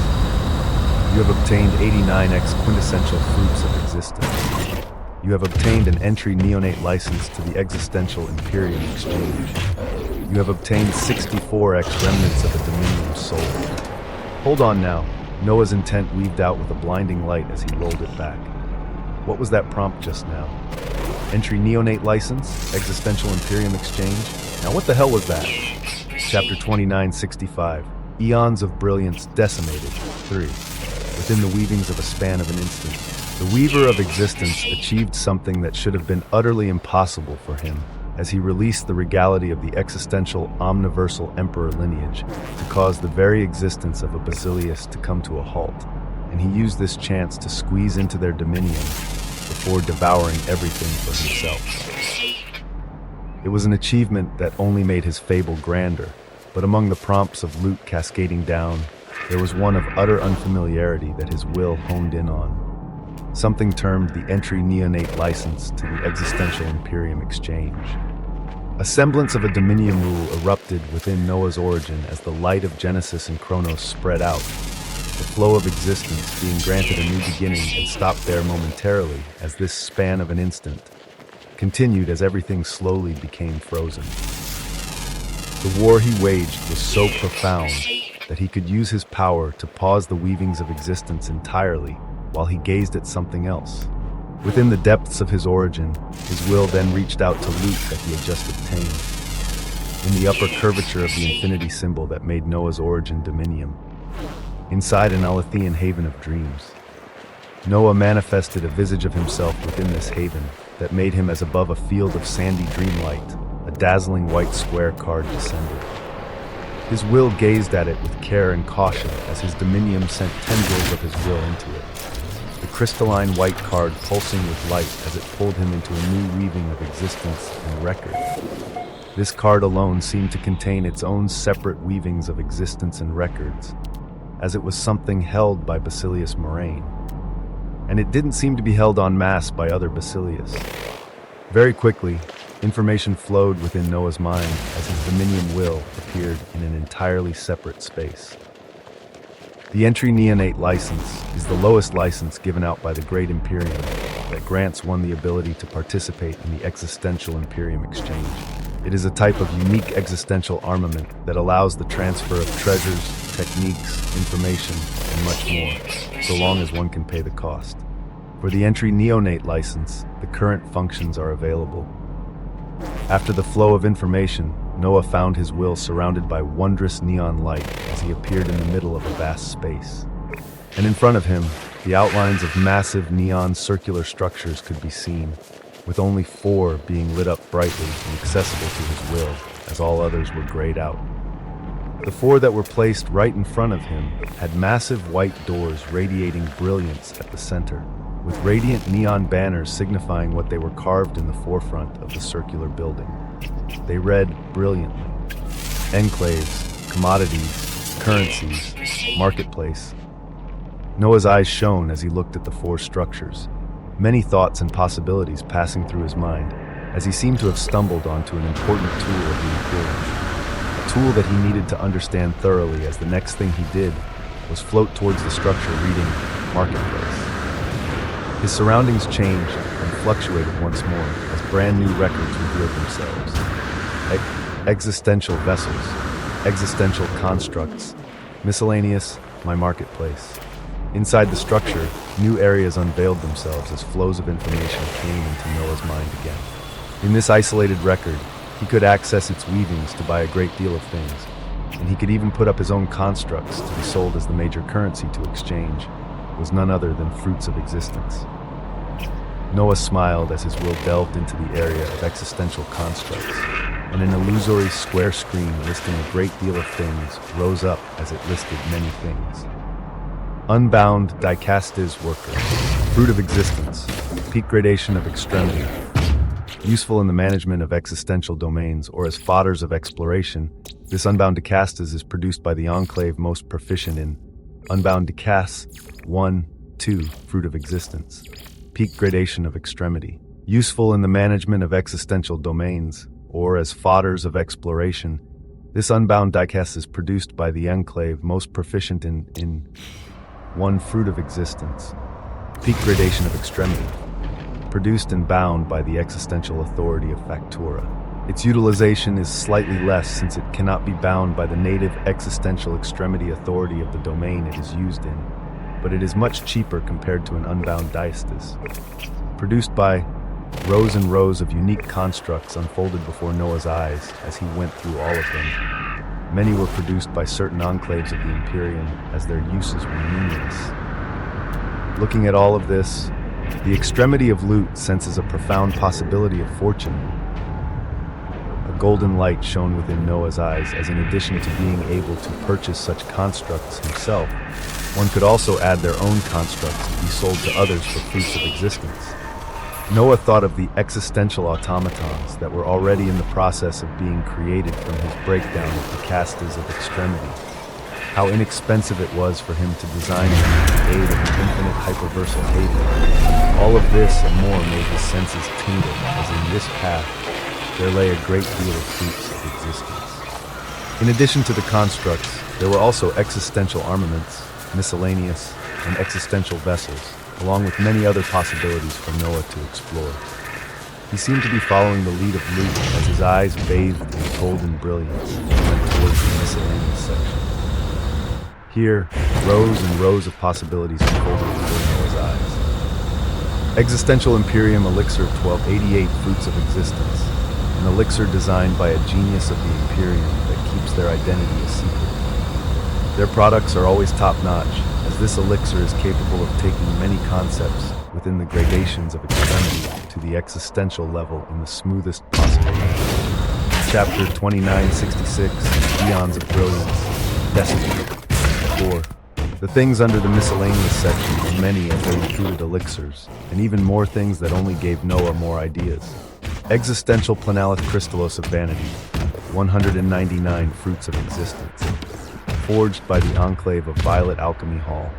You have obtained 89x quintessential fruits of existence. You have obtained an entry neonate license to the existential Imperium exchange. You have obtained 64x remnants of a dominium soul. Hold on now. Noah's intent weaved out with a blinding light as he rolled it back. What was that prompt just now? Entry neonate license? Existential Imperium exchange? Now what the hell was that? Chapter 2965. Eons of brilliance decimated. 3. Within the weavings of a span of an instant, the Weaver of Existence achieved something that should have been utterly impossible for him, as he released the regality of the existential omniversal emperor lineage to cause the very existence of a Basilius to come to a halt, and he used this chance to squeeze into their dominion before devouring everything for himself. It was an achievement that only made his fable grander, but among the prompts of loot cascading down, there was one of utter unfamiliarity that his will honed in on. Something termed the entry neonate license to the existential Imperium exchange. A semblance of a dominion rule erupted within Noah's origin as the light of Genesis and Chronos spread out, the flow of existence being granted a new beginning and stopped there momentarily as this span of an instant continued as everything slowly became frozen. The war he waged was so profound that he could use his power to pause the weavings of existence entirely while he gazed at something else. Within the depths of his origin, his will then reached out to loot that he had just obtained, in the upper curvature of the infinity symbol that made Noah's origin dominium. Inside an Alethean haven of dreams, Noah manifested a visage of himself within this haven that made him as above a field of sandy dreamlight, a dazzling white square card descended. His will gazed at it with care and caution as his dominium sent tendrils of his will into it. The crystalline white card pulsing with light as it pulled him into a new weaving of existence and record. This card alone seemed to contain its own separate weavings of existence and records, as it was something held by Basilius Moraine. And it didn't seem to be held en masse by other Basilius. Very quickly, information flowed within Noah's mind as his dominion will appeared in an entirely separate space. The entry neonate license is the lowest license given out by the Great Imperium that grants one the ability to participate in the existential Imperium exchange. It is a type of unique existential armament that allows the transfer of treasures, techniques, information, and much more, so long as one can pay the cost. For the entry neonate license, the current functions are available. After the flow of information, Noah found his will surrounded by wondrous neon light as he appeared in the middle of a vast space. And in front of him, the outlines of massive neon circular structures could be seen, with only 4 being lit up brightly and accessible to his will, as all others were grayed out. The 4 that were placed right in front of him had massive white doors radiating brilliance at the center, with radiant neon banners signifying what they were carved in the forefront of the circular building. They read brilliantly: enclaves, commodities, currencies, marketplace. Noah's eyes shone as he looked at the 4 structures, many thoughts and possibilities passing through his mind as he seemed to have stumbled onto an important tool of the Imperium, a tool that he needed to understand thoroughly, as the next thing he did was float towards the structure reading marketplace. His surroundings changed and fluctuated once more as brand new records revealed themselves. Existential vessels, existential constructs, miscellaneous, my marketplace. Inside the structure, new areas unveiled themselves as flows of information came into Noah's mind again. In this isolated record, he could access its weavings to buy a great deal of things, and he could even put up his own constructs to be sold as the major currency to exchange was none other than fruits of existence. Noah smiled as his will delved into the area of existential constructs, and an illusory square screen listing a great deal of things rose up as it listed many things. Unbound Dicastes worker, Fruit of existence, peak gradation of extremity. Useful in the management of existential domains or as fodders of exploration, this unbound decastes is produced by the enclave most proficient in unbound decastes 1, 2, fruit of existence, peak gradation of extremity. Useful in the management of existential domains or as fodders of exploration, this unbound diecast is produced by the enclave most proficient in 1, fruit of existence, peak gradation of extremity. Produced and bound by the existential authority of Factura. Its utilization is slightly less since it cannot be bound by the native existential extremity authority of the domain it is used in, but it is much cheaper compared to an unbound diestis. Produced by rows and rows of unique constructs unfolded before Noah's eyes as he went through all of them. Many were produced by certain enclaves of the Imperium as their uses were numerous. Looking at all of this, the extremity of loot senses a profound possibility of fortune. A golden light shone within Noah's eyes as in addition to being able to purchase such constructs himself, one could also add their own constructs to be sold to others for fruits of existence. Noah thought of the existential automatons that were already in the process of being created from his breakdown of the castes of extremity. How inexpensive it was for him to design them with the aid of an infinite hyperversal haven. All of this and more made his senses tingle, as in this path there lay a great deal of fruits of existence. In addition to the constructs, there were also existential armaments, miscellaneous, and existential vessels, along with many other possibilities for Noah to explore. He seemed to be following the lead of Luke as his eyes bathed in golden brilliance and went towards the miscellaneous section. Here, rows and rows of possibilities unfolded before Noah's eyes. Existential Imperium Elixir 1288 Fruits of Existence, an elixir designed by a genius of the Imperium that keeps their identity a secret. Their products are always top-notch, as this elixir is capable of taking many concepts within the gradations of extremity to the existential level in the smoothest possible manner. Chapter 2966, Eons of Brilliance, Destro-y-her. 4. The things under the miscellaneous section were many as they included elixirs, and even more things that only gave Noah more ideas. Existential Planalith Crystallos of Vanity, 199 Fruits of Existence, forged by the Enclave of Violet Alchemy Hall.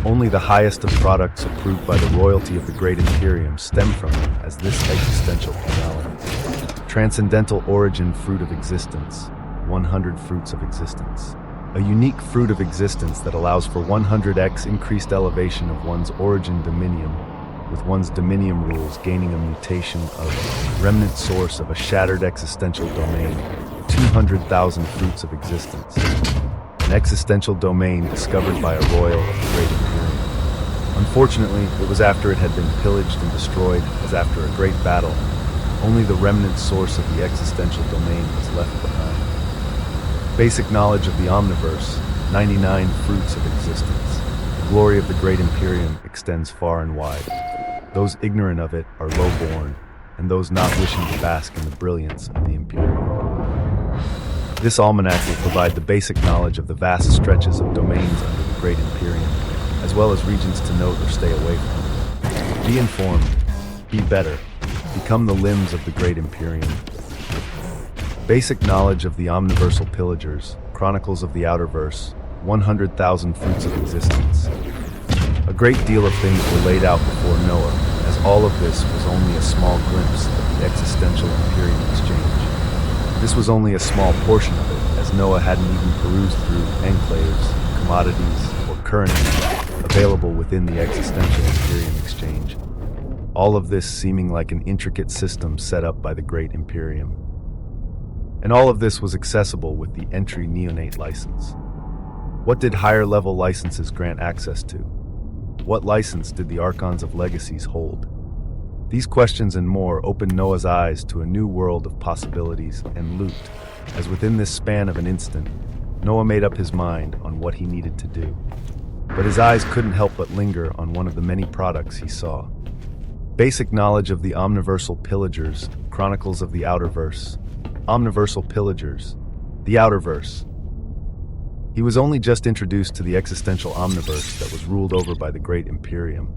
Only the highest of products approved by the royalty of the Great Imperium stem from it as this existential Planalith. Transcendental Origin Fruit of Existence, 100 Fruits of Existence. A unique fruit of existence that allows for 100x increased elevation of one's origin dominium, with one's dominium rules gaining a mutation of remnant source of a shattered existential domain, 200,000 fruits of existence. An existential domain discovered by a royal of the Great Imperium. Unfortunately, it was after it had been pillaged and destroyed, as after a great battle, only the remnant source of the existential domain was left behind. Basic knowledge of the Omniverse, 99 fruits of existence. The glory of the Great Imperium extends far and wide. Those ignorant of it are low-born, and those not wishing to bask in the brilliance of the Imperium. This almanac will provide the basic knowledge of the vast stretches of domains under the Great Imperium, as well as regions to note or stay away from. Be informed, be better, become the limbs of the Great Imperium. Basic knowledge of the Omniversal Pillagers, Chronicles of the Outerverse, 100,000 Fruits of Existence. A great deal of things were laid out before Noah, as all of this was only a small glimpse of the existential Imperium exchange. This was only a small portion of it, as Noah hadn't even perused through enclaves, commodities, or currency available within the existential Imperium exchange. All of this seeming like an intricate system set up by the Great Imperium. And all of this was accessible with the entry neonate license. What did higher-level licenses grant access to? What license did the Archons of Legacies hold? These questions and more opened Noah's eyes to a new world of possibilities and loot, as within this span of an instant, Noah made up his mind on what he needed to do. But his eyes couldn't help but linger on one of the many products he saw. Basic knowledge of the Omniversal Pillagers, Chronicles of the Outerverse. Omniversal Pillagers, the Outerverse. He was only just introduced to the existential Omniverse that was ruled over by the Great Imperium.